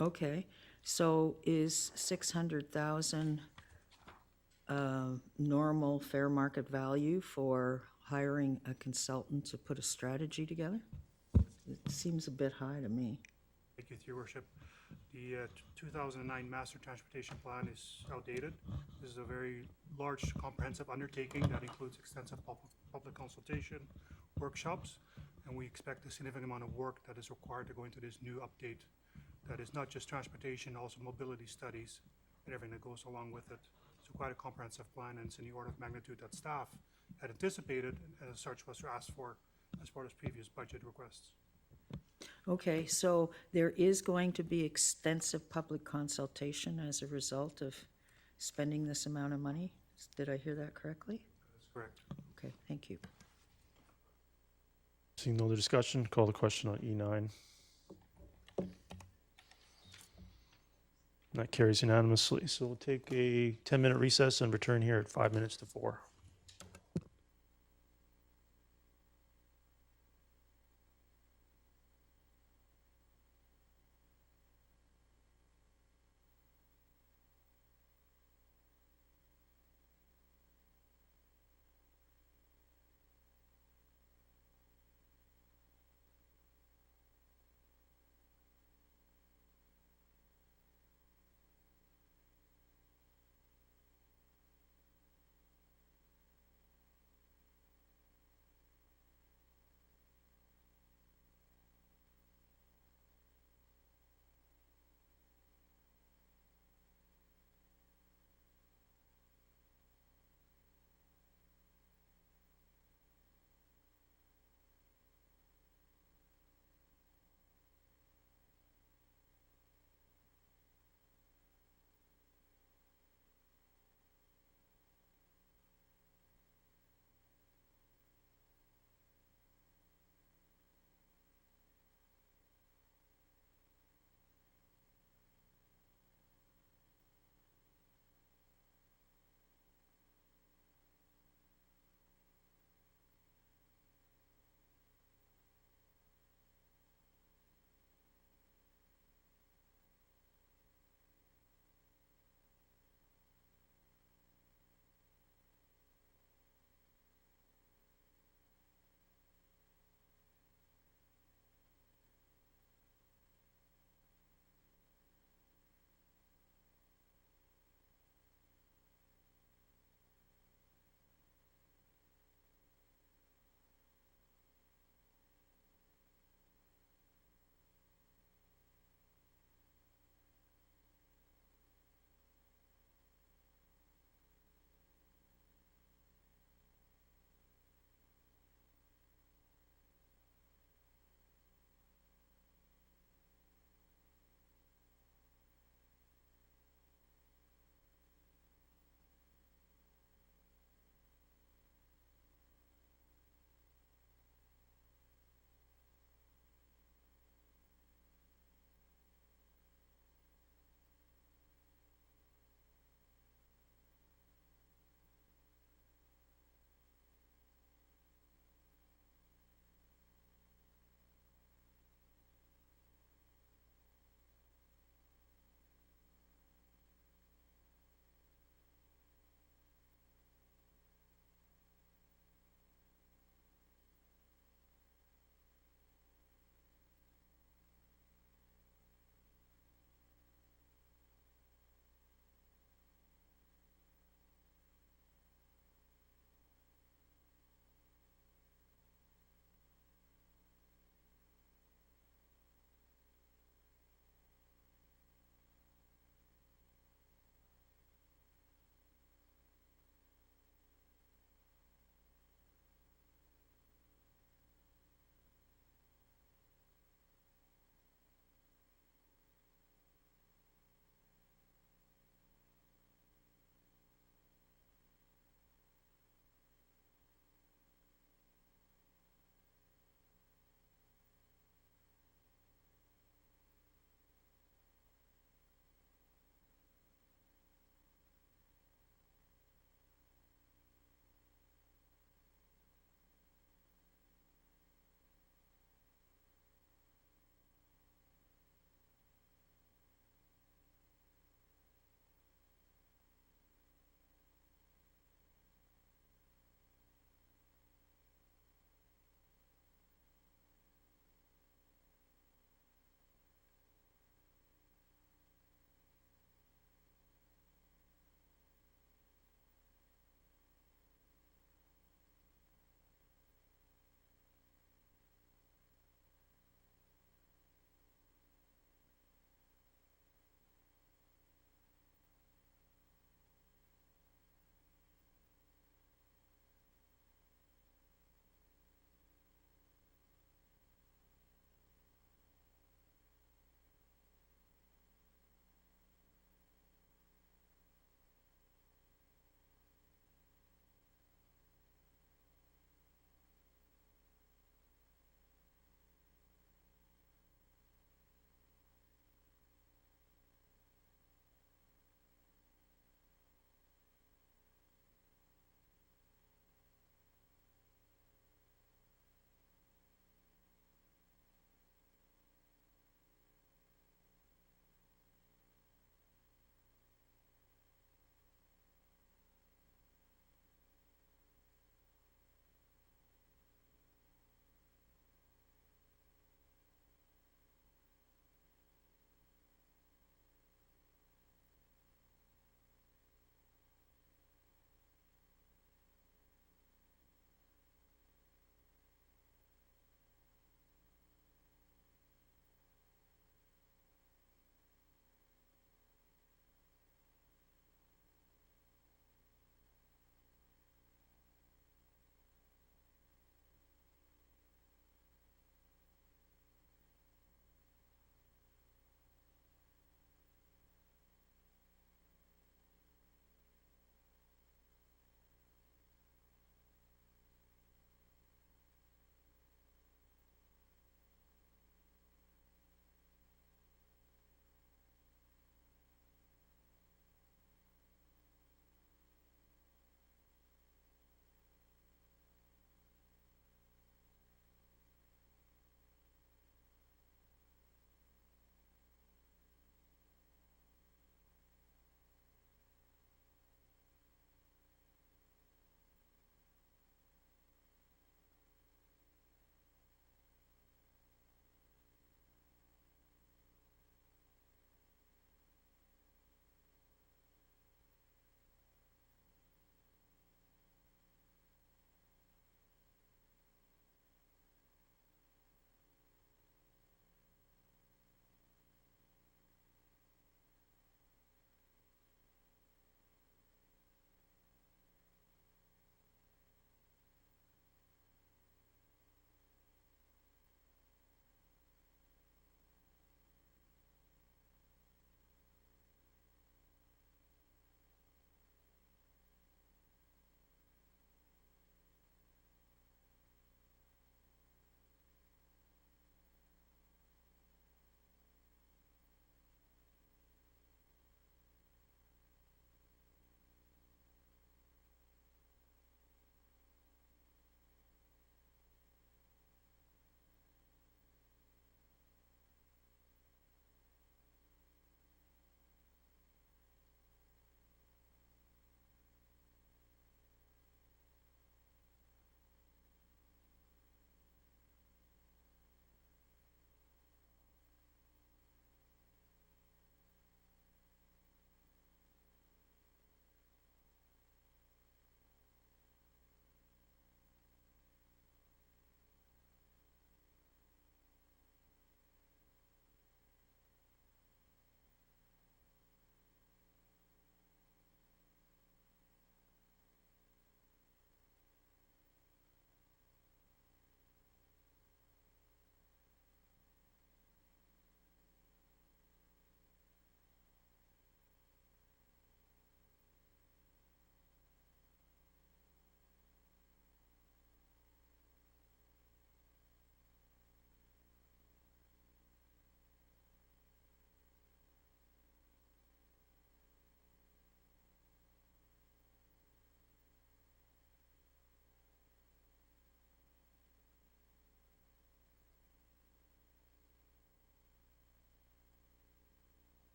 Okay, so is 600,000 normal fair market value for hiring a consultant to put a strategy together? It seems a bit high to me. Thank you, your worship. The 2009 Master Transportation Plan is outdated. This is a very large, comprehensive undertaking that includes extensive public consultation, workshops, and we expect a significant amount of work that is required to go into this new update. That is not just transportation, also mobility studies and everything that goes along with it. So quite a comprehensive plan, and it's in the order of magnitude that staff had anticipated, and as such was asked for as part of previous budget requests. Okay, so there is going to be extensive public consultation as a result of spending this amount of money? Did I hear that correctly? That's correct. Okay, thank you. Seeing no other discussion, call the question on E9. That carries unanimously. So we'll take a 10-minute recess and return here at 5 minutes to 4.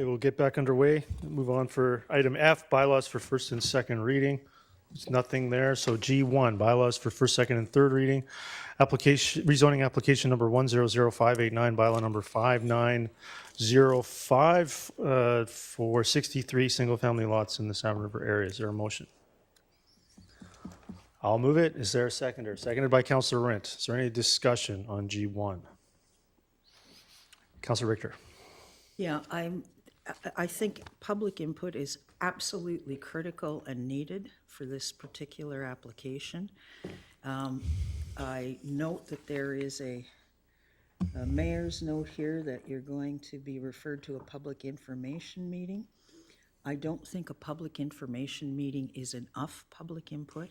Okay, we'll get back underway. Move on for item F, bylaws for first and second reading. There's nothing there. So G1, bylaws for first, second, and third reading. Application, rezoning application number 100589, bylaw number 5905 for 63 single-family lots in the Salmon River area. Is there a motion? I'll move it. Is there a seconder? Seconded by Councillor Rent. Is there any discussion on G1? Councillor Richter. Yeah, I think public input is absolutely critical and needed for this particular application. I note that there is a mayor's note here that you're going to be referred to a public information meeting. I don't think a public information meeting is enough public input.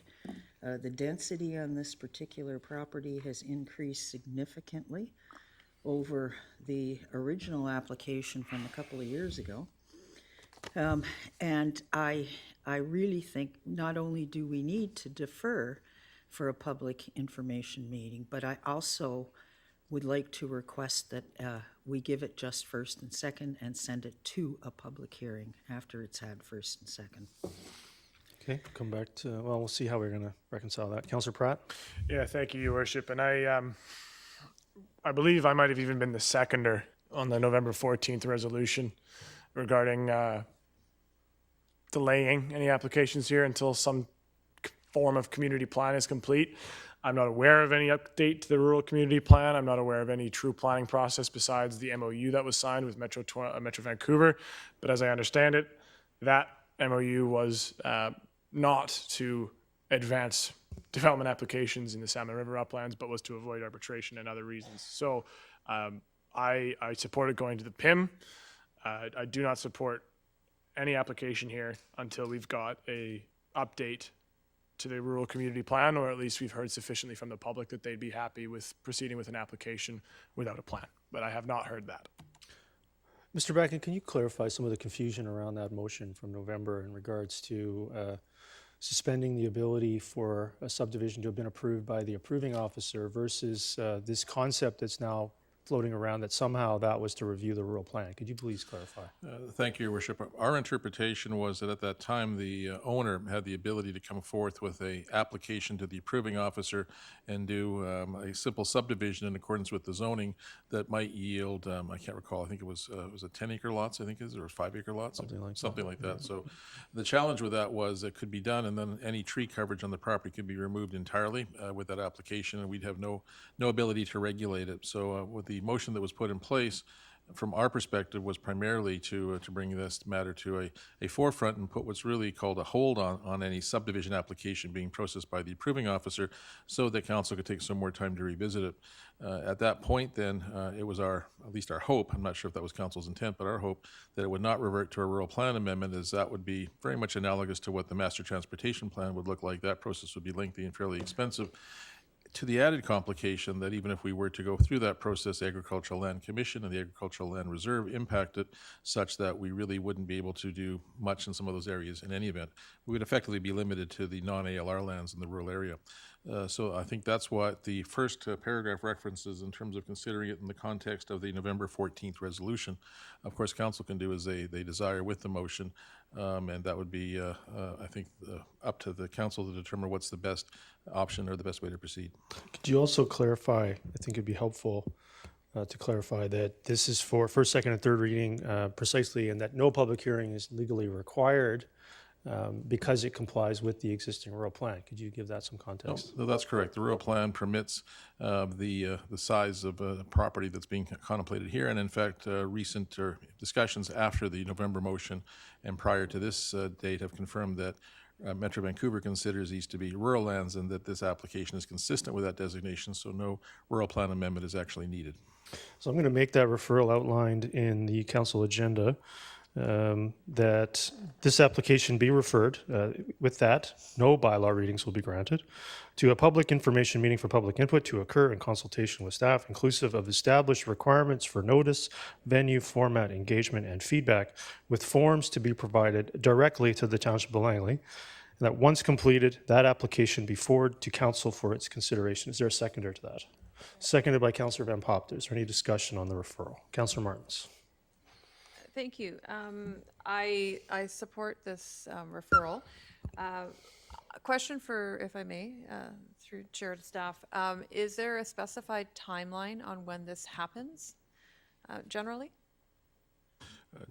The density on this particular property has increased significantly over the original application from a couple of years ago. And I really think not only do we need to defer for a public information meeting, but I also would like to request that we give it just first and second and send it to a public hearing after it's had first and second. Okay, come back to, well, we'll see how we're going to reconcile that. Councillor Pratt? Yeah, thank you, Your Worship. And I believe I might have even been the seconder on the November 14th resolution regarding delaying any applications here until some form of community plan is complete. I'm not aware of any update to the rural community plan. I'm not aware of any true planning process besides the MOU that was signed with Metro Vancouver. But as I understand it, that MOU was not to advance development applications in the Salmon River uplands, but was to avoid arbitration and other reasons. So I supported going to the PIM. I do not support any application here until we've got a update to the rural community plan, or at least we've heard sufficiently from the public that they'd be happy with proceeding with an application without a plan. But I have not heard that. Mr. Bracken, can you clarify some of the confusion around that motion from November in regards to suspending the ability for a subdivision to have been approved by the approving officer versus this concept that's now floating around that somehow that was to review the rural plan? Could you please clarify? Thank you, Your Worship. Our interpretation was that at that time, the owner had the ability to come forth with a application to the approving officer and do a simple subdivision in accordance with the zoning that might yield, I can't recall, I think it was a 10-acre lots, I think it is, or 5-acre lots? Something like that. So the challenge with that was it could be done, and then any tree coverage on the property could be removed entirely with that application, and we'd have no ability to regulate it. So with the motion that was put in place, from our perspective, was primarily to bring this matter to a forefront and put what's really called a hold on any subdivision application being processed by the approving officer, so that council could take some more time to revisit it. At that point, then, it was at least our hope, I'm not sure if that was council's intent, but our hope that it would not revert to a rural plan amendment, as that would be very much analogous to what the master transportation plan would look like. That process would be lengthy and fairly expensive. To the added complication that even if we were to go through that process, the Agricultural Land Commission and the Agricultural Land Reserve impacted such that we really wouldn't be able to do much in some of those areas in any event. We would effectively be limited to the non-ALR lands in the rural area. So I think that's what the first paragraph references in terms of considering it in the context of the November 14th resolution. Of course, council can do as they desire with the motion, and that would be, I think, up to the council to determine what's the best option or the best way to proceed. Could you also clarify, I think it'd be helpful to clarify that this is for first, second, and third reading precisely, and that no public hearing is legally required because it complies with the existing rural plan. Could you give that some context? No, that's correct. The rural plan permits the size of a property that's being contemplated here, and in fact, recent discussions after the November motion and prior to this date have confirmed that Metro Vancouver considers these to be rural lands, and that this application is consistent with that designation, so no rural plan amendment is actually needed. So I'm going to make that referral outlined in the council agenda, that this application be referred, with that, no bylaw readings will be granted, to a public information meeting for public input to occur in consultation with staff, inclusive of established requirements for notice, venue, format, engagement, and feedback, with forms to be provided directly to the Township of Langley, and that once completed, that application be forwarded to council for its consideration. Is there a seconder to that? Seconded by Councillor Van Pop. Is there any discussion on the referral? Councillor Martins. Thank you. I support this referral. A question for, if I may, through chair to staff. Is there a specified timeline on when this happens, generally?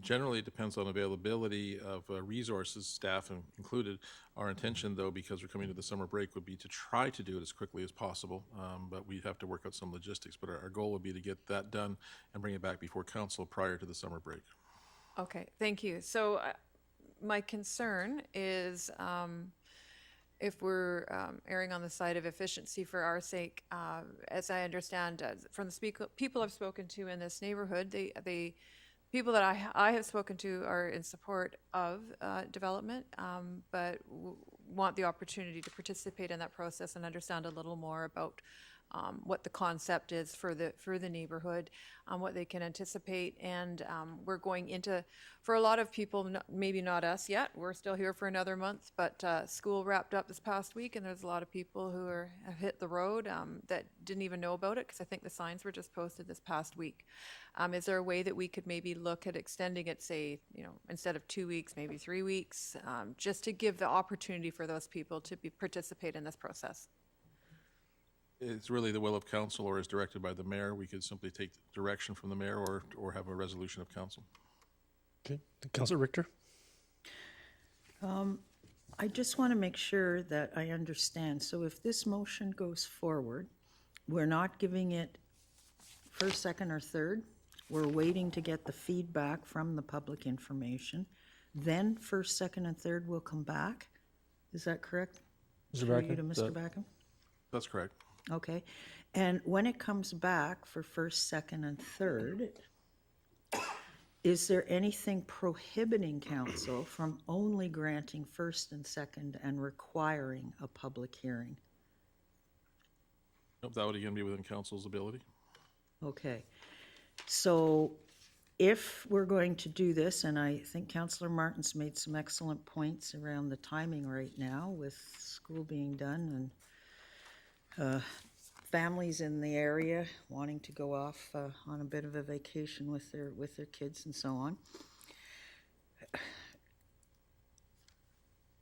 Generally, it depends on availability of resources, staff included. Our intention, though, because we're coming to the summer break, would be to try to do it as quickly as possible, but we'd have to work out some logistics. But our goal would be to get that done and bring it back before council prior to the summer break. Okay, thank you. So my concern is if we're erring on the side of efficiency for our sake, as I understand from the people I've spoken to in this neighborhood, they people that I have spoken to are in support of development, but want the opportunity to participate in that process and understand a little more about what the concept is for the neighborhood, what they can anticipate, and we're going into, for a lot of people, maybe not us yet, we're still here for another month, but school wrapped up this past week, and there's a lot of people who have hit the road that didn't even know about it, because I think the signs were just posted this past week. Is there a way that we could maybe look at extending it, say, instead of 2 weeks, maybe 3 weeks, just to give the opportunity for those people to participate in this process? It's really the will of council, or as directed by the mayor. We could simply take direction from the mayor or have a resolution of council. Okay, Councilor Richter. I just want to make sure that I understand. So if this motion goes forward, we're not giving it first, second, or third. We're waiting to get the feedback from the public information. Then first, second, and third will come back. Is that correct? Mr. Through you Bracken, to Mr. Backham? That's correct. Okay. And when it comes back for first, second, and third, is there anything prohibiting council from only granting first and second and requiring a public hearing? Nope, that would again be within council's ability. Okay. So if we're going to do this, and I think Councillor Martin's made some excellent points around the timing right now with school being done and families in the area wanting to go off on a bit of a vacation with their kids and so on.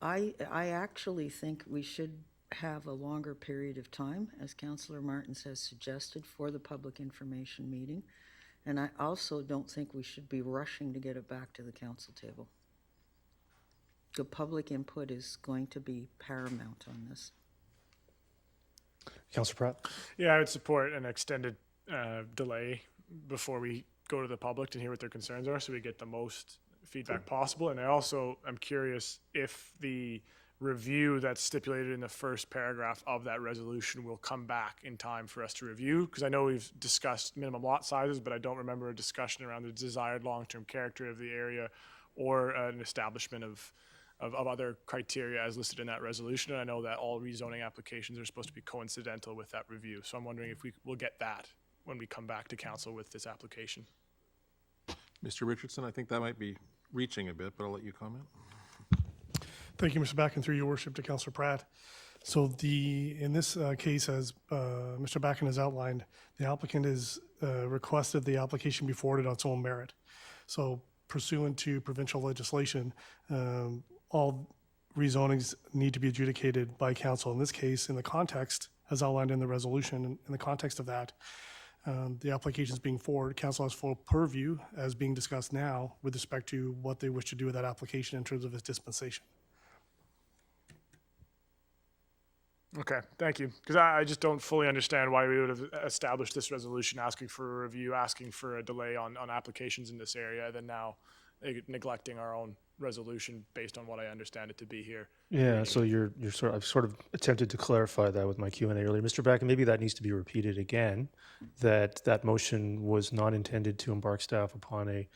I actually think we should have a longer period of time, as Councillor Martins has suggested, for the public information meeting. And I also don't think we should be rushing to get it back to the council table. The public input is going to be paramount on this. Councilor Pratt. Yeah, I would support an extended delay before we go to the public to hear what their concerns are, so we get the most feedback possible. And I also am curious if the review that's stipulated in the first paragraph of that resolution will come back in time for us to review, because I know we've discussed minimum lot sizes, but I don't remember a discussion around the desired long-term character of the area or an establishment of other criteria as listed in that resolution. And I know that all rezoning applications are supposed to be coincidental with that review. So I'm wondering if we will get that when we come back to council with this application. Mr. Richardson, I think that might be reaching a bit, but I'll let you comment. Thank you, Mr. Backen, through your worship to Councillor Pratt. So in this case, as Mr. Backen has outlined, the applicant has requested the application be forwarded on its own merit. So pursuant to provincial legislation, all rezonings need to be adjudicated by council. In this case, in the context, as outlined in the resolution, in the context of that, the application is being forwarded. Council has full purview, as being discussed now, with respect to what they wish to do with that application in terms of its dispensation. Okay, thank you. Because I just don't fully understand why we would have established this resolution asking for a review, asking for a delay on applications in this area, then now neglecting our own resolution based on what I understand it to be here. Yeah, so I've sort of attempted to clarify that with my Q&A earlier. Mr. Backen, maybe that needs to be repeated again, that motion was not intended to embark staff upon a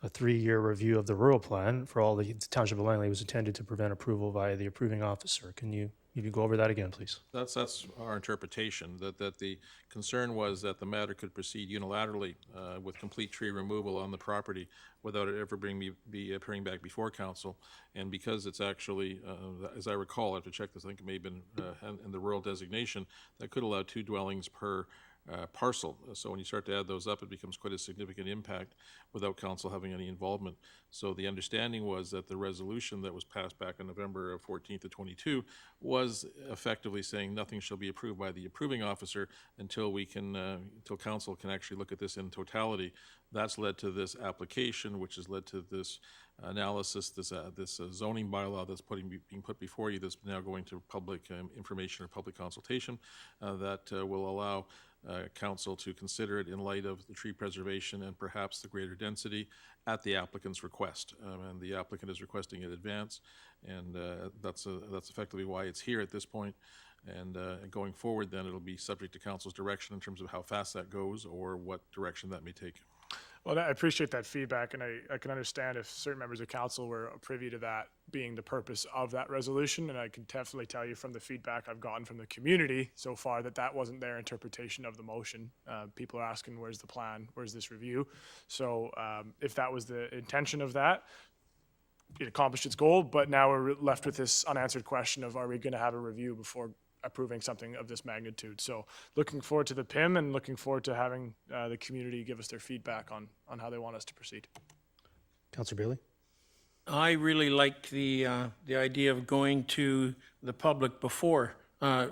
3-year review of the rural plan for all the Township of Langley. It was intended to prevent approval via the approving officer. Can you go over that again, please? That's our interpretation, that the concern was that the matter could proceed unilaterally with complete tree removal on the property without it ever be appearing back before council. And because it's actually, as I recall, I have to check this, I think it may have been in the rural designation, that could allow 2 dwellings per parcel. So when you start to add those up, it becomes quite a significant impact without council having any involvement. So the understanding was that the resolution that was passed back on November 14th of 22 was effectively saying nothing shall be approved by the approving officer until we can, until council can actually look at this in totality. That's led to this application, which has led to this analysis, this zoning bylaw that's being put before you, that's now going to public information or public consultation that will allow council to consider it in light of the tree preservation and perhaps the greater density at the applicant's request. And the applicant is requesting it advance, and that's effectively why it's here at this point. And going forward, then it'll be subject to council's direction in terms of how fast that goes or what direction that may take. Well, I appreciate that feedback, and I can understand if certain members of council were privy to that being the purpose of that resolution, and I can definitely tell you from the feedback I've gotten from the community so far that wasn't their interpretation of the motion. People are asking, where's the plan, where's this review? So if that was the intention of that, it accomplished its goal, but now we're left with this unanswered question of, are we going to have a review before approving something of this magnitude? So looking forward to the PIM and looking forward to having the community give us their feedback on how they want us to proceed. Councillor Bailey? I really like the idea of going to the public before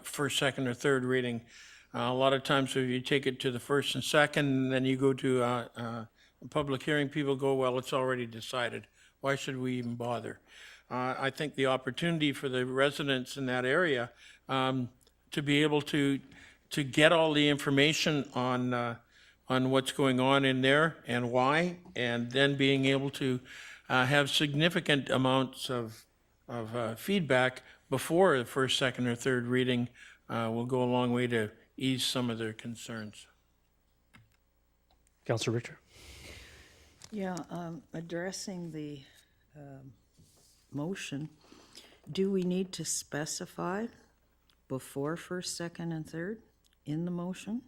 first, second, or third reading. A lot of times if you take it to the first and second, and then you go to a public hearing, people go, well, it's already decided. Why should we even bother? I think the opportunity for the residents in that area to be able to get all the information on what's going on in there and why, and then being able to have significant amounts of feedback before the first, second, or third reading will go a long way to ease some of their concerns. Councillor Richter? Yeah, addressing the motion, do we need to specify before first, second, and third in the motion?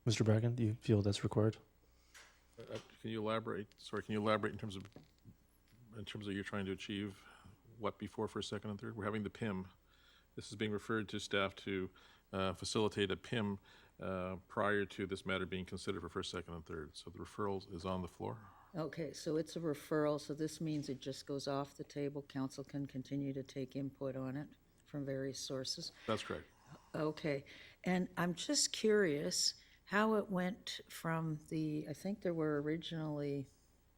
Mr. Bracken, do you feel that's required? Can you elaborate? Sorry, can you elaborate in terms of you're trying to achieve what before first, second, and third? We're having the PIM. This is being referred to staff to facilitate a PIM prior to this matter being considered for first, second, and third. So the referral is on the floor. Okay, so it's a referral, so this means it just goes off the table. Council can continue to take input on it from various sources. That's correct. Okay, and I'm just curious how it went from I think there were originally,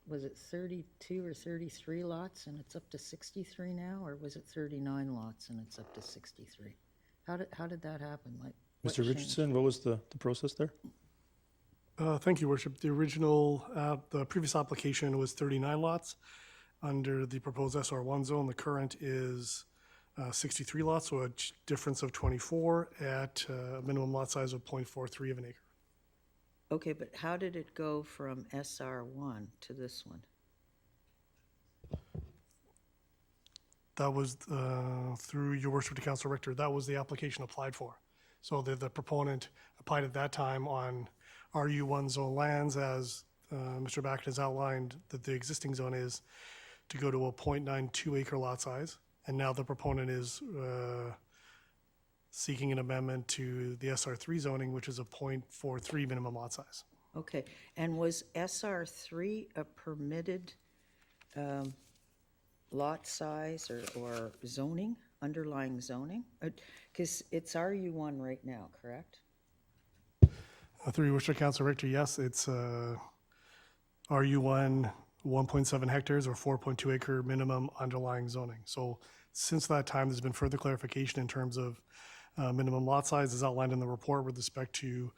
was it 32 or 33 lots and it's up to 63 now, or was it 39 lots and it's up to 63? How did that happen? Like, Mr. Richardson, what was the process there? Thank you, Worship. The original, the previous application was 39 lots under the proposed SR1 zone. The current is 63 lots, so a difference of 24 at a minimum lot size of 0.43 of an acre. Okay, but how did it go from SR1 to this one? That was through your worship to Council Richter. That was the application applied for. So the proponent applied at that time on RU1 zone lands, as Mr. Backen has outlined that the existing zone is, to go to a 0.92 acre lot size. And now the proponent is seeking an amendment to the SR3 zoning, which is a 0.43 minimum lot size. Okay, and was SR3 a permitted lot size or zoning, underlying zoning? Because it's RU1 right now, correct? Through your worship, Council Richter, yes, it's RU1 1.7 hectares or 4.2 acre minimum underlying zoning. So since that time, there's been further clarification in terms of minimum lot size as outlined in the report with respect to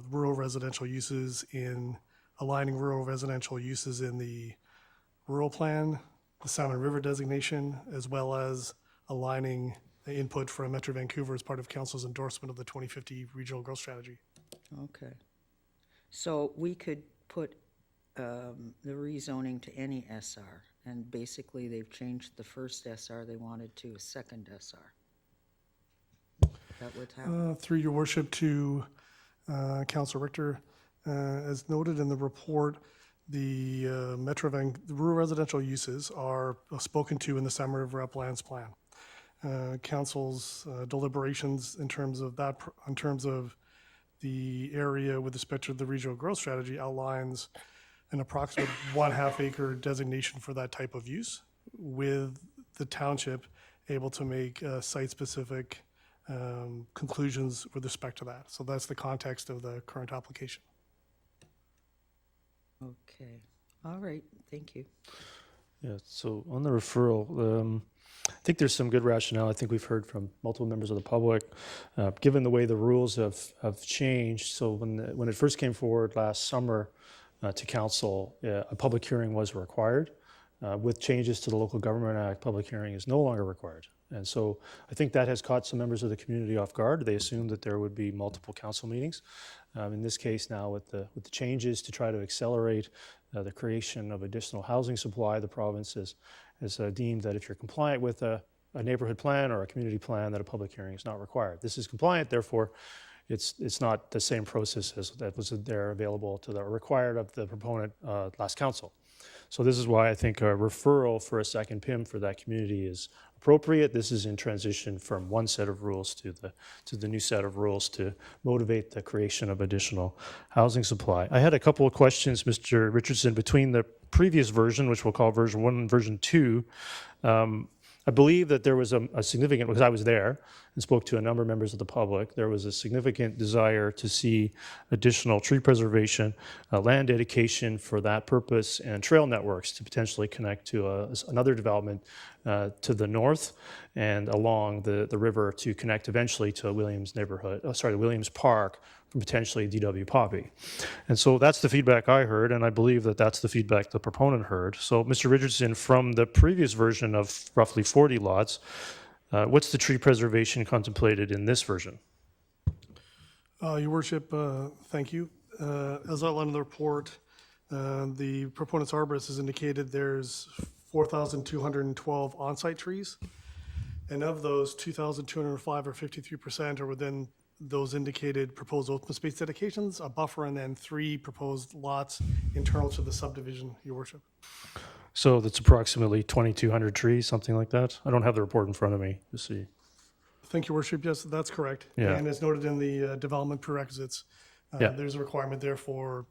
rural residential uses, in aligning rural residential uses in the rural plan, the Salmon River designation, as well as aligning the input from Metro Vancouver as part of Council's endorsement of the 2050 regional growth strategy. Okay. So we could put the rezoning to any SR, and basically they've changed the first SR they wanted to a second SR. That would happen. Through your worship to Council Richter, as noted in the report, the rural residential uses are spoken to in the Salmon River Uplands Plan. Council's deliberations in terms of the area with respect to the regional growth strategy outlines an approximate 1/2 acre designation for that type of use, with the township able to make site-specific conclusions with respect to that. So that's the context of the current application. Okay, all right, thank you. Yeah, so on the referral, I think there's some good rationale. I think we've heard from multiple members of the public, given the way the rules have changed. So when it first came forward last summer to council, a public hearing was required. With changes to the Local Government Act, public hearing is no longer required. And so I think that has caught some members of the community off guard. They assumed that there would be multiple council meetings. In this case now, with the changes to try to accelerate the creation of additional housing supply, the province has deemed that if you're compliant with a neighborhood plan or a community plan, that a public hearing is not required. This is compliant, therefore it's not the same process as that was there available to the required of the proponent last council. So this is why I think a referral for a second PIM for that community is appropriate. This is in transition from one set of rules to the new set of rules to motivate the creation of additional housing supply. I had a couple of questions, Mr. Richardson, between the previous version, which we'll call version 1 and version 2. I believe that there was a significant, because I was there and spoke to a number of members of the public, there was a significant desire to see additional tree preservation, land dedication for that purpose, and trail networks to potentially connect to another development to the north and along the river to connect eventually to Williams neighborhood, Williams Park, from potentially DW Poppy. And so that's the feedback I heard, and I believe that that's the feedback the proponent heard. So Mr. Richardson, from the previous version of roughly 40 lots, what's the tree preservation contemplated in this version? Your Worship, thank you. As outlined in the report, the proponent's arborist has indicated there's 4,212 on-site trees, and of those, 2,205 or 53% are within those indicated proposed open space dedications, a buffer, and then 3 proposed lots internal to the subdivision, Your Worship. So that's approximately 2,200 trees, something like that? I don't have the report in front of me to see. Thank you, Worship. Yes, that's correct. Yeah. And as noted in the development prerequisites, Yeah. there's a requirement there for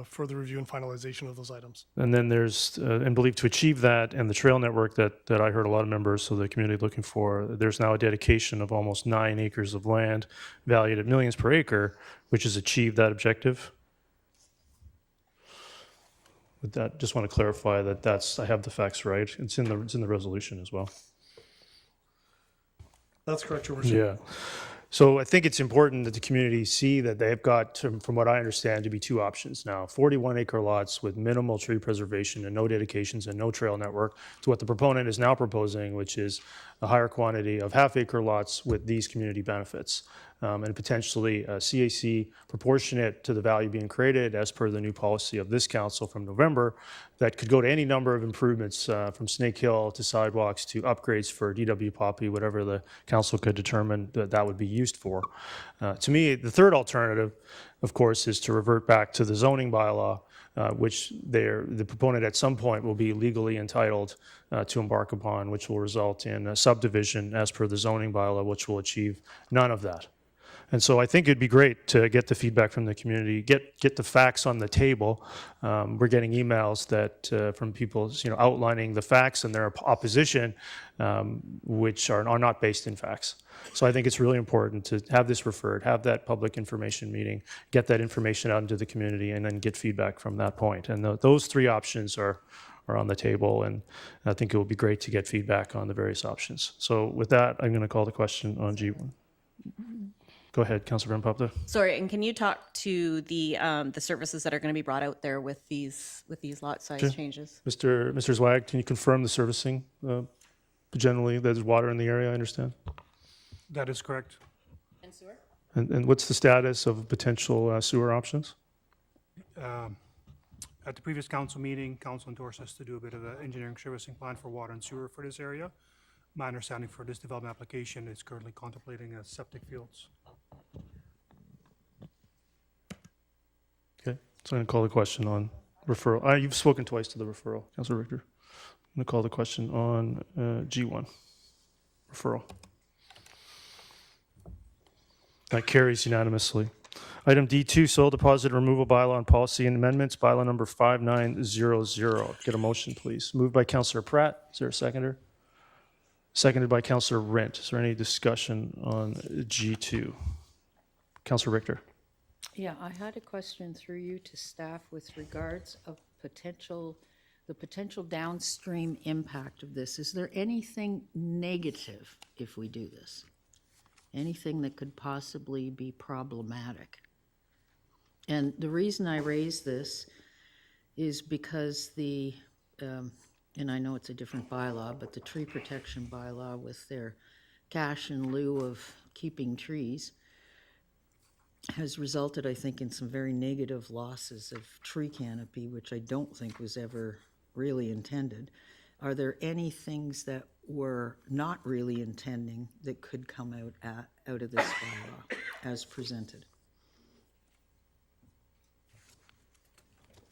further review and finalization of those items. And then there's, and believed to achieve that, and the trail network that I heard a lot of members of the community looking for, there's now a dedication of almost 9 acres of land valued at millions per acre, which has achieved that objective. With that, just want to clarify that I have the facts right. It's in the resolution as well. That's correct, Your Worship. Yeah. So I think it's important that the community see that they've got, from what I understand, to be 2 options now. 41-acre lots with minimal tree preservation and no dedications and no trail network, to what the proponent is now proposing, which is a higher quantity of half-acre lots with these community benefits. And potentially CAC proportionate to the value being created as per the new policy of this council from November, that could go to any number of improvements from Snake Hill to sidewalks to upgrades for DW Poppy, whatever the council could determine that would be used for. To me, the third alternative, of course, is to revert back to the zoning bylaw, which the proponent at some point will be legally entitled to embark upon, which will result in a subdivision as per the zoning bylaw, which will achieve none of that. And so I think it'd be great to get the feedback from the community, get the facts on the table. We're getting emails that from people, outlining the facts and their opposition, which are not based in facts. So I think it's really important to have this referred, have that public information meeting, get that information out into the community, and then get feedback from that point. And those 3 options are on the table, and I think it would be great to get feedback on the various options. So with that, I'm going to call the question on G1. Go ahead, Councilor Brempopta. Sorry, and can you talk to the services that are going to be brought out there with these lot size changes? Mr. Zwag, can you confirm the servicing? Generally, there's water in the area, I understand. That is correct. And sewer? And what's the status of potential sewer options? At the previous council meeting, council endorsed us to do a bit of an engineering servicing plan for water and sewer for this area. My understanding for this development application is currently contemplating septic fields. Okay, so I'm going to call the question on referral. You've spoken twice to the referral, Councilor Richter. I'm going to call the question on G1, referral. That carries unanimously. Item D2, soil deposit removal bylaw and policy and amendments, bylaw number 5900. Get a motion, please. Moved by Councillor Pratt. Is there a seconder? Seconded by Councillor Rent. Is there any discussion on G2? Councillor Richter. Yeah, I had a question through you to staff with regards of the potential downstream impact of this. Is there anything negative if we do this? Anything that could possibly be problematic? And the reason I raise this is because and I know it's a different bylaw, but the tree protection bylaw with their cash in lieu of keeping trees has resulted, I think, in some very negative losses of tree canopy, which I don't think was ever really intended. Are there any things that we're not really intending that could come out of this bylaw as presented?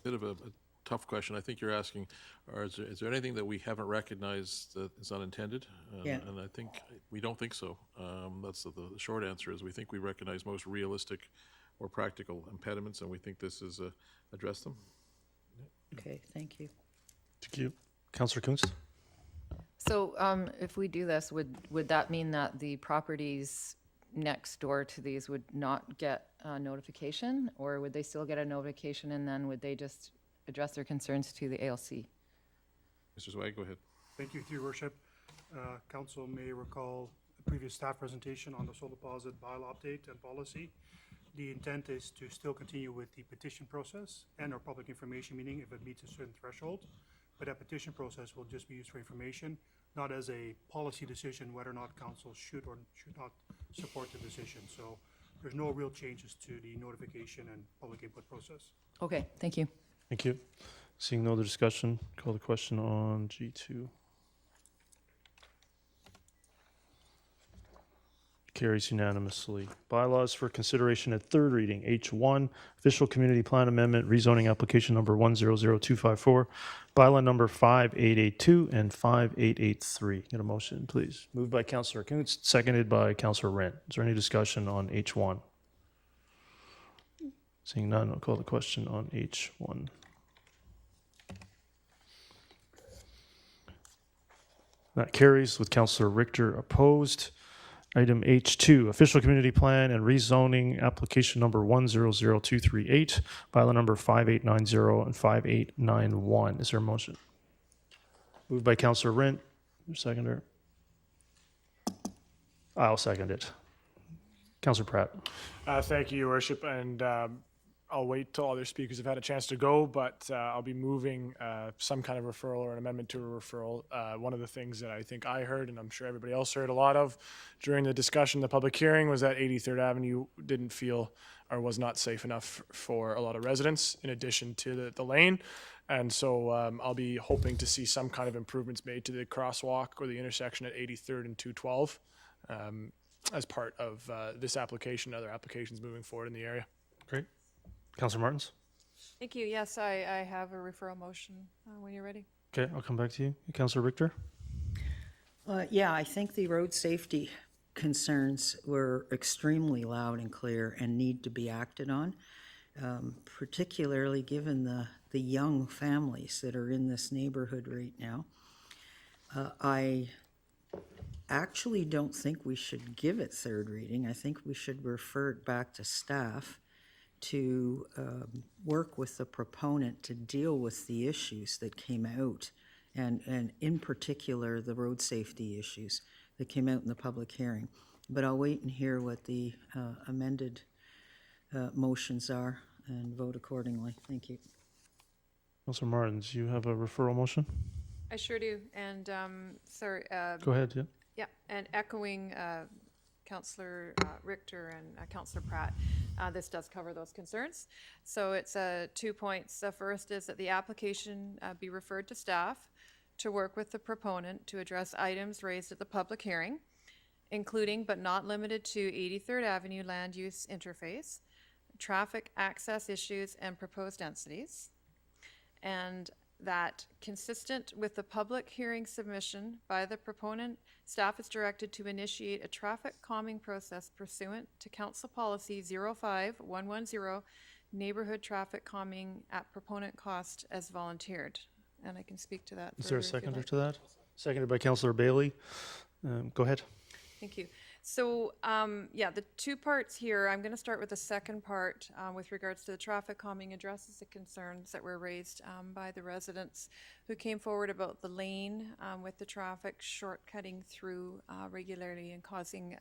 Bit of a tough question. I think you're asking, is there anything that we haven't recognized that is unintended? Yeah. And I think we don't think so. That's the short answer is we think we recognize most realistic or practical impediments, and we think this is address them. Okay, thank you. Thank you. Councillor Kunst? So if we do this, would that mean that the properties next door to these would not get a notification, or would they still get a notification and then would they just address their concerns to the ALC? Mr. Swag, go ahead. Thank you, through your worship. Council may recall the previous staff presentation on the soil deposit bylaw update and policy. The intent is to still continue with the petition process and our public information meeting if it meets a certain threshold. But that petition process will just be used for information, not as a policy decision whether or not council should or should not support the decision. So there's no real changes to the notification and public input process. Okay, thank you. Thank you. Seeing no other discussion, call the question on G2. Carries unanimously. Bylaws for consideration at third reading. H1, official community plan amendment, rezoning application number 100254, bylaw number 5882 and 5883. Get a motion, please. Moved by Councillor Kuntz, seconded by Councillor Rent. Is there any discussion on H1? Seeing none, I'll call the question on H1. That carries with Councillor Richter opposed. Item H2, official community plan and rezoning application number 100238, bylaw number 5890 and 5891. Is there a motion? Moved by Councillor Rent. Seconder. I'll second it. Councillor Pratt. Thank you, Your Worship, and I'll wait till other speakers have had a chance to go, but I'll be moving some kind of referral or an amendment to a referral. One of the things that I think I heard, and I'm sure everybody else heard a lot of during the discussion, the public hearing, was that 83rd Avenue didn't feel or was not safe enough for a lot of residents in addition to the lane. And so I'll be hoping to see some kind of improvements made to the crosswalk or the intersection at 83rd and 212 as part of this application and other applications moving forward in the area. Great. Councillor Martins? Thank you. Yes, I have a referral motion when you're ready. Okay, I'll come back to you. Councillor Richter? Yeah, I think the road safety concerns were extremely loud and clear and need to be acted on, particularly given the young families that are in this neighborhood right now. I actually don't think we should give it third reading. I think we should refer it back to staff to work with the proponent to deal with the issues that came out, and in particular the road safety issues that came out in the public hearing. But I'll wait and hear what the amended motions are and vote accordingly. Thank you. Councillor Martins, you have a referral motion? I sure do. And sorry. Go ahead, yeah. Yeah, and echoing Councillor Richter and Councillor Pratt, this does cover those concerns. So it's 2 points. The first is that the application be referred to staff to work with the proponent to address items raised at the public hearing, including but not limited to 83rd Avenue land use interface, traffic access issues and proposed densities. And that consistent with the public hearing submission by the proponent, staff is directed to initiate a traffic calming process pursuant to Council Policy 05110, neighborhood traffic calming at proponent cost as volunteered. And I can speak to that. Is there a further if you'd seconder like. to that? Seconded by Councillor Bailey. Go ahead. Thank you. So, yeah, the two parts here, I'm going to start with the second part with regards to the traffic calming addresses the concerns that were raised by the residents who came forward about the lane with the traffic shortcutting through regularly and causing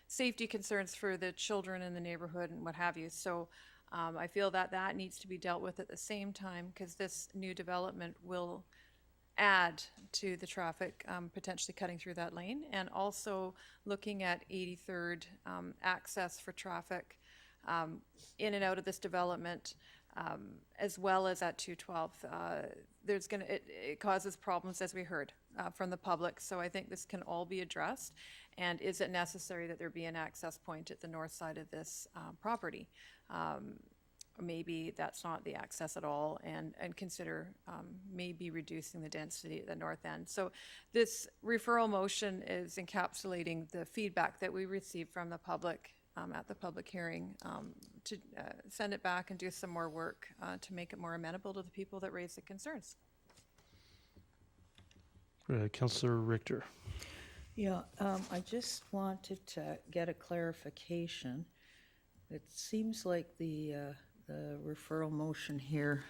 safety concerns for the children in the neighborhood and what have you. So I feel that that needs to be dealt with at the same time because this new development will add to the traffic potentially cutting through that lane, and also looking at 83rd access for traffic in and out of this development, as well as at 212. It causes problems, as we heard from the public. So I think this can all be addressed. And is it necessary that there be an access point at the north side of this property? Maybe that's not the access at all, and consider maybe reducing the density at the north end. So this referral motion is encapsulating the feedback that we received from the public at the public hearing to send it back and do some more work to make it more amenable to the people that raised the concerns. Councillor Richter. Yeah, I just wanted to get a clarification. It seems like the referral motion here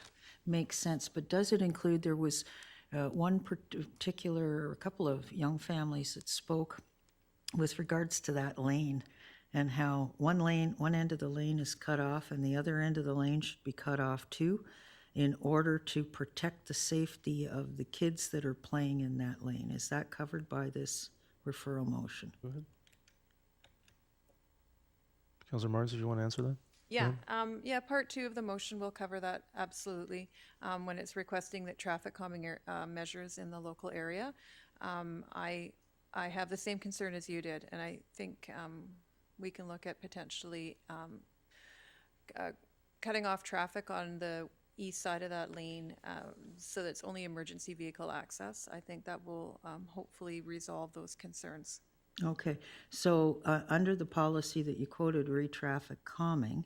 makes sense, but does it include, there was one particular, a couple of young families that spoke with regards to that lane and how one end of the lane is cut off and the other end of the lane should be cut off too, in order to protect the safety of the kids that are playing in that lane. Is that covered by this referral motion? Go ahead. Councillor Martins, if you want to answer that? Yeah, yeah, part two of the motion will cover that, absolutely. When it's requesting that traffic calming measures in the local area. I have the same concern as you did, and I think we can look at potentially cutting off traffic on the east side of that lane so that it's only emergency vehicle access. I think that will hopefully resolve those concerns. Okay, so under the policy that you quoted, re-traffic calming,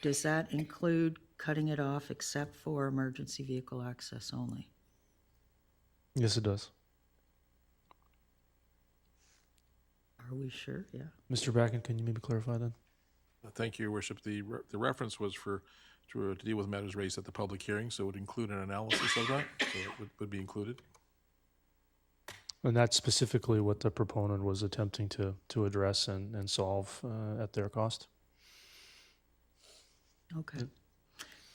does that include cutting it off except for emergency vehicle access only? Yes, it does. Are we sure? Yeah. Mr. Bracken, can you maybe clarify that? Thank you, Your Worship. The reference was to deal with matters raised at the public hearing, so it would include an analysis of that, so it would be included. And that's specifically what the proponent was attempting to address and solve at their cost. Okay.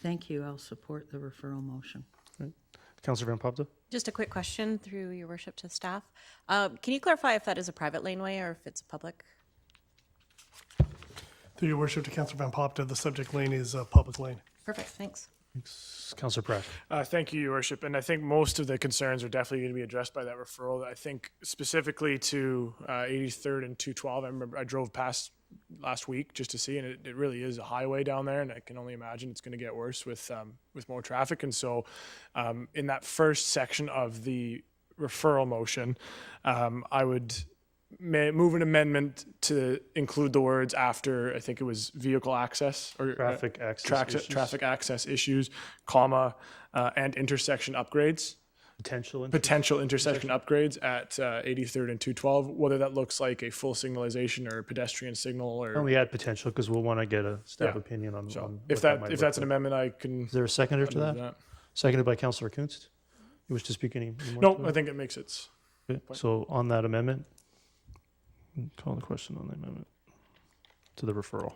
Thank you. I'll support the referral motion. Right. Councillor Van Popta? Just a quick question through Your Worship to staff. Can you clarify if that is a private laneway or if it's a public? Through your worship to Councillor Van Popta, the subject lane is a public lane. Perfect, thanks. Thanks. Councillor Pratt. Thank you, Your Worship. And I think most of the concerns are definitely going to be addressed by that referral. I think specifically to 83rd and 212, I remember I drove past last week just to see, and it really is a highway down there, and I can only imagine it's going to get worse with more traffic. And so in that first section of the referral motion, I would move an amendment to include the words after, I think it was vehicle access or traffic access issues. Traffic access issues, comma, and intersection upgrades. Potential intersection upgrades at 83rd and 212, whether that looks like a full signalization or a pedestrian signal or. And we add potential because we'll want to get a staff opinion on. So on if that's an amendment, I can. Is there a seconder to that? Seconded by Councillor Kunst. You wish to speak any more? No, I think it makes its. Okay. So on that amendment, call the question on the amendment to the referral.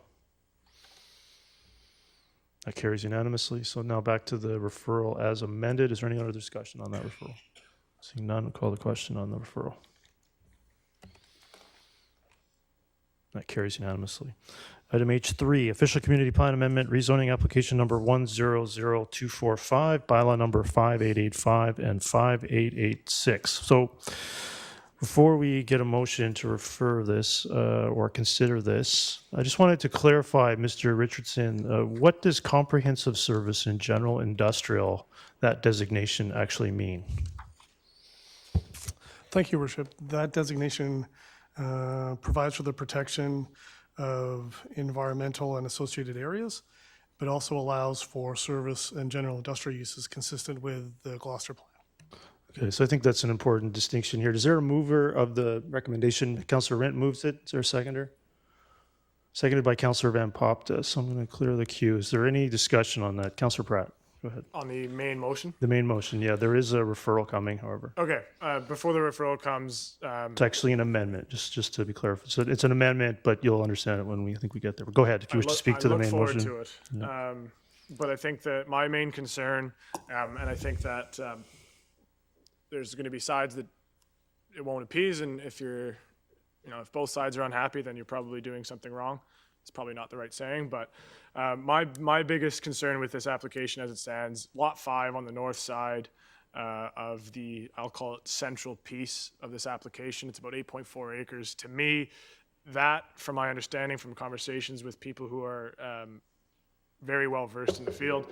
That carries unanimously. So now back to the referral as amended. Is there any other discussion on that referral? Seeing none, we'll call the question on the referral. That carries unanimously. Item H3, Official Community Plan Amendment, Rezoning Application Number 100245, Bylaw Number 5885 and 5886. So Before we get a motion to refer this or consider this, I just wanted to clarify, Mr. Richardson, what does comprehensive service in general industrial, that designation actually mean? Thank you, Worship. That designation provides for the protection of environmental and associated areas, but also allows for service and general industrial uses consistent with the Gloucester Plan. Okay, so I think that's an important distinction here. Is there a mover of the recommendation? Councillor Rent moves it. Is there a seconder? Seconded by Councillor Van Popta. So I'm going to clear the queue. Is there any discussion on that? Councillor Pratt, go ahead. On the main motion? The main motion, yeah. There is a referral coming, however. Okay, before the referral comes, It's actually an amendment, just to be clear. So it's an amendment, but you'll understand it when we think we get there. But go ahead if you wish to speak to the main motion. I look forward to it. But I think that my main concern, and I think that there's going to be sides that it won't appease, and if both sides are unhappy, then you're probably doing something wrong. It's probably not the right saying, but my biggest concern with this application as it stands, Lot 5 on the north side of the, I'll call it central piece of this application, it's about 8.4 acres. To me, that, from my understanding from conversations with people who are very well versed in the field,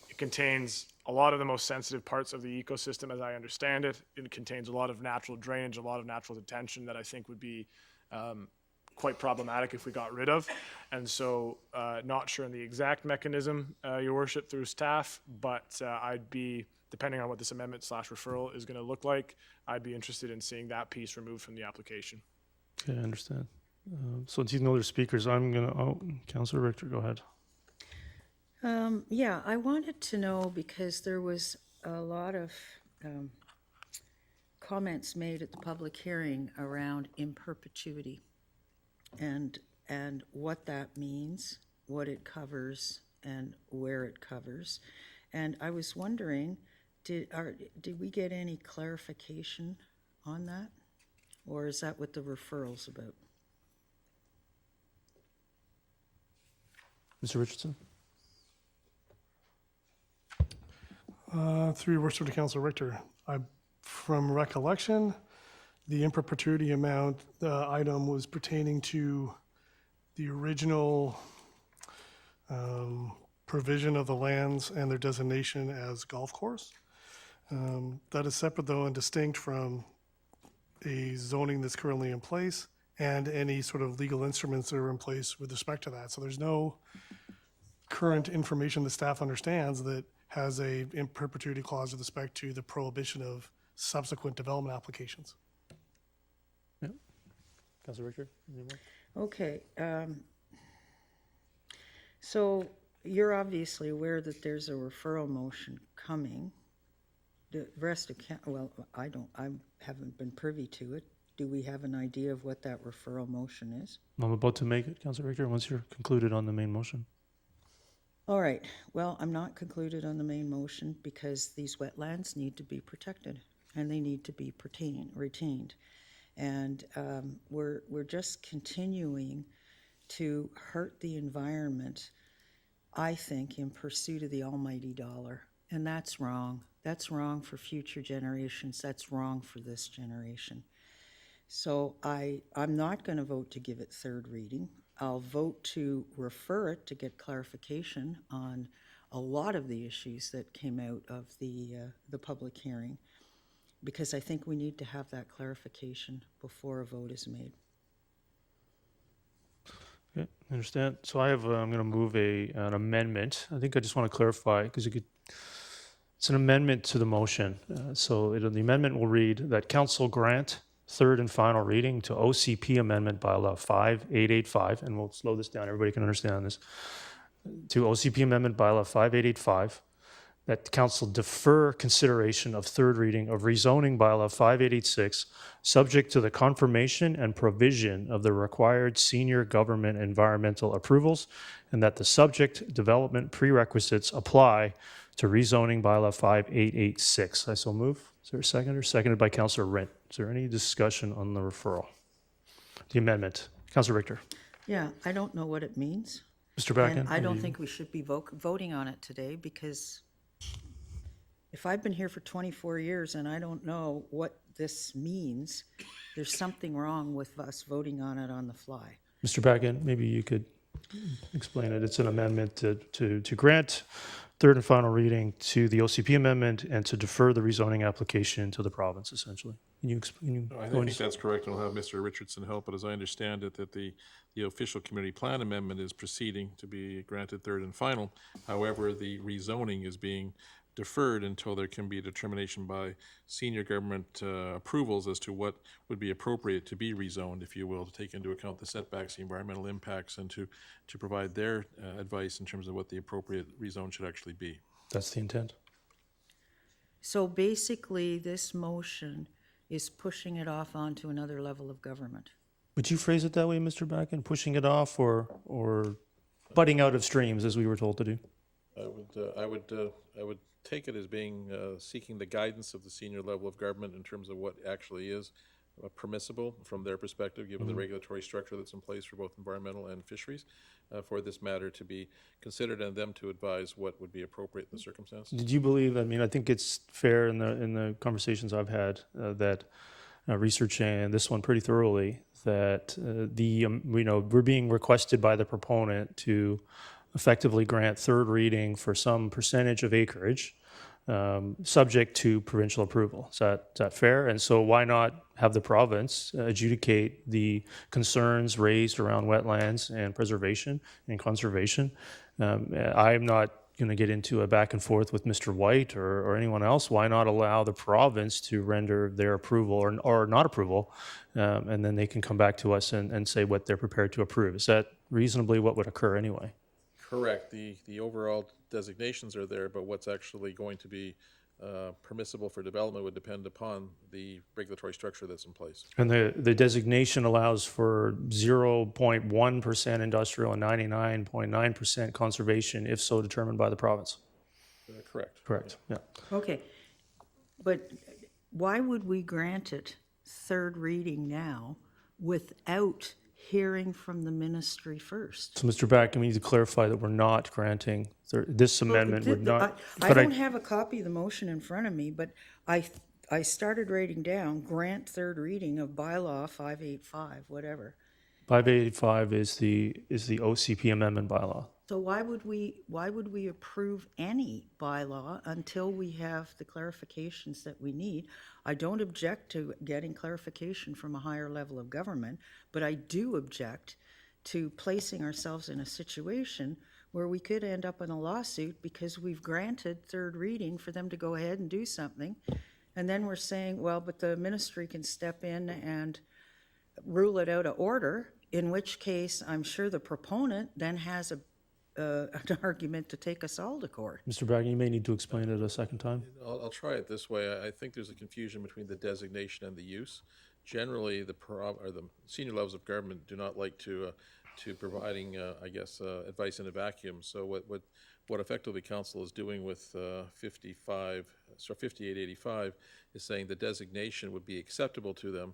it contains a lot of the most sensitive parts of the ecosystem as I understand it. It contains a lot of natural drainage, a lot of natural detention that I think would be quite problematic if we got rid of. And so not sure on the exact mechanism, Your Worship, through staff, but I'd be, depending on what this amendment / referral is going to look like, I'd be interested in seeing that piece removed from the application. Okay, I understand. So do you know other speakers? I'm going to, Councillor Richter, go ahead. Yeah, I wanted to know, because there was a lot of comments made at the public hearing around in perpetuity and what that means, what it covers, and where it covers. And I was wondering, did we get any clarification on that? Or is that what the referral's about? Mr. Richardson? Through your worship to Councillor Richter, from recollection, the in perpetuity amount item was pertaining to the original provision of the lands and their designation as golf course. That is separate, though, and distinct from a zoning that's currently in place and any sort of legal instruments that are in place with respect to that. So there's no current information that staff understands that has a in perpetuity clause with respect to the prohibition of subsequent development applications. Yeah. Councillor Richter? Any more? Okay. So you're obviously aware that there's a referral motion coming. The rest of, I haven't been privy to it. Do we have an idea of what that referral motion is? I'm about to make it, Councillor Richter, once you're concluded on the main motion. All right. Well, I'm not concluded on the main motion because these wetlands need to be protected and they need to be retained. And we're just continuing to hurt the environment, I think, in pursuit of the almighty dollar. And that's wrong. That's wrong for future generations. That's wrong for this generation. So I'm not going to vote to give it third reading. I'll vote to refer it to get clarification on a lot of the issues that came out of the public hearing, because I think we need to have that clarification before a vote is made. Okay, I understand. So I'm going to move an amendment. I think I just want to clarify, because it's an amendment to the motion. The amendment will read that Council grant third and final reading to OCP Amendment Bylaw 5885, and we'll slow this down, everybody can understand this, to OCP Amendment Bylaw 5885, that Council defer consideration of third reading of rezoning Bylaw 5886, subject to the confirmation and provision of the required senior government environmental approvals, and that the subject development prerequisites apply to rezoning Bylaw 5886. I so move. Is there a seconder? Seconded by Councillor Rent. Is there any discussion on the referral? The amendment. Councillor Richter. Yeah, I don't know what it means. Mr. Backen. And I don't think we should be voting on it today, because if I've been here for 24 years and I don't know what this means, there's something wrong with us voting on it on the fly. Mr. Backen, maybe you could explain it. It's an amendment to grant third and final reading to the OCP amendment and to defer the rezoning application to the province, essentially. Can you explain? I think that's correct, and I'll have Mr. Richardson help, but as I understand it, that the official community plan amendment is proceeding to be granted third and final. However, the rezoning is being deferred until there can be a determination by senior government approvals as to what would be appropriate to be rezoned, if you will, to take into account the setbacks, the environmental impacts, and to provide their advice in terms of what the appropriate rezone should actually be. That's the intent. So basically, this motion is pushing it off onto another level of government. Would you phrase it that way, Mr. Backen? Pushing it off or butting out of streams, as we were told to do? I would take it as being seeking the guidance of the senior level of government in terms of what actually is permissible from their perspective, given the regulatory structure that's in place for both environmental and fisheries, for this matter to be considered and them to advise what would be appropriate in the circumstances. Did you believe, I mean, I think it's fair in the conversations I've had that researching this one pretty thoroughly, that we're being requested by the proponent to effectively grant third reading for some percentage of acreage, subject to provincial approval. Is that fair? And so why not have the province adjudicate the concerns raised around wetlands and preservation and conservation? I'm not going to get into a back and forth with Mr. White or anyone else. Why not allow the province to render their approval or not approval, and then they can come back to us and say what they're prepared to approve? Is that reasonably what would occur anyway? Correct. The overall designations are there, but what's actually going to be permissible for development would depend upon the regulatory structure that's in place. And the designation allows for 0.1% industrial and 99.9% conservation, if so determined by the province. Correct. Correct, yeah. Okay, but why would we grant it third reading now without hearing from the ministry first? So, Mr. Back, we need to clarify that we're not granting, this amendment would not. I don't have a copy of the motion in front of me, but I started writing down grant third reading of bylaw 585, whatever. 585 is the OCP amendment bylaw. So why would we approve any bylaw until we have the clarifications that we need? I don't object to getting clarification from a higher level of government, but I do object to placing ourselves in a situation where we could end up in a lawsuit because we've granted third reading for them to go ahead and do something. And then we're saying, well, but the ministry can step in and rule it out of order, in which case I'm sure the proponent then has an argument to take us all to court. Mr. Back, you may need to explain it a second time. I'll try it this way. I think there's a confusion between the designation and the use. Generally, the senior levels of government do not like to providing, advice in a vacuum. So what effectively council is doing with 5885 is saying the designation would be acceptable to them,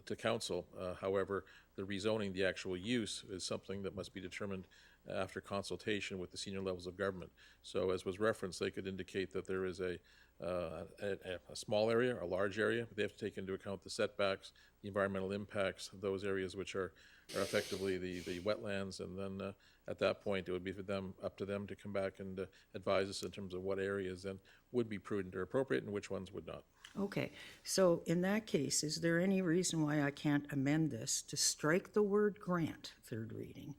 to council. However, the rezoning, the actual use, is something that must be determined after consultation with the senior levels of government. So as was referenced, they could indicate that there is a small area, a large area, but they have to take into account the setbacks, the environmental impacts, those areas which are effectively the wetlands, and then at that point it would be up to them to come back and advise us in terms of what areas then would be prudent or appropriate and which ones would not. Okay, so in that case, is there any reason why I can't amend this to strike the word grant third reading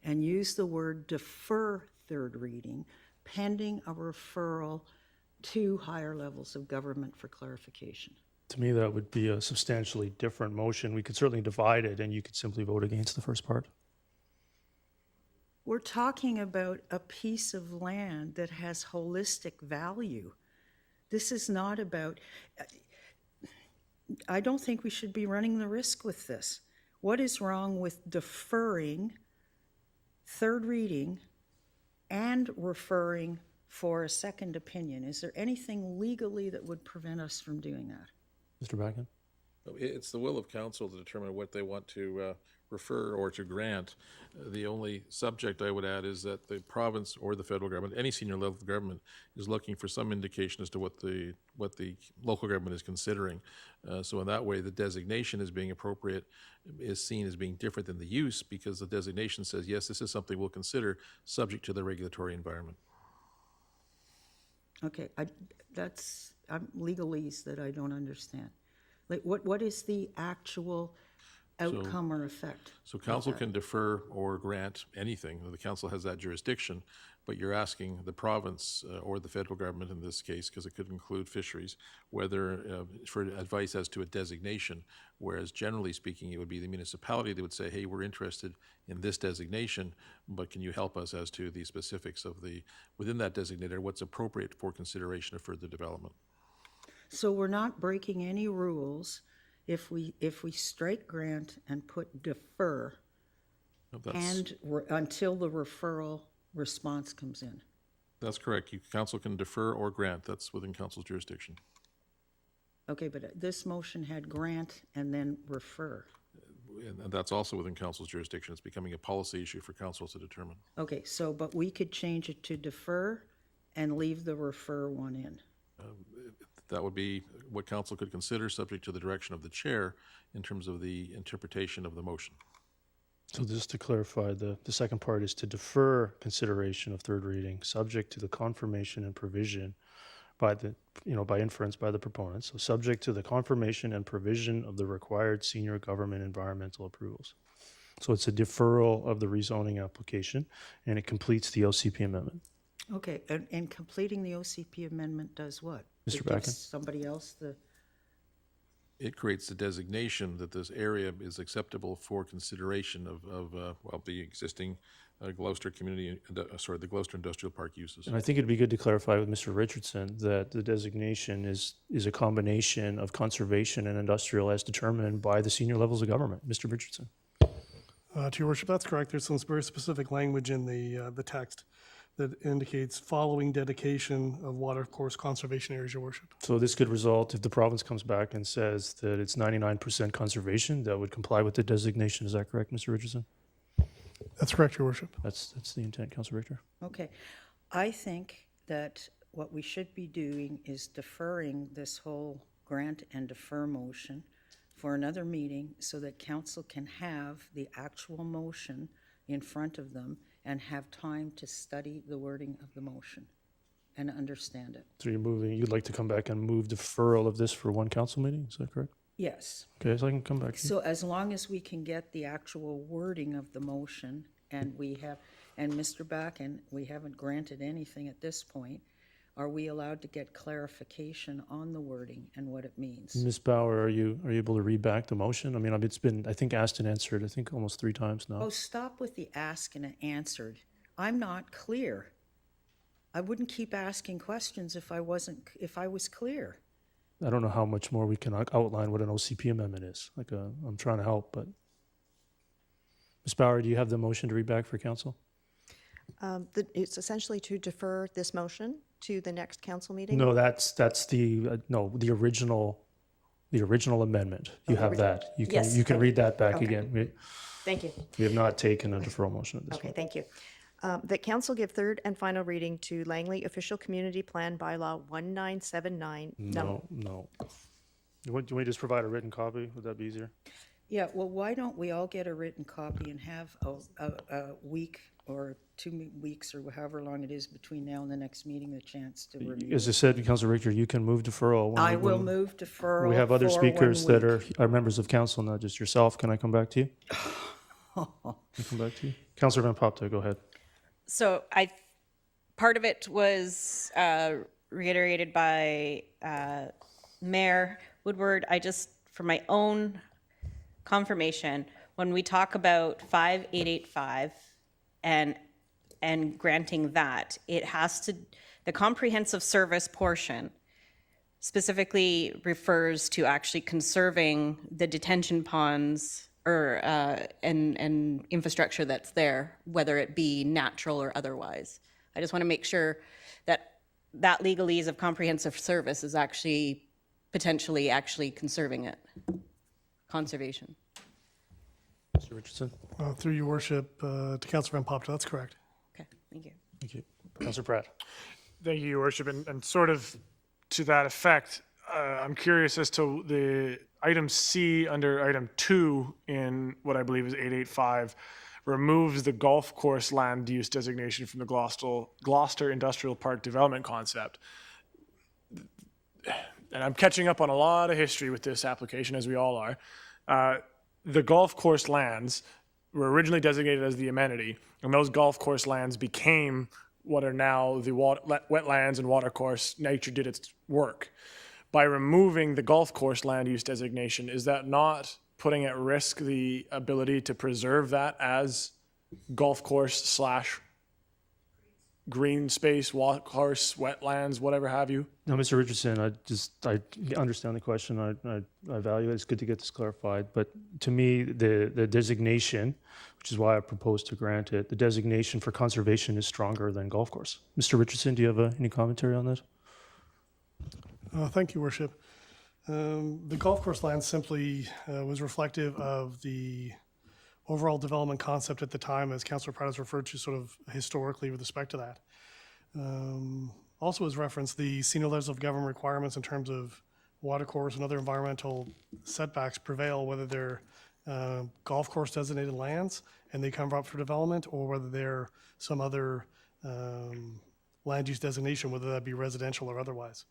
and use the word defer third reading pending a referral to higher levels of government for clarification? To me, that would be a substantially different motion. We could certainly divide it, and you could simply vote against the first part. We're talking about a piece of land that has holistic value. This is not about, I don't think we should be running the risk with this. What is wrong with deferring third reading and referring for a second opinion? Is there anything legally that would prevent us from doing that? Mr. Backen? It's the will of council to determine what they want to refer or to grant. The only subject I would add is that the province or the federal government, any senior level of government, is looking for some indication as to what the local government is considering. So in that way, the designation as being appropriate is seen as being different than the use, because the designation says, yes, this is something we'll consider subject to the regulatory environment. Okay, that's legalese that I don't understand. Like, what is the actual outcome or effect? So council can defer or grant anything. The council has that jurisdiction, but you're asking the province or the federal government in this case, because it could include fisheries, whether for advice as to a designation, whereas generally speaking, it would be the municipality that would say, hey, we're interested in this designation, but can you help us as to the specifics of within that designator, what's appropriate for consideration of further development. So we're not breaking any rules if we strike grant and put defer until the referral response comes in. That's correct. Council can defer or grant. That's within council's jurisdiction. Okay, but this motion had grant and then refer. And that's also within council's jurisdiction. It's becoming a policy issue for council to determine. Okay, so, but we could change it to defer and leave the refer one in. That would be what council could consider, subject to the direction of the chair in terms of the interpretation of the motion. So just to clarify, the second part is to defer consideration of third reading, subject to the confirmation and provision by by inference by the proponents. So subject to the confirmation and provision of the required senior government environmental approvals. So it's a deferral of the rezoning application, and it completes the OCP amendment. Okay, and completing the OCP amendment does what? Mr. It Backen? gives somebody else the... It creates the designation that this area is acceptable for consideration of the existing Gloucester the Gloucester Industrial Park uses. And I think it'd be good to clarify with Mr. Richardson that the designation is a combination of conservation and industrial as determined by the senior levels of government. Mr. Richardson. To your worship, that's correct. There's some very specific language in the text that indicates following dedication of water course conservation areas, your worship. So this could result, if the province comes back and says that it's 99% conservation, that would comply with the designation. Is that correct, Mr. Richardson? That's correct, your worship. That's the intent, Councilor Richter. Okay. I think that what we should be doing is deferring this whole grant and defer motion for another meeting so that council can have the actual motion in front of them and have time to study the wording of the motion and understand it. So you'd like to come back and move deferral of this for one council meeting, is that correct? Yes. Okay, so I can come back to you. So as long as we can get the actual wording of the motion, and Mr. Backen, we haven't granted anything at this point, are we allowed to get clarification on the wording and what it means? Ms. Bauer, are you able to read back the motion? I mean, it's been, I think, asked and answered, I think almost 3 times now. Oh, stop with the ask and answered. I'm not clear. I wouldn't keep asking questions if I was clear. I don't know how much more we can outline what an OCP amendment is. I'm trying to help, but. Ms. Bauer, do you have the motion to read back for council? It's essentially to defer this motion to the next council meeting? No, that's the original amendment. You have that. You can read that back again. Thank you. We have not taken a deferral motion at this Okay, point. thank you. That council give third and final reading to Langley Official Community Plan Bylaw 1979. No. Do you want me to just provide a written copy? Would that be easier? Yeah, well, why don't we all get a written copy and have a week or 2 weeks or however long it is between now and the next meeting, the chance to review. As I said, Councilor Richter, you can move deferral. I will move deferral. We have other for speakers 1 that week. are members of council, not just yourself. Can I come back to you? Can I come back to you? Councilor Van Popta, go ahead. So part of it was reiterated by Mayor Woodward. For my own confirmation, when we talk about 5885 and granting that, it has to, the comprehensive service portion specifically refers to actually conserving the detention ponds or and infrastructure that's there, whether it be natural or otherwise. I just want to make sure that legalese of comprehensive service is actually potentially conserving it. conservation. Mr. Richardson? Through your worship, to Councilor Van Popta, that's correct. Okay, thank you. Thank you. Councilor Pratt? Thank you, Your Worship. And sort of to that effect, I'm curious as to the item C under item 2 in what I believe is 885 removes the golf course land use designation from the Gloucester Industrial Park development concept. And I'm catching up on a lot of history with this application, as we all are. The golf course lands were originally designated as the amenity, and those golf course lands became what are now the wetlands and watercourse. Nature did its work. By removing the golf course land use designation, is that not putting at risk the ability to preserve that as golf course / green space, walk course, wetlands, whatever have you? No, Mr. Richardson, I understand the question. I value it. It's good to get this clarified. But to me, the designation, which is why I proposed to grant it, the designation for conservation is stronger than golf course. Mr. Richardson, do you have any commentary on that? Thank you, Worship. The golf course land simply was reflective of the overall development concept at the time, as Councillor Pratt has referred to sort of historically with respect to that. Also as referenced, the senior levels of government requirements in terms of watercourse and other environmental setbacks prevail, whether they're golf course designated lands and they come up for development, or whether they're some other land use designation, whether that be residential or otherwise.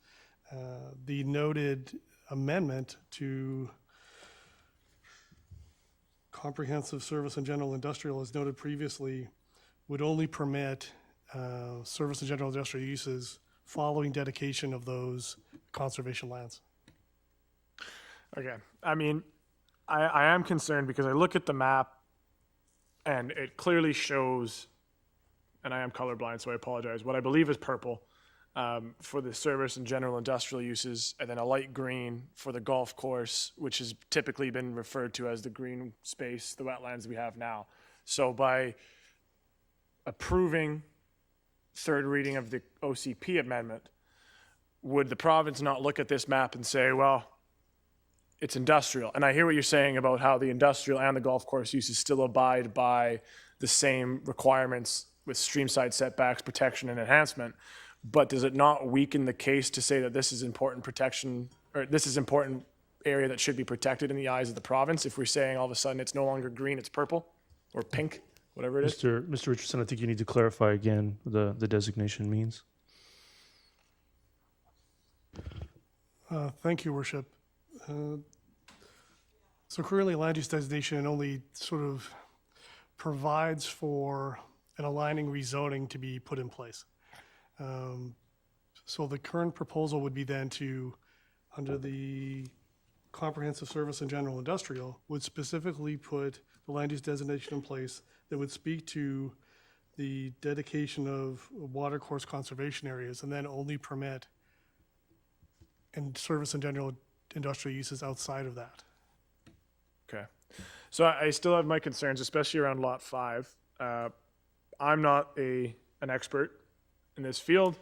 The noted amendment to comprehensive service and general industrial, as noted previously, would only permit service and general industrial uses following dedication of those conservation lands. Okay. I mean, I am concerned because I look at the map and it clearly shows, and I am colorblind, so I apologize, what I believe is purple for the service and general industrial uses, and then a light green for the golf course, which has typically been referred to as the green space, the wetlands we have now. So by approving third reading of the OCP amendment, would the province not look at this map and say, well, it's industrial? And I hear what you're saying about how the industrial and the golf course uses still abide by the same requirements with streamside setbacks, protection, and enhancement. But does it not weaken the case to say that this is important protection, or this is important area that should be protected in the eyes of the province if we're saying all of a sudden it's no longer green, it's purple or pink, whatever it is? Mr. Richardson, I think you need to clarify again the designation means. Thank you, Worship. So currently land use designation only sort of provides for an aligning rezoning to be put in place. So the current proposal would be then to, under the comprehensive service and general industrial, would specifically put the land use designation in place that would speak to the dedication of watercourse conservation areas, and then only permit and service and general industrial uses outside of that. Okay. So I still have my concerns, especially around Lot 5. I'm not an expert in this field.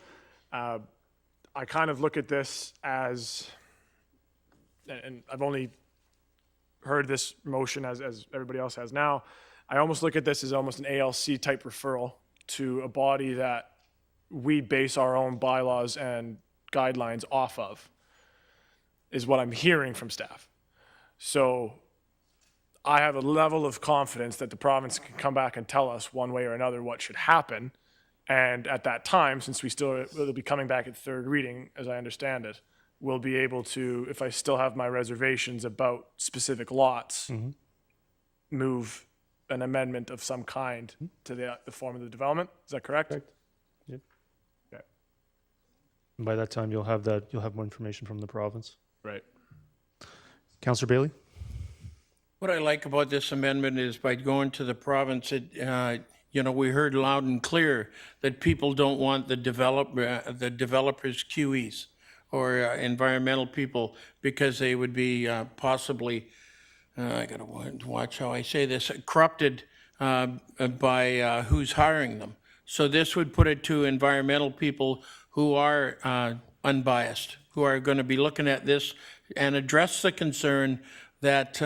I kind of look at this as, and I've only heard this motion as everybody else has now, I almost look at this as almost an ALC type referral to a body that we base our own bylaws and guidelines off of, is what I'm hearing from staff. So I have a level of confidence that the province can come back and tell us one way or another what should happen. And at that time, since we still will be coming back at third reading, as I understand it, we'll be able to, if I still have my reservations about specific lots, move an amendment of some kind to the form of the development. Is that correct? Correct. Yep. Okay. And by that time, you'll have more information from the province. Right. Councillor Bailey? What I like about this amendment is by going to the province, we heard loud and clear that people don't want the developers' QEs or environmental people, because they would be possibly, I gotta watch how I say this, corrupted by who's hiring them. So this would put it to environmental people who are unbiased, who are going to be looking at this and address the concern that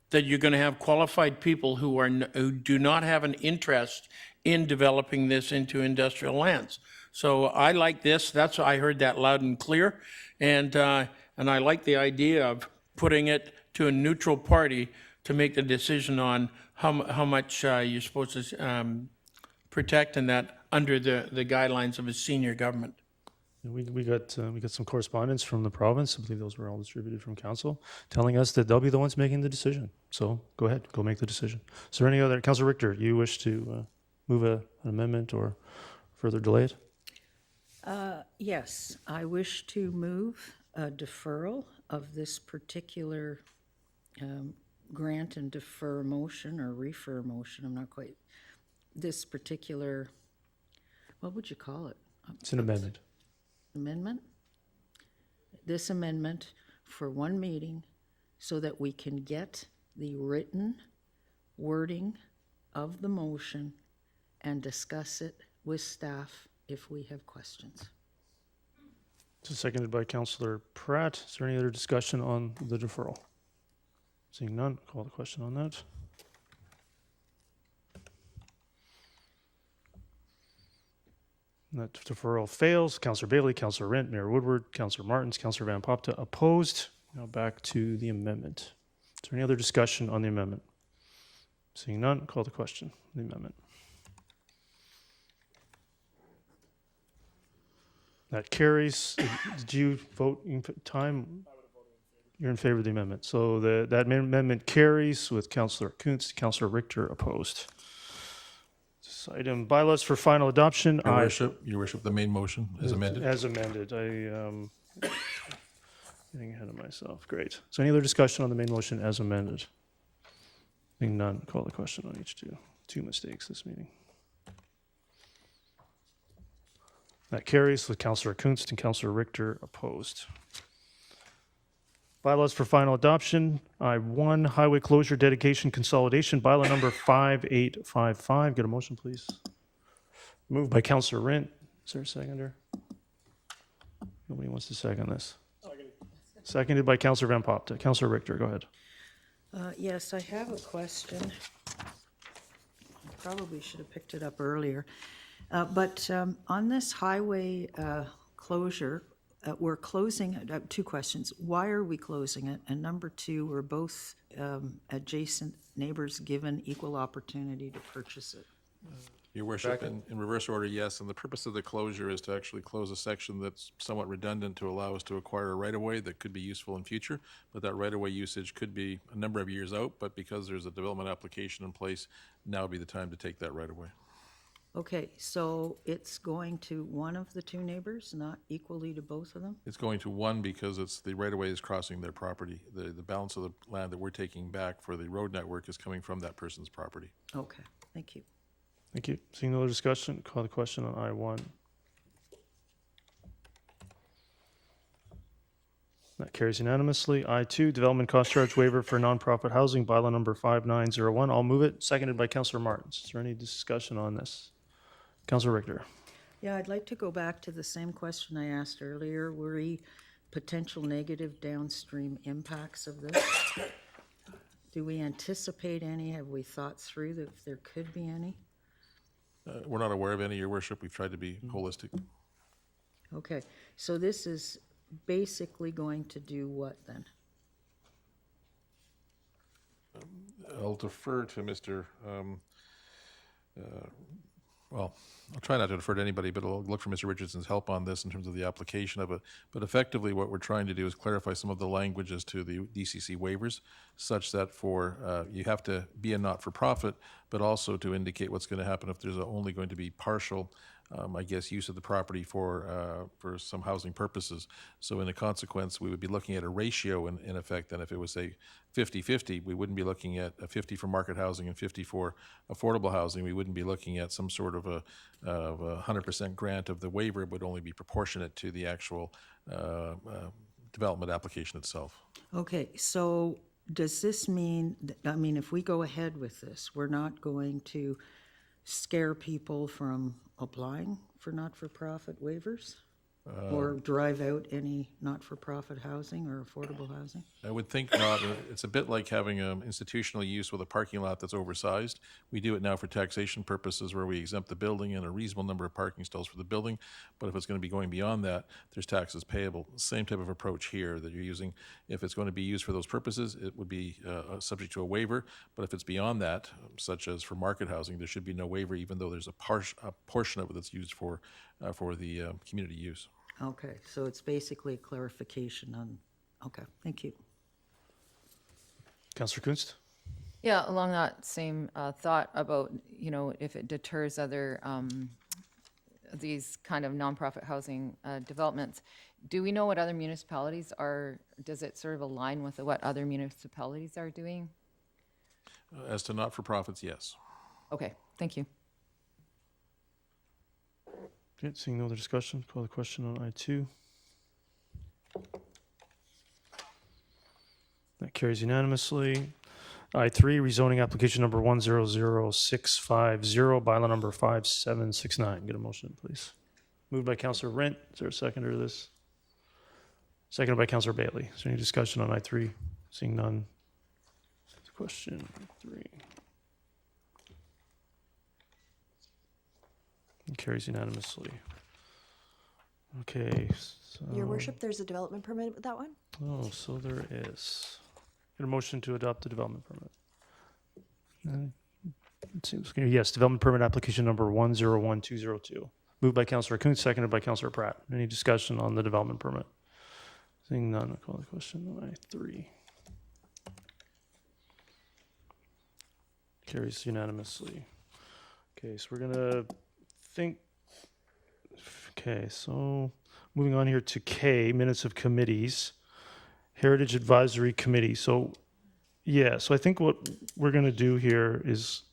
that you're going to have qualified people who do not have an interest in developing this into industrial lands. So I like this. That's I heard that loud and clear, and I like the idea of putting it to a neutral party to make the decision on how much you're supposed to protect, and that under the guidelines of a senior government. We got some correspondence from the province. I believe those were all distributed from council, telling us that they'll be the ones making the decision. So go ahead, go make the decision. Is there any other, Councillor Richter, you wish to move an amendment or further delay it? Yes, I wish to move a deferral of this particular grant and defer motion or refer motion. I'm not quite, this particular, what would you call it? It's an amendment. Amendment? This amendment for one meeting so that we can get the written wording of the motion and discuss it with staff if we have questions. This is seconded by Councillor Pratt. Is there any other discussion on the deferral? Seeing none, call the question on that. That deferral fails. Councillor Bailey, Councillor Rent, Mayor Woodward, Councillor Martins, Councillor Van Popta opposed. Now back to the amendment. Is there any other discussion on the amendment? Seeing none, call the question on the amendment. That carries. Did you vote in time? You're in favor of the amendment. So that amendment carries with Councillor Kuntz, Councillor Richter opposed. This item, bylaws for final adoption. Your worship, the main motion is amended. As amended. Getting ahead of myself. Great. So any other discussion on the main motion as amended? Being none, call the question on each two. Two mistakes this meeting. That carries with Councillor Kuntz and Councillor Richter opposed. Bylaws for final adoption. I1, highway closure dedication consolidation, bylaw number 5855. Get a motion, please. Moved by Councillor Rent. Is there a seconder? Nobody wants to second this. Seconded by Councillor Van Popta. Councillor Richter, go ahead. Yes, I have a question. I probably should have picked it up earlier. But on this highway closure, we're closing, two questions. Why are we closing it? And number two, were both adjacent neighbors given equal opportunity to purchase it? Your worship, in reverse order, yes. And the purpose of the closure is to actually close a section that's somewhat redundant to allow us to acquire a right-of-way that could be useful in future. But that right-of-way usage could be a number of years out. But because there's a development application in place, now would be the time to take that right-of-way. Okay, so it's going to one of the two neighbors, not equally to both of them? It's going to one because it's the right-of-way is crossing their property. The balance of the land that we're taking back for the road network is coming from that person's property. Okay, thank you. Thank you. Seeing no other discussion, call the question on I1. That carries unanimously. I2, development cost charge waiver for nonprofit housing, bylaw number 5901. I'll move it. Seconded by Councillor Martins. Is there any discussion on this? Councillor Richter. Yeah, I'd like to go back to the same question I asked earlier. Worry potential negative downstream impacts of this. Do we anticipate any? Have we thought through that if there could be any? We're not aware of any, Your Worship. We've tried to be holistic. Okay, so this is basically going to do what then? I'll defer to Mr. Well, I'll try not to defer to anybody, but I'll look for Mr. Richardson's help on this in terms of the application of it. But effectively, what we're trying to do is clarify some of the languages to the DCC waivers, such that for you have to be a not-for-profit, but also to indicate what's going to happen if there's only going to be partial, I guess, use of the property for some housing purposes. So in a consequence, we would be looking at a ratio in effect, and if it was, say, 50-50, we wouldn't be looking at a 50 for market housing and 50 for affordable housing. We wouldn't be looking at some sort of a 100% grant of the waiver. It would only be proportionate to the actual development application itself. Okay, so does this mean, I mean, if we go ahead with this, we're not going to scare people from applying for not-for-profit waivers? Or drive out any not-for-profit housing or affordable housing? I would think not. It's a bit like having institutional use with a parking lot that's oversized. We do it now for taxation purposes where we exempt the building and a reasonable number of parking stalls for the building. But if it's going to be going beyond that, there's taxes payable. Same type of approach here that you're using. If it's going to be used for those purposes, it would be subject to a waiver. But if it's beyond that, such as for market housing, there should be no waiver, even though there's a portion of it that's used for the community use. Okay, so it's basically a clarification on, okay, thank you. Councillor Kunst? Yeah, along that same thought about, if it deters other, these kind of nonprofit housing developments, do we know what other municipalities are, does it sort of align with what other municipalities are doing? As to not-for-profits, yes. Okay, thank you. Okay, seeing no other discussion, call the question on I2. That carries unanimously. I3, rezoning application number 100650, bylaw number 5769. Get a motion, please. Moved by Councillor Rent. Is there a seconder to this? Seconded by Councillor Bailey. Is there any discussion on I3? Seeing none. Question 3. It carries unanimously. Okay. So, Your Worship, there's a development permit with that one? oh, so there is. Get a motion to adopt the development permit. It seems clear. Yes, development permit application number 101202. Moved by Councillor Kuntz, seconded by Councillor Pratt. Any discussion on the development permit? Seeing none, I'll call the question on I3. Carries unanimously. Okay, so we're gonna okay, so moving on here to K, minutes of committees. Heritage Advisory Committee. So, yeah, so I think what we're going to do here is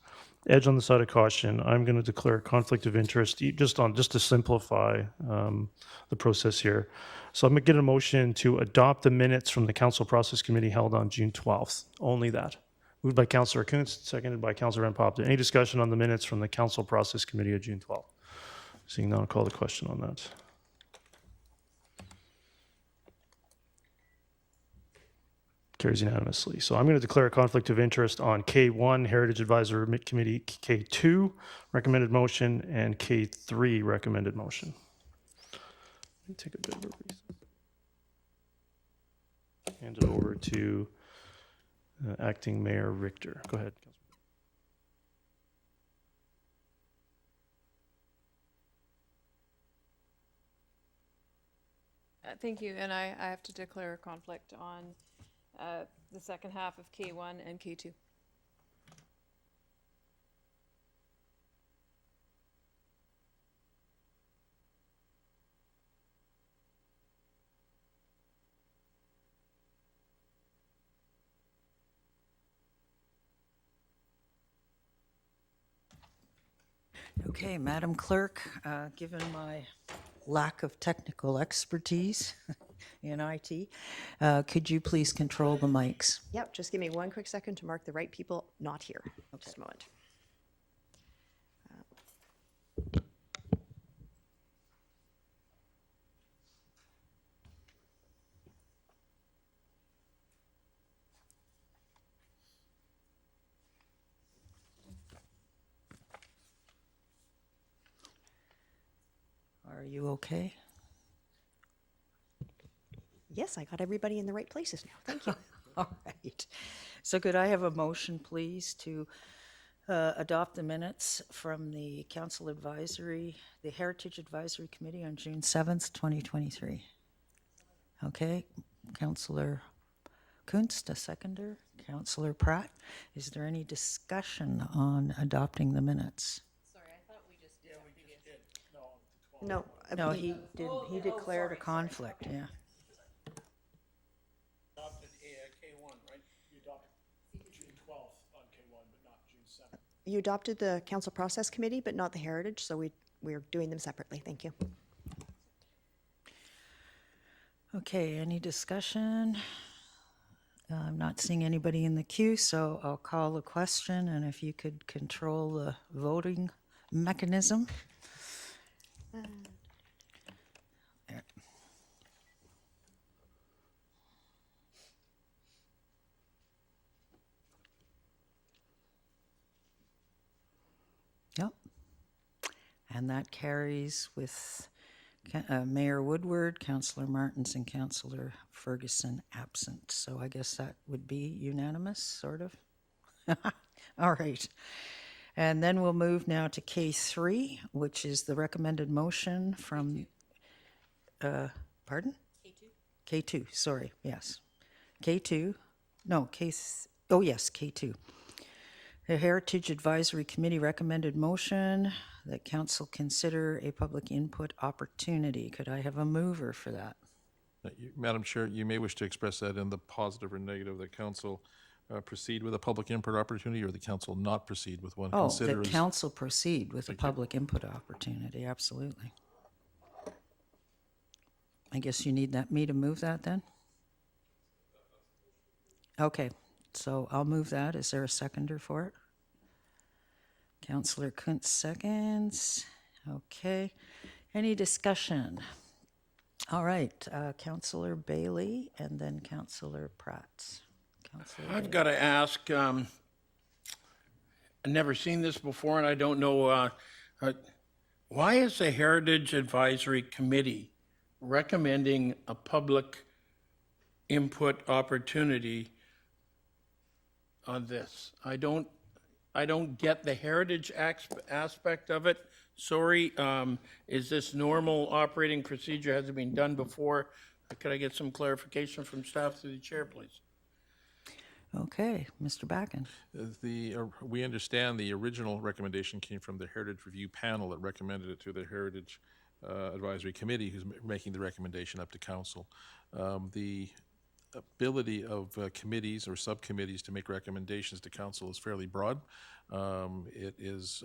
edge on the side of caution. I'm going to declare conflict of interest just to simplify the process here. So I'm going to get a motion to adopt the minutes from the Council Process Committee held on June 12th. Only that. Moved by Councillor Kuntz, seconded by Councillor Van Popte. Any discussion on the minutes from the Council Process Committee of June 12th? Seeing none, I'll call the question on that. Carries unanimously. So I'm going to declare a conflict of interest on K1, Heritage Advisory Committee, K2, recommended motion, and K3, recommended motion. Let me take a bit of a recess. Hand it over to Acting Mayor Richter. Go ahead. Thank you, and I have to declare a conflict on the second half of K1 and K2. Okay, Madam Clerk, given my lack of technical expertise in IT, could you please control the mics? Yep, just give me one quick second to mark the right people not here. Okay. Just a moment. Are you okay? Yes, I got everybody in the right places now. Thank you. All right. So could I have a motion, please, to adopt the minutes from the the Heritage Advisory Committee on June 7th, 2023? Okay, Councillor Kunst, a seconder. Councillor Pratt, is there any discussion on adopting the minutes? No. No, he did. He declared a conflict, yeah. Adopted K1, right? You adopted June 12th on K1, but not June 7th. You adopted the Council Process Committee, but not the Heritage, so we're doing them separately. Thank you. Okay, any discussion? I'm not seeing anybody in the queue, so I'll call a question, and if you could control the voting mechanism. And that carries with Mayor Woodward, Councillor Martins, and Councillor Ferguson absent. So I guess that would be unanimous, sort of. All right. And then we'll move now to K3, which is the recommended motion from, pardon? K2, sorry, yes. K2, no, oh yes, K2. The Heritage Advisory Committee recommended motion that council consider a public input opportunity. Could I have a mover for that? Madam Chair, you may wish to express that in the positive or negative, that council proceed with a public input opportunity, or the council not proceed with one. Oh, that council proceed with a public input opportunity, absolutely. I guess you need me to move that then? Okay, so I'll move that. Is there a seconder for it? Councillor Kuntz seconds. Okay. Any discussion? All right, Councillor Bailey and then Councillor Pratt. I've got to ask, I've never seen this before, and I don't know, why is the Heritage Advisory Committee recommending a public input opportunity on this? I don't get the heritage aspect of it. Sorry, is this normal operating procedure? Has it been done before? Could I get some clarification from staff through the chair, please? Okay, Mr. Backen. We understand the original recommendation came from the Heritage Review Panel that recommended it to the Heritage Advisory Committee, who's making the recommendation up to council. The ability of committees or subcommittees to make recommendations to council is fairly broad. It is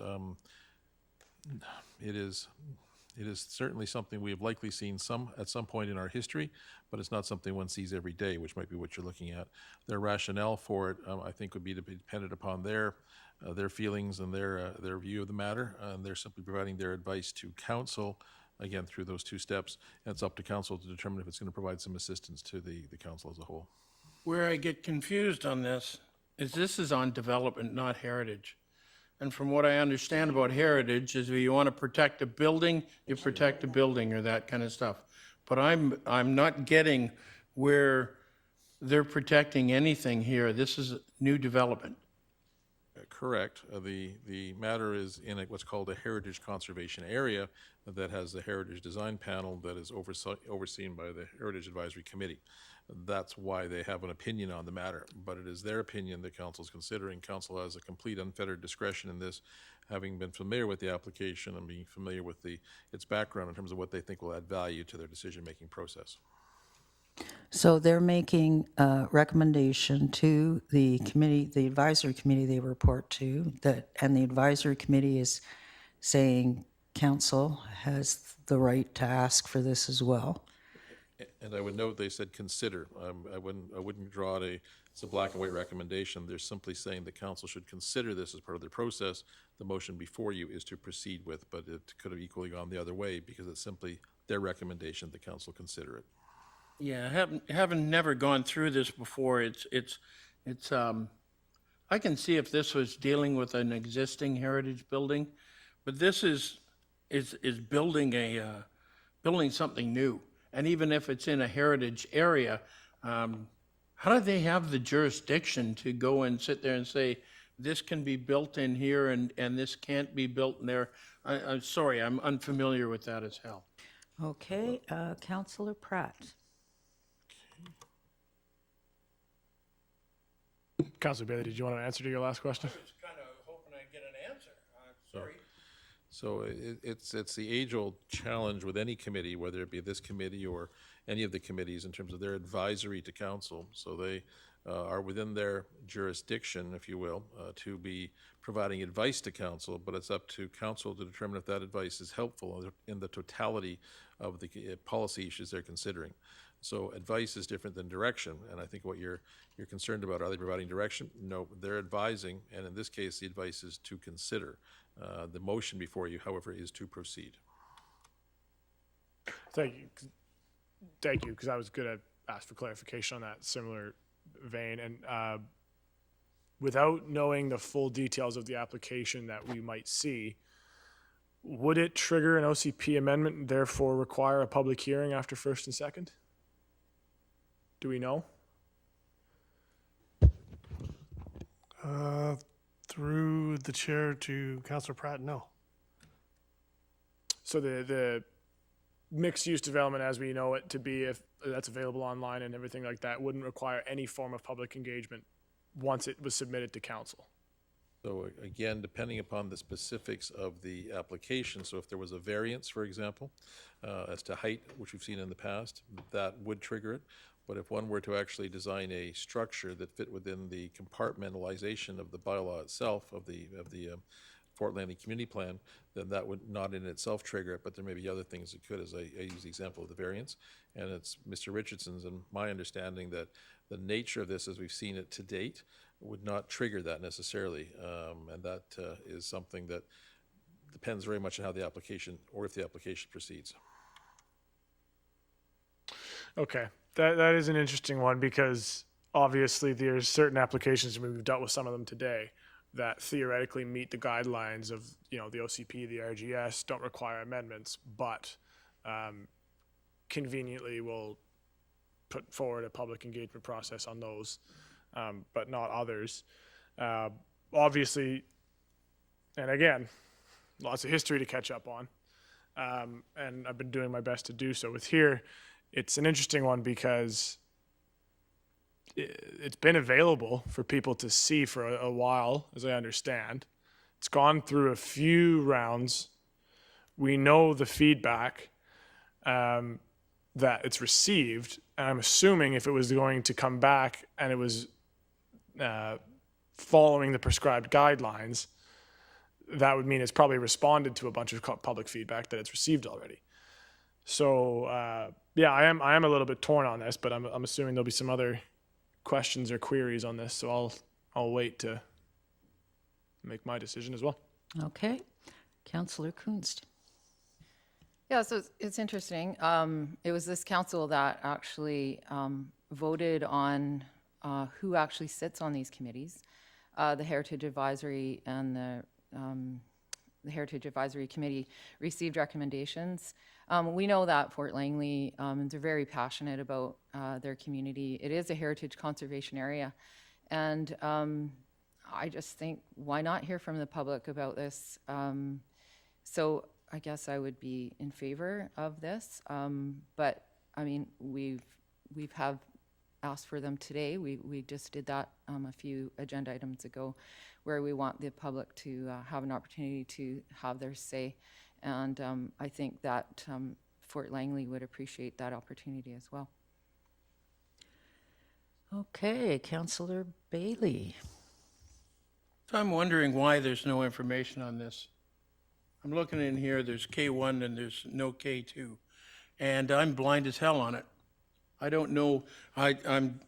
certainly something we have likely seen at some point in our history, but it's not something one sees every day, which might be what you're looking at. Their rationale for it, I think, would be dependent upon their feelings and their view of the matter, and they're simply providing their advice to council, again, through those two steps. And it's up to council to determine if it's going to provide some assistance to the council as a whole. Where I get confused on this is on development, not heritage. And from what I understand about heritage is if you want to protect a building, you protect a building or that kind of stuff. But I'm not getting where they're protecting anything here. This is new development. Correct. The matter is in what's called a heritage conservation area that has the Heritage Design Panel that is overseen by the Heritage Advisory Committee. That's why they have an opinion on the matter, but it is their opinion that council is considering. Council has a complete unfettered discretion in this, having been familiar with the application and being familiar with its background in terms of what they think will add value to their decision-making process. So they're making a recommendation to the committee, the advisory committee they report to, and the advisory committee is saying council has the right to ask for this as well. And I would note they said consider. I wouldn't draw it it's a black and white recommendation. They're simply saying the council should consider this as part of their process. The motion before you is to proceed with, but it could have equally gone the other way because it's simply their recommendation. The council consider it. Yeah, having never gone through this before, it's I can see if this was dealing with an existing heritage building, but this is building building something new. And even if it's in a heritage area, how do they have the jurisdiction to go and sit there and say, this can be built in here and this can't be built in there? I'm sorry, I'm unfamiliar with that as hell. Okay, Councillor Pratt. Councillor Bailey, did you want an answer to your last question? I was kind of hoping I'd get an answer. Sorry. So it's the age-old challenge with any committee, whether it be this committee or any of the committees, in terms of their advisory to council. So they are within their jurisdiction, if you will, to be providing advice to council, but it's up to council to determine if that advice is helpful in the totality of the policy issues they're considering. So advice is different than direction, and I think what you're concerned about, are they providing direction? No, they're advising, and in this case, the advice is to consider. The motion before you, however, is to proceed. Thank you, because I was going to ask for clarification on that similar vein, and without knowing the full details of the application that we might see, would it trigger an OCP amendment and therefore require a public hearing after first and second? Do we know? Through the chair to Councillor Pratt, no. So the mixed-use development as we know it to be, if that's available online and everything like that, wouldn't require any form of public engagement once it was submitted to council. So again, depending upon the specifics of the application, so if there was a variance, for example, as to height, which we've seen in the past, that would trigger it. But if one were to actually design a structure that fit within the compartmentalization of the bylaw itself, of the Fort Langley Community Plan, then that would not in itself trigger it, but there may be other things that could, as I use the example of the variance. And it's Mr. Richardson's and my understanding that the nature of this, as we've seen it to date, would not trigger that necessarily. And that is something that depends very much on how the application, or if the application proceeds. Okay, that is an interesting one, because obviously there's certain applications, and we've dealt with some of them today, that theoretically meet the guidelines of, the OCP, the RGS, don't require amendments, but conveniently will put forward a public engagement process on those, but not others. Obviously, and again, lots of history to catch up on, and I've been doing my best to do so. With here, it's an interesting one because it's been available for people to see for a while, as I understand. It's gone through a few rounds. We know the feedback that it's received, and I'm assuming if it was going to come back and it was following the prescribed guidelines, that would mean it's probably responded to a bunch of public feedback that it's received already. So yeah, I am a little bit torn on this, but I'm assuming there'll be some other questions or queries on this, so I'll wait to make my decision as well. Okay. Councillor Kunst. Yeah, so it's interesting. It was this council that actually voted on who actually sits on these committees. The Heritage Advisory and the Heritage Advisory Committee received recommendations. We know that Fort Langley, they're very passionate about their community. It is a heritage conservation area. And I just think, why not hear from the public about this? So I guess I would be in favor of this. But I mean, we've asked for them today. We just did that a few agenda items ago, where we want the public to have an opportunity to have their say. And I think that Fort Langley would appreciate that opportunity as well. Okay, Councillor Bailey. So I'm wondering why there's no information on this. I'm looking in here, there's K1 and there's no K2. And I'm blind as hell on it. I don't know, I'm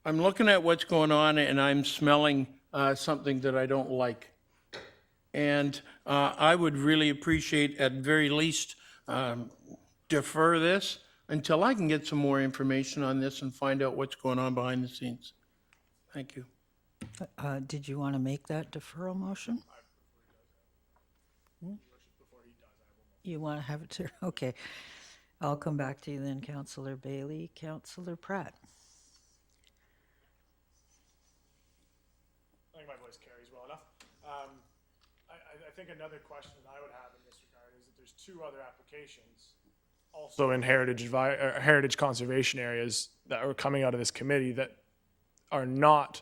looking at what's going on and I'm smelling something that I don't like. And I would really appreciate, at very least, defer this until I can get some more information on this and find out what's going on behind the scenes. Thank you. Did you want to make that deferral motion? You want to have it to, okay. I'll come back to you then, Councillor Bailey. Councillor Pratt. I think my voice carries well enough. I think another question I would have in this regard is that there's two other applications also in heritage conservation areas that are coming out of this committee that are not,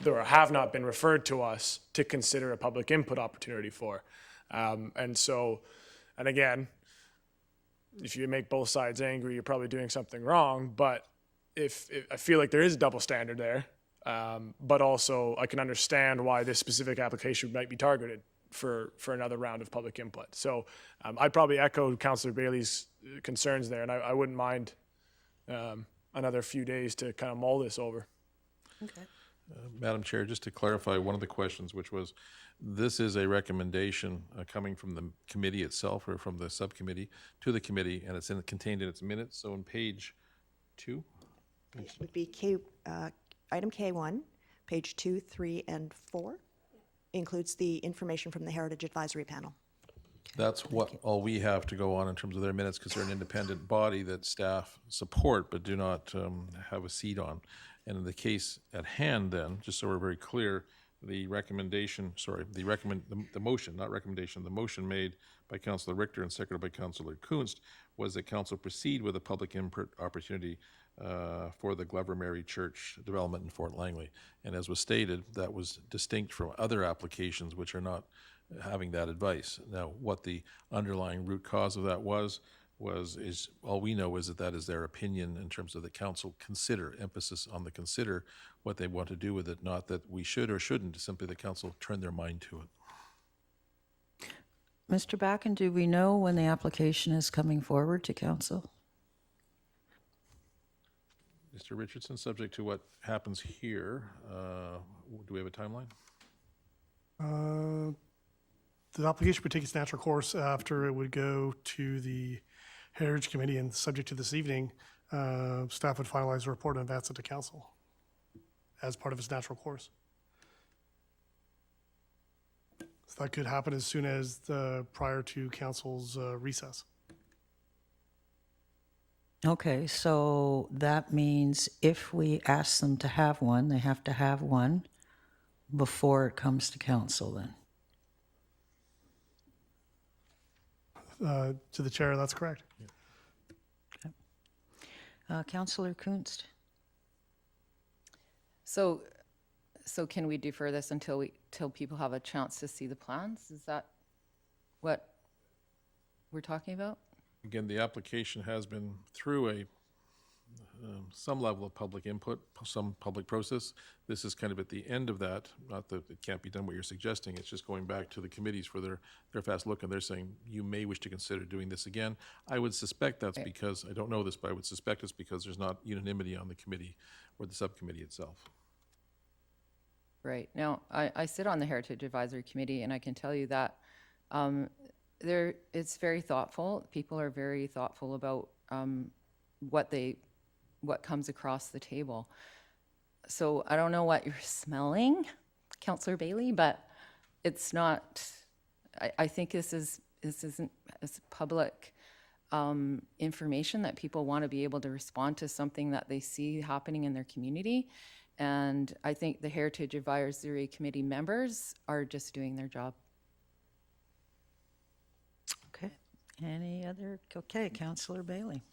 or have not been referred to us to consider a public input opportunity for. And again, if you make both sides angry, you're probably doing something wrong. But if I feel like there is a double standard there, but also I can understand why this specific application might be targeted for another round of public input. So I'd probably echo Councillor Bailey's concerns there, and I wouldn't mind another few days to kind of mull this over. Okay. Madam Chair, just to clarify one of the questions, which was, this is a recommendation coming from the committee itself, or from the subcommittee to the committee, and it's contained in its minutes. So on page 2? It would be item K1, page 2, 3, and 4. includes the information from the Heritage Advisory Panel. That's all we have to go on in terms of their minutes, because they're an independent body that staff support but do not have a seat on. And in the case at hand then, just so we're very clear, the motion made by Councillor Richter and seconded by Councillor Kunst was that Council proceed with a public input opportunity for the Glover Mary Church development in Fort Langley. And as was stated, that was distinct from other applications which are not having that advice. Now, what the underlying root cause of that is all we know is that is their opinion in terms of the council consider, emphasis on the consider what they want to do with it, not that we should or shouldn't, simply the council turn their mind to it. Mr. Backen, do we know when the application is coming forward to council? Mr. Richardson, subject to what happens here, do we have a timeline? The application would take its natural course after it would go to the Heritage Committee, and subject to this evening, staff would finalize a report and advance it to council as part of its natural course. So that could happen as soon as prior to council's recess. Okay, so that means if we ask them to have one, they have to have one before it comes to council then? To the chair, that's correct. Okay. Councillor Kunst? So can we defer this until people have a chance to see the plans? Is that what we're talking about? Again, the application has been through some level of public input, some public process. This is kind of at the end of that. Not that it can't be done what you're suggesting. It's just going back to the committees for their fast look, and they're saying you may wish to consider doing this again. I would suspect that's because, I don't know this, but I would suspect it's because there's not unanimity on the committee or the subcommittee itself. Right. Now, I sit on the Heritage Advisory Committee, and I can tell you that it's very thoughtful. People are very thoughtful about what comes across the table. So I don't know what you're smelling, Councillor Bailey, but it's not, I think this isn't public information that people want to be able to respond to something that they see happening in their community. And I think the Heritage Advisory Committee members are just doing their job. Okay. Any other? Okay, Councillor Bailey.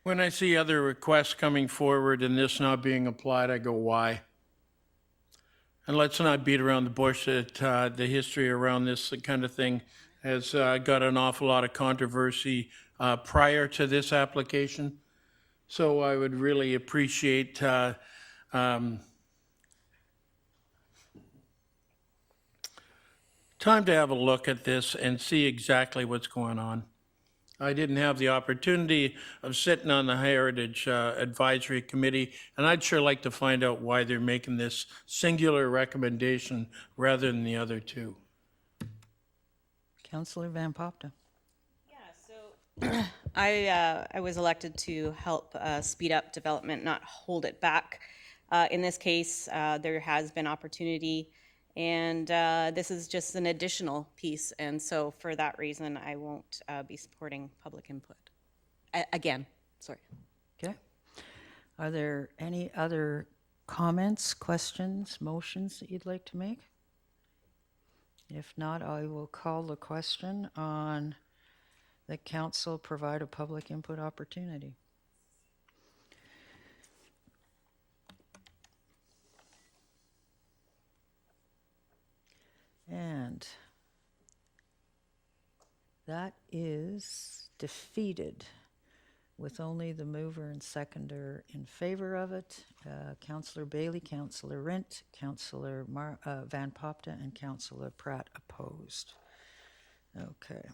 When I see other requests coming forward and this not being applied, I go, why? And let's not beat around the bush that the history around this kind of thing has got an awful lot of controversy prior to this application. So I would really appreciate time to have a look at this and see exactly what's going on. I didn't have the opportunity of sitting on the Heritage Advisory Committee, and I'd sure like to find out why they're making this singular recommendation rather than the other two. Councillor Van Popta. I was elected to help speed up development, not hold it back. In this case, there has been opportunity, and this is just an additional piece. And so for that reason, I won't be supporting public input. Again, sorry. Okay. Are there any other comments, questions, motions that you'd like to make? If not, I will call the question on the council provide a public input opportunity. And that is defeated with only the mover and seconder in favor of it. Councillor Bailey, Councillor Rint, Councillor Van Popta, and Councillor Pratt opposed. Okay.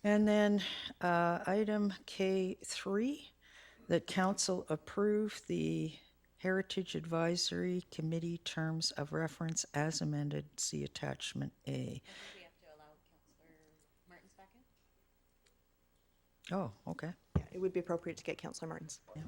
And then item K3, that council approve the Heritage Advisory Committee terms of reference as amended. See attachment A. We have to allow Councillor Martins back in? Oh, okay. Yeah, it would be appropriate to get Councillor Martins. Yeah.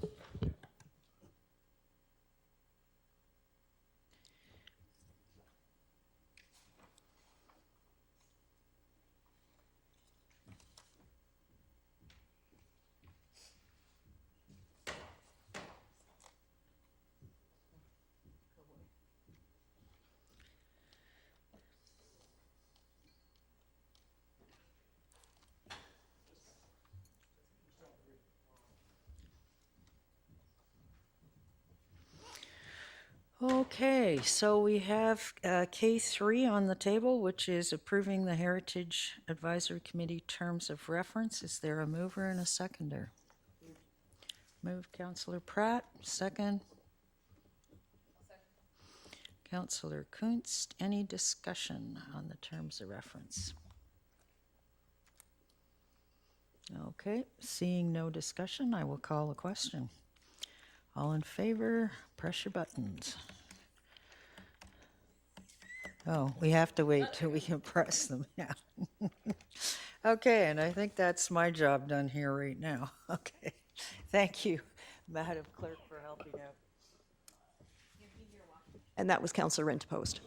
Okay, so we have K3 on the table, which is approving the Heritage Advisory Committee terms of reference. Is there a mover and a seconder? Move Councillor Pratt, second. Councillor Kunst, any discussion on the terms of reference? Okay, seeing no discussion, I will call a question. All in favor, press your buttons. Oh, we have to wait till we can press them, yeah. Okay, and I think that's my job done here right now. Okay, thank you, Madam Clerk, for helping out. And that was Councillor Rentpost.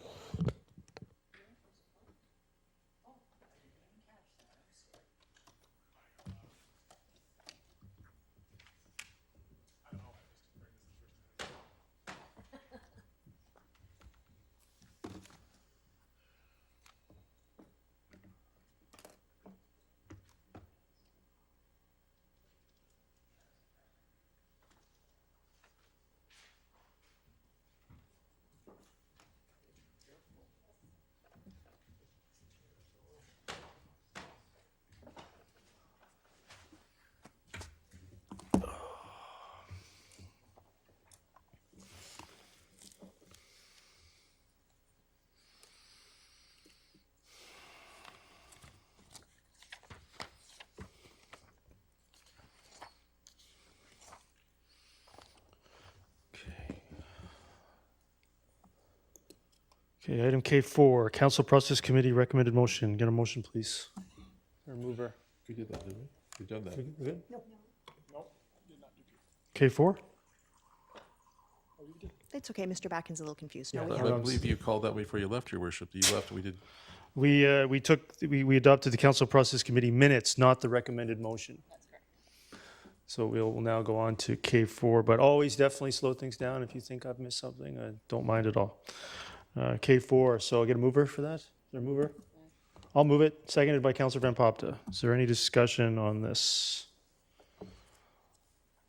Okay, item K4, Council Process Committee recommended motion. Get a motion, please. Or mover. We did that, didn't we? We've done that. We good? K4? It's okay, Mr. Backen's a little confused. No, Yeah, we I haven't. believe you called that way before you left, Your Worship. You left, we did. We adopted the Council Process Committee minutes, not the recommended motion. That's correct. So we'll now go on to K4, but always definitely slow things down. If you think I've missed something, I don't mind at all. K4, so I'll get a mover for that? Is there a mover? I'll move it, seconded by Councillor Van Popta. Is there any discussion on this?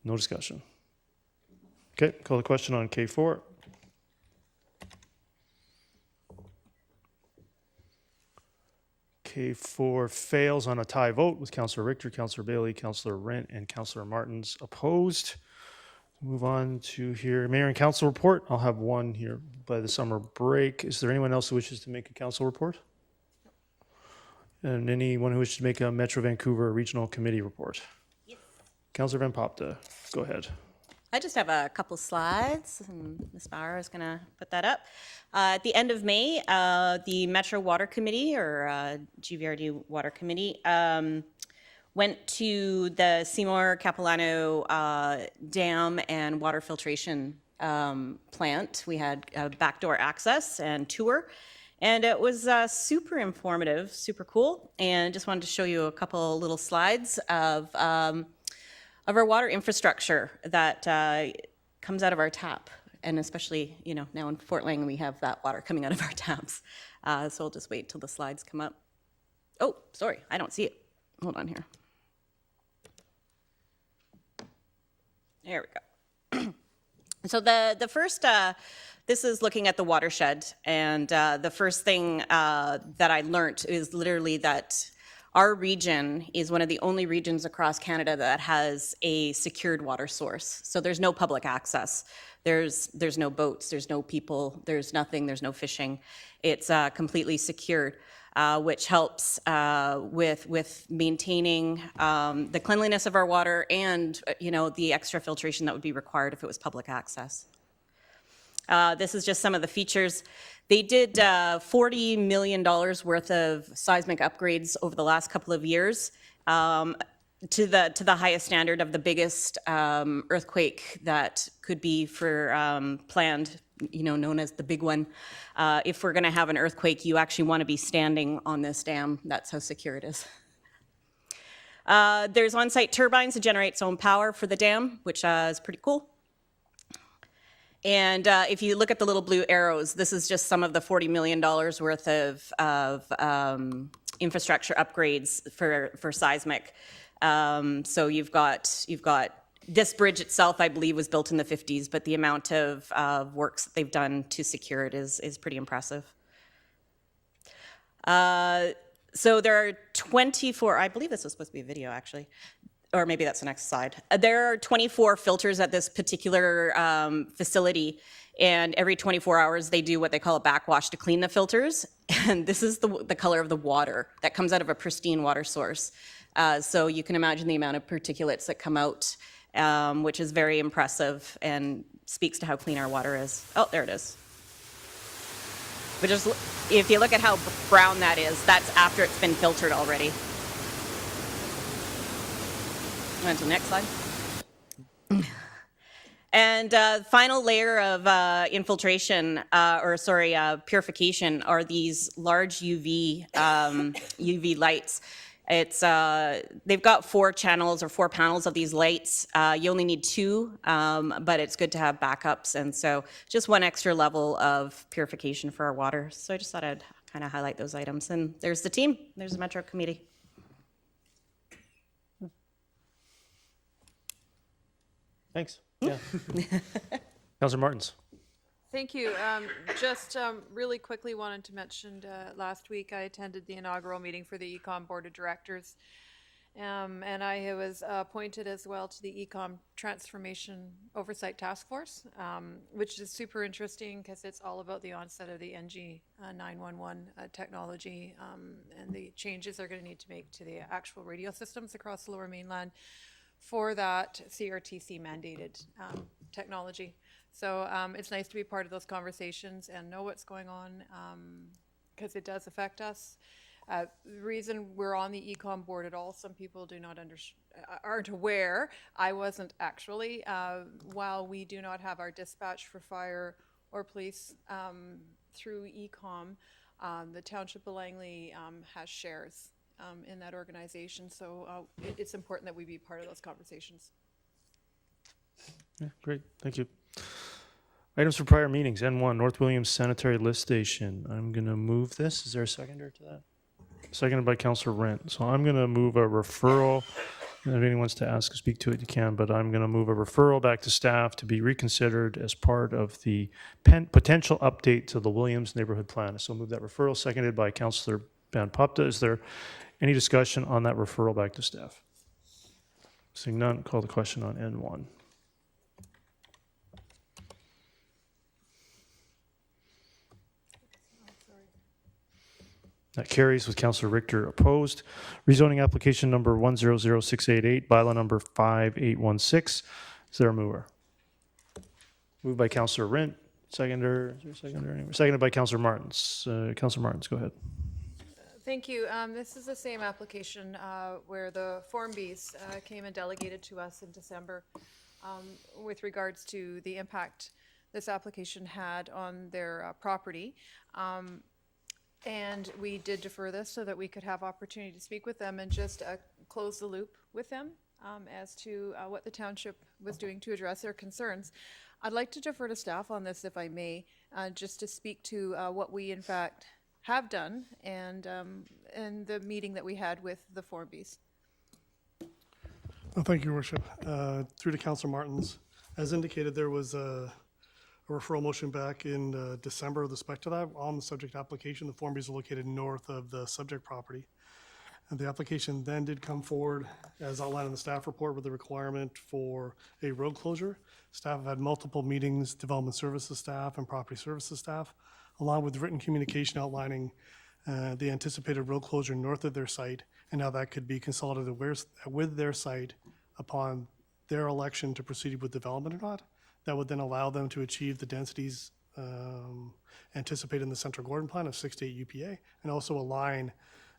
No discussion. Okay, call the question on K4. K4 fails on a tie vote with Councillor Richter, Councillor Bailey, Councillor Rent, and Councillor Martins opposed. Move on to here, Mayor and Council report. I'll have one here by the summer break. Is there anyone else who wishes to make a council report? And anyone who wishes to make a Metro Vancouver Regional Committee report? Yes. Councillor Van Popta, go ahead. I just have a couple slides, and Ms. Bauer is going to put that up. At the end of May, the Metro Water Committee, or GVRD Water Committee, went to the Seymour Capilano Dam and water filtration plant. We had backdoor access and tour, and it was super informative, super cool. And just wanted to show you a couple little slides of our water infrastructure that comes out of our tap. And especially, you know, now in Fort Lang, we have that water coming out of our taps. So I'll just wait till the slides come up. Oh, sorry, I don't see it. Hold on here. There we go. So the first, this is looking at the watershed. And the first thing that I learned is literally that our region is one of the only regions across Canada that has a secured water source. So there's no public access. There's no boats, there's no people, there's nothing, there's no fishing. It's completely secured, which helps with maintaining the cleanliness of our water and, you know, the extra filtration that would be required if it was public access. This is just some of the features. They did $40 million worth of seismic upgrades over the last couple of years to the highest standard of the biggest earthquake that could be for planned, you know, known as the big one. If we're going to have an earthquake, you actually want to be standing on this dam. That's how secure it is. There's on-site turbines to generate its own power for the dam, which is pretty cool. And if you look at the little blue arrows, this is just some of the $40 million worth of infrastructure upgrades for seismic. So you've got This bridge itself, I believe, was built in the 50s, but the amount of works that they've done to secure it is pretty impressive. So there are 24, I believe this was supposed to be a video actually, or maybe that's the next slide. There are 24 filters at this particular facility, and every 24 hours they do what they call a backwash to clean the filters. And this is the color of the water that comes out of a pristine water source. So you can imagine the amount of particulates that come out, which is very impressive and speaks to how clean our water is. Oh, there it is. But just, if you look at how brown that is, that's after it's been filtered already. On to the next slide. And final layer of infiltration, purification, are these large UV lights. It's they've got 4 channels or 4 panels of these lights. You only need 2, but it's good to have backups, and so just one extra level of purification for our water. So I just thought I'd kind of highlight those items. And there's the team. There's the Metro Committee. Thanks. Yeah. Councillor Martins. Thank you. Just really quickly wanted to mention last week I attended the inaugural meeting for the Ecom Board of Directors, and I was appointed as well to the Ecom Transformation Oversight Task Force, which is super interesting because it's all about the onset of the NG 911 technology and the changes they're going to need to make to the actual radio systems across the Lower Mainland for that CRTC mandated technology. So it's nice to be part of those conversations and know what's going on because it does affect us. The reason we're on the Ecom board at all, some people aren't aware. I wasn't actually. While we do not have our dispatch for fire or police through Ecom, the Township of Langley has shares in that organization. So it's important that we be part of those conversations. Yeah, great. Thank you. Items for prior meetings. N1, North Williams Sanitary Lift Station. I'm going to move this. Is there a seconder to that? Seconded by Councillor Rent. So I'm going to move a referral. If anyone wants to ask or speak to it, you can, but I'm going to move a referral back to staff to be reconsidered as part of the potential update to the Williams Neighborhood Plan. So I'll move that referral, seconded by Councillor Van Popta. Is there any discussion on that referral back to staff? Seeing none, call the question on N1. That carries with Councillor Richter opposed. Rezoning application number 100688, bylaw number 5816. Is there a mover? Moved by Councillor Rint. Seconder, is there a seconder anywhere? Seconded by Councillor Martins. Councillor Martins, go ahead. Thank you. This is the same application where the Form Bs came and delegated to us in December with regards to the impact this application had on their property. And we did defer this so that we could have opportunity to speak with them and just close the loop with them as to what the township was doing to address their concerns. I'd like to defer to staff on this, if I may, just to speak to what we in fact have done and the meeting that we had with the Form Bs. Well, thank you, Your Worship. Through to Councillor Martins. As indicated, there was a referral motion back in December with respect to that on the subject application. The Form Bs are located north of the subject property. And the application then did come forward, as outlined in the staff report, with the requirement for a road closure. Staff have had multiple meetings, development services staff and property services staff, along with written communication outlining the anticipated road closure north of their site and how that could be consolidated with their site upon their election to proceed with development or not. That would then allow them to achieve the densities anticipated in the Central Gordon Plan of 6 to 8 UPA and also align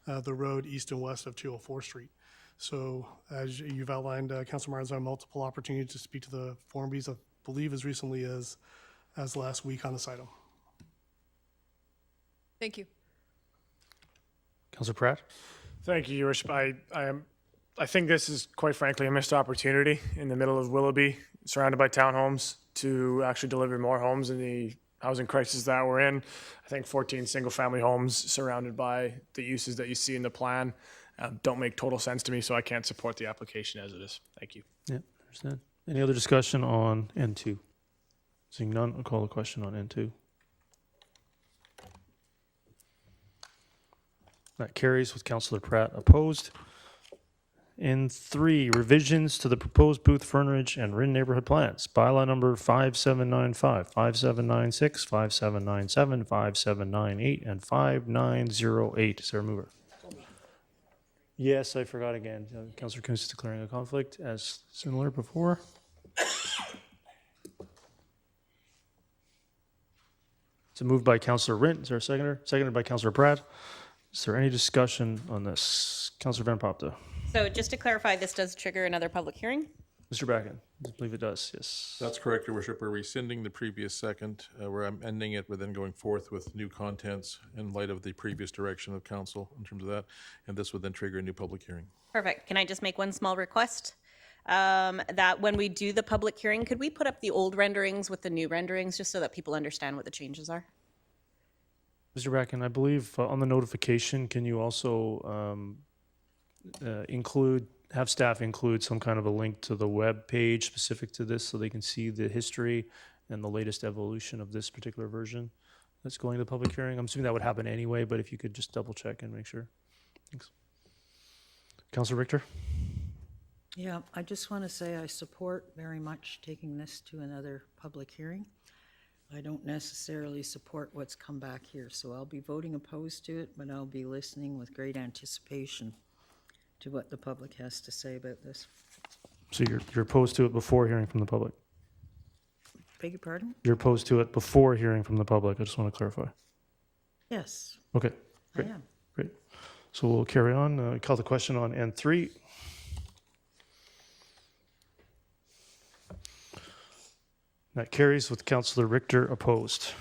the road east and west of 204 Street. So as you've outlined, Councilor Martins, I have multiple opportunities to speak to the Form Bs, I believe as recently as last week on this item. Thank you. Councillor Pratt? Thank you, Your Worship. I think this is, quite frankly, a missed opportunity in the middle of Willoughby, surrounded by townhomes, to actually deliver more homes in the housing crisis that we're in. I think 14 single-family homes surrounded by the uses that you see in the plan don't make total sense to me, so I can't support the application as it is. Thank you. Yeah, understand. Any other discussion on N2? Seeing none, I'll call the question on N2. That carries with Councillor Pratt opposed. N3, revisions to the proposed Booth, Fernridge, and Rin neighborhood plans. Bylaw number 5795, 5796, 5797, 5798, and 5908. Is there a mover? Yes, I forgot again. Councillor Kuntz is declaring a conflict as similar before. It's a move by Councillor Rint. Is there a seconder? Seconded by Councillor Pratt. Is there any discussion on this? Councillor Van Popta. So just to clarify, this does trigger another public hearing? Mr. Bracken, I believe it does, yes. That's correct, Your Worship. We're rescinding the previous second. We're amending it, but then going forth with new contents in light of the previous direction of council in terms of that. And this would then trigger a new public hearing. Perfect. Can I just make one small request? That when we do the public hearing, could we put up the old renderings with the new renderings just so that people understand what the changes are? Mr. Bracken, I believe on the notification, can you also have staff include some kind of a link to the web page specific to this so they can see the history and the latest evolution of this particular version that's going to the public hearing? I'm assuming that would happen anyway, but if you could just double check and make sure. Thanks. Councillor Richter? Yeah, I just want to say I support very much taking this to another public hearing. I don't necessarily support what's come back here, so I'll be voting opposed to it, but I'll be listening with great anticipation to what the public has to say about this. So you're opposed to it before hearing from the public? Beg your pardon? You're opposed to it before hearing from the public. I just want to clarify. Yes. Okay, great. I am. Great. So we'll carry on. Call the question on N3. That carries with Councillor Richter opposed.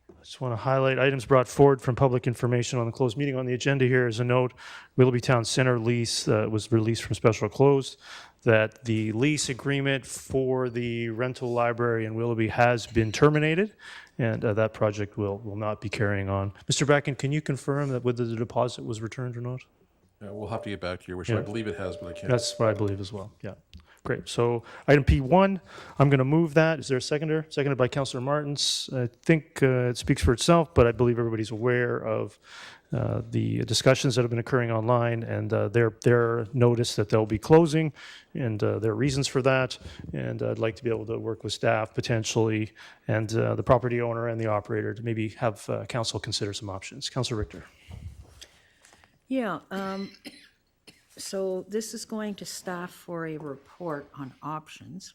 I just want to highlight items brought forward from public information on the closed meeting. On the agenda here is a note, Willoughby Town Center lease was released from special closed, that the lease agreement for the rental library in Willoughby has been terminated, and that project will not be carrying on. Mr. Bracken, can you confirm that whether the deposit was returned or not? We'll have to get back to you, which I believe it has, but I can't. That's what I believe as well, yeah. Great. So item P1, I'm going to move that. Is there a seconder? Seconded by Councillor Martins. I think it speaks for itself, but I believe everybody's aware of the discussions that have been occurring online and their notice that they'll be closing and their reasons for that. And I'd like to be able to work with staff potentially and the property owner and the operator to maybe have council consider some options. Councillor Richter. Yeah, so this is going to staff for a report on options.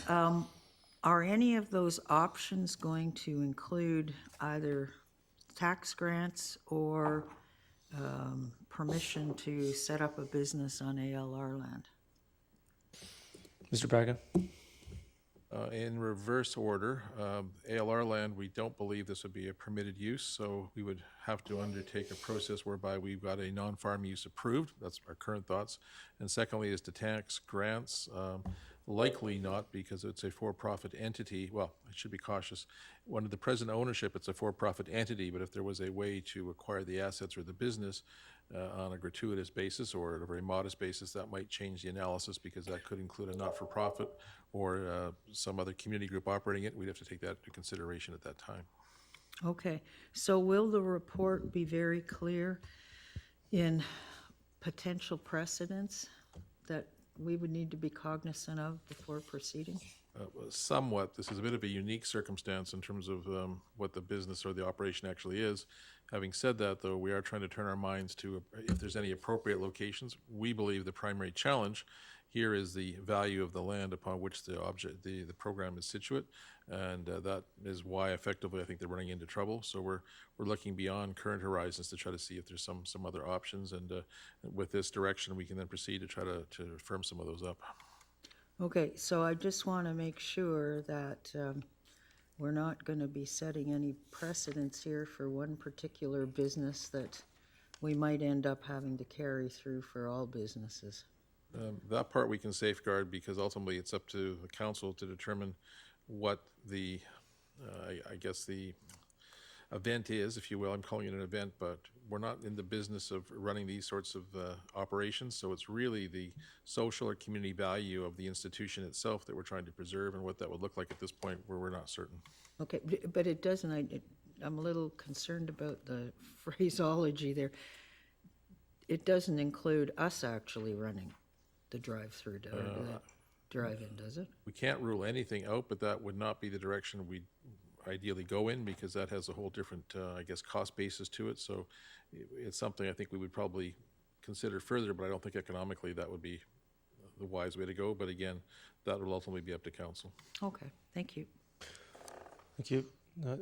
Are any of those options going to include either tax grants or permission to set up a business on ALR land? Mr. Bracken. In reverse order, ALR land, we don't believe this would be a permitted use, so we would have to undertake a process whereby we've got a non-farm use approved. That's our current thoughts. And secondly is to tax grants. Likely not, because it's a for-profit entity. Well, I should be cautious. Under the present ownership, it's a for-profit entity, but if there was a way to acquire the assets or the business on a gratuitous basis or at a very modest basis, that might change the analysis, because that could include a not-for-profit or some other community group operating it. We'd have to take that into consideration at that time. Okay, so will the report be very clear in potential precedents that we would need to be cognizant of before proceeding? Somewhat. This is a bit of a unique circumstance in terms of what the business or the operation actually is. Having said that, though, we are trying to turn our minds to if there's any appropriate locations. We believe the primary challenge here is the value of the land upon which the program is situate, and that is why effectively I think they're running into trouble. So we're looking beyond current horizons to try to see if there's some other options, and with this direction we can then proceed to try to firm some of those up. Okay, so I just want to make sure that we're not going to be setting any precedents here for one particular business that we might end up having to carry through for all businesses. That part we can safeguard, because ultimately it's up to the council to determine what the, I guess the event is, if you will. I'm calling it an event, but we're not in the business of running these sorts of operations. So it's really the social or community value of the institution itself that we're trying to preserve, and what that would look like at this point where we're not certain. Okay, but it doesn't, I'm a little concerned about the phraseology there. It doesn't include us actually running the drive-through, or the drive-in, does it? We can't rule anything out, but that would not be the direction we'd ideally go in, because that has a whole different, I guess, cost basis to it. So it's something I think we would probably consider further, but I don't think economically that would be the wise way to go. But again, that will ultimately be up to council. Okay, thank you. Thank you.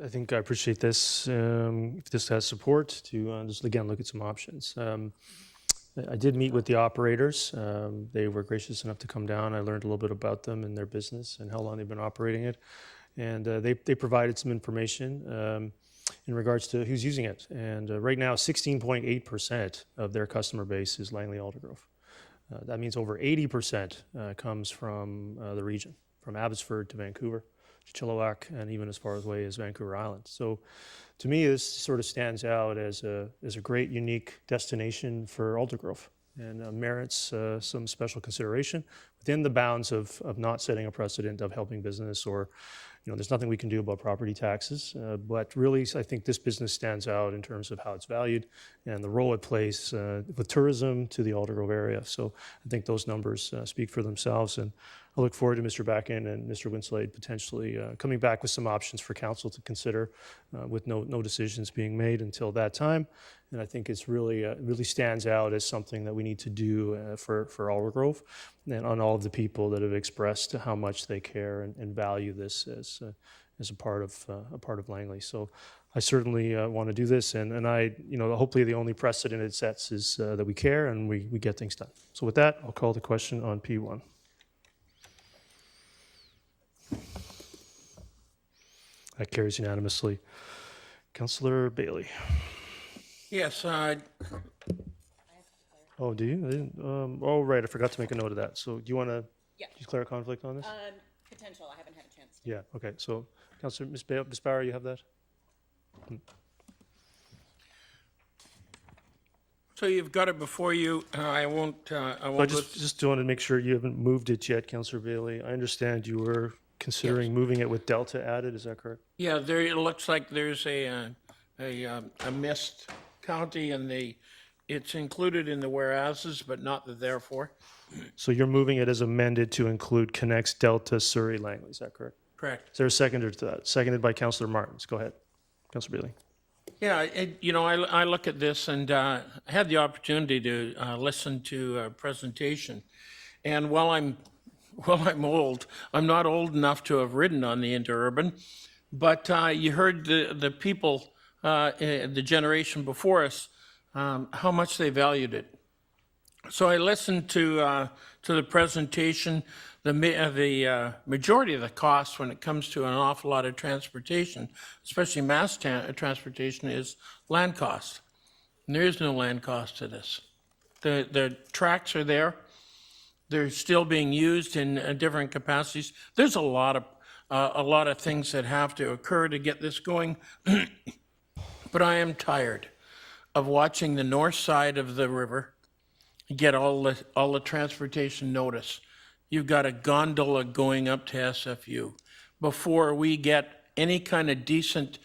I think I appreciate this. If this has support, to just again look at some options. I did meet with the operators. They were gracious enough to come down. I learned a little bit about them and their business and how long they've been operating it. And they provided some information in regards to who's using it. And right now, 16.8% of their customer base is Langley Aldergrove. That means over 80% comes from the region, from Abbotsford to Vancouver, to Chilliwack, and even as far away as Vancouver Island. So to me, this sort of stands out as a great, unique destination for Aldergrove, and merits some special consideration within the bounds of not setting a precedent of helping business, or, there's nothing we can do about property taxes. But really, I think this business stands out in terms of how it's valued and the role it plays with tourism to the Aldergrove area. So I think those numbers speak for themselves. And I look forward to Mr. Backen and Mr. Winslade potentially coming back with some options for council to consider, with no decisions being made until that time. And I think it's really stands out as something that we need to do for Aldergrove, and on all of the people that have expressed how much they care and value this as a part of Langley. So I certainly want to do this, and I, hopefully the only precedent it sets is that we care and we get things done. So with that, I'll call the question on P1. That carries unanimously. Councillor Bailey. Yes. Oh, do you? I didn't, oh, right. I forgot to make a note of that. So do you want to declare a conflict on this? Potential. I haven't had a chance. Yeah. Okay. So, Councillor Ms. Bauer, you have that? So you've got it before you. I won't. I just want to make sure you haven't moved it yet, Councillor Bailey. I understand you were considering moving it with Delta added. Is that correct? Yeah. There. It looks like there's a missed county, and it's included in the whereases, but not the therefore. So you're moving it as amended to include connects Delta, Surrey, Langley. Is that correct? Correct. Is there a seconder to that? Seconded by Councillor Martins. Go ahead, Councillor Bailey. Yeah, I look at this, and I had the opportunity to listen to a presentation, and while I'm old, I'm not old enough to have ridden on the Interurban, but you heard the people, the generation before us, how much they valued it. So I listened to the presentation. The majority of the costs when it comes to an awful lot of transportation, especially mass transportation, is land cost. And there is no land cost to this. The tracks are there. They're still being used in different capacities. There's a lot of things that have to occur to get this going. But I am tired of watching the north side of the river get all the transportation notice. You've got a gondola going up to SFU before we get any kind of decent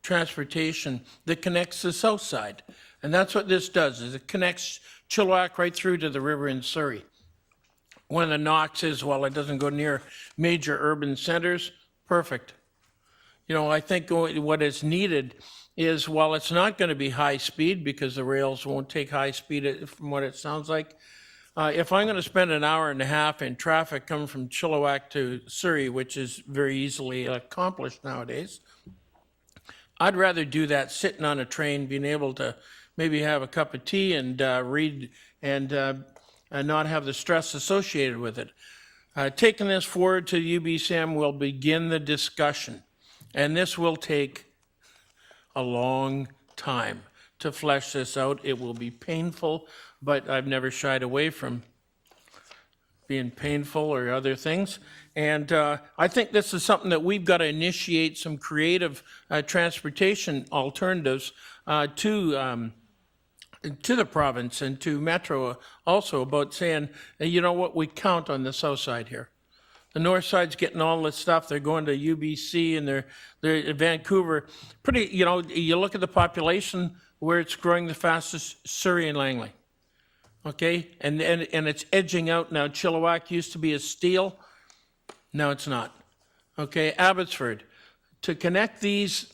transportation that connects the south side. And that's what this does, is it connects Chilliwack right through to the river in Surrey. One of the knocks is, well, it doesn't go near major urban centers. Perfect. I think what is needed is, while it's not going to be high speed, because the rails won't take high speed from what it sounds like, if I'm going to spend an hour and a half in traffic coming from Chilliwack to Surrey, which is very easily accomplished nowadays, I'd rather do that sitting on a train, being able to maybe have a cup of tea and read and not have the stress associated with it. Taking this forward to UBCM will begin the discussion, and this will take a long time to flesh this out. It will be painful, but I've never shied away from being painful or other things. And I think this is something that we've got to initiate some creative transportation alternatives to the province and to Metro also, about saying, you know what, we count on the south side here. The north side's getting all this stuff. They're going to UBC and they're in Vancouver. Pretty, you know, you look at the population where it's growing the fastest, Surrey and Langley. Okay, and it's edging out now. Chilliwack used to be a steal. Now it's not. Okay, Abbotsford. To connect these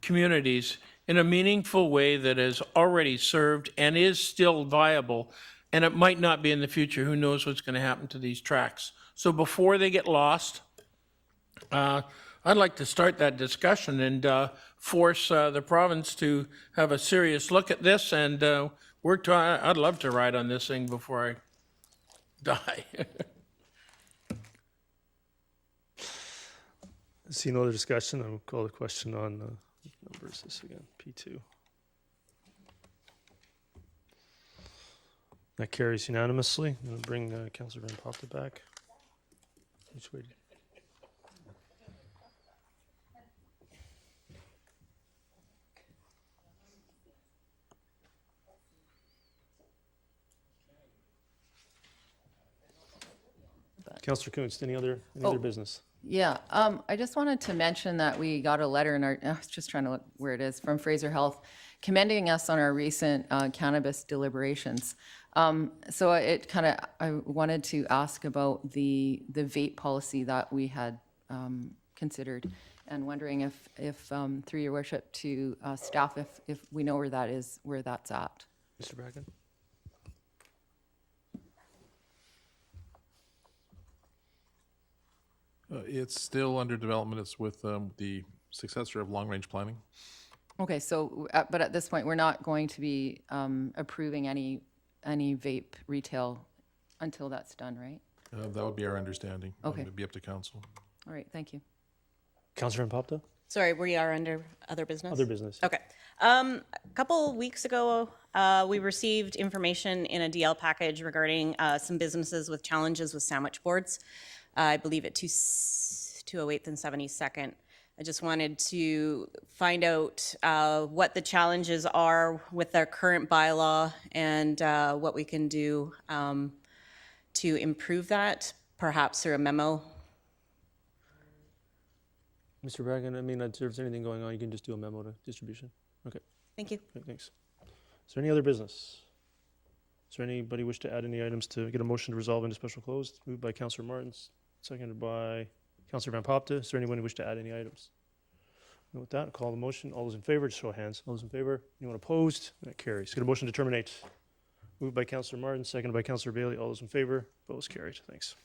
communities in a meaningful way that is already served and is still viable, and it might not be in the future. Who knows what's going to happen to these tracks? So before they get lost, I'd like to start that discussion and force the province to have a serious look at this. And I'd love to ride on this thing before I die. See no other discussion. I'll call the question on numbers this again. P2. That carries unanimously. I'm going to bring Councillor Van Popta back. Which way? Councillor Kuntz, any other business? Yeah, I just wanted to mention that we got a letter in our, I was just trying to look where it is, from Fraser Health, commending us on our recent cannabis deliberations. So it kind of, I wanted to ask about the vape policy that we had considered, and wondering if through your worship to staff, if we know where that is, where that's at. Mr. Bracken? It's still under development. It's with the successor of long-range planning. Okay, so, but at this point, we're not going to be approving any vape retail until that's done, right? That would be our understanding. Okay. It would be up to council. All right, thank you. Councillor Van Popta? Sorry, we are under other business? Other business. Okay. A couple weeks ago, we received information in a DL package regarding some businesses with challenges with sandwich boards. I believe at 208th and 72nd. I just wanted to find out what the challenges are with our current bylaw and what we can do to improve that, perhaps through a memo. Mr. Bracken, I mean, if there's anything going on, you can just do a memo to distribution. Okay. Thank you. Okay, thanks. Is there any other business? Is there anybody wish to add any items to get a motion to resolve into special closed? Moved by Councillor Martins, seconded by Councillor Van Popta. Is there anyone who wish to add any items? And with that, I'll call the motion. All those in favor, just show of hands. All those in favor? Anyone opposed? That carries. Get a motion to terminate. Moved by Councillor Martin, seconded by Councillor Bailey. All those in favor? Opposed? Carried. Thanks.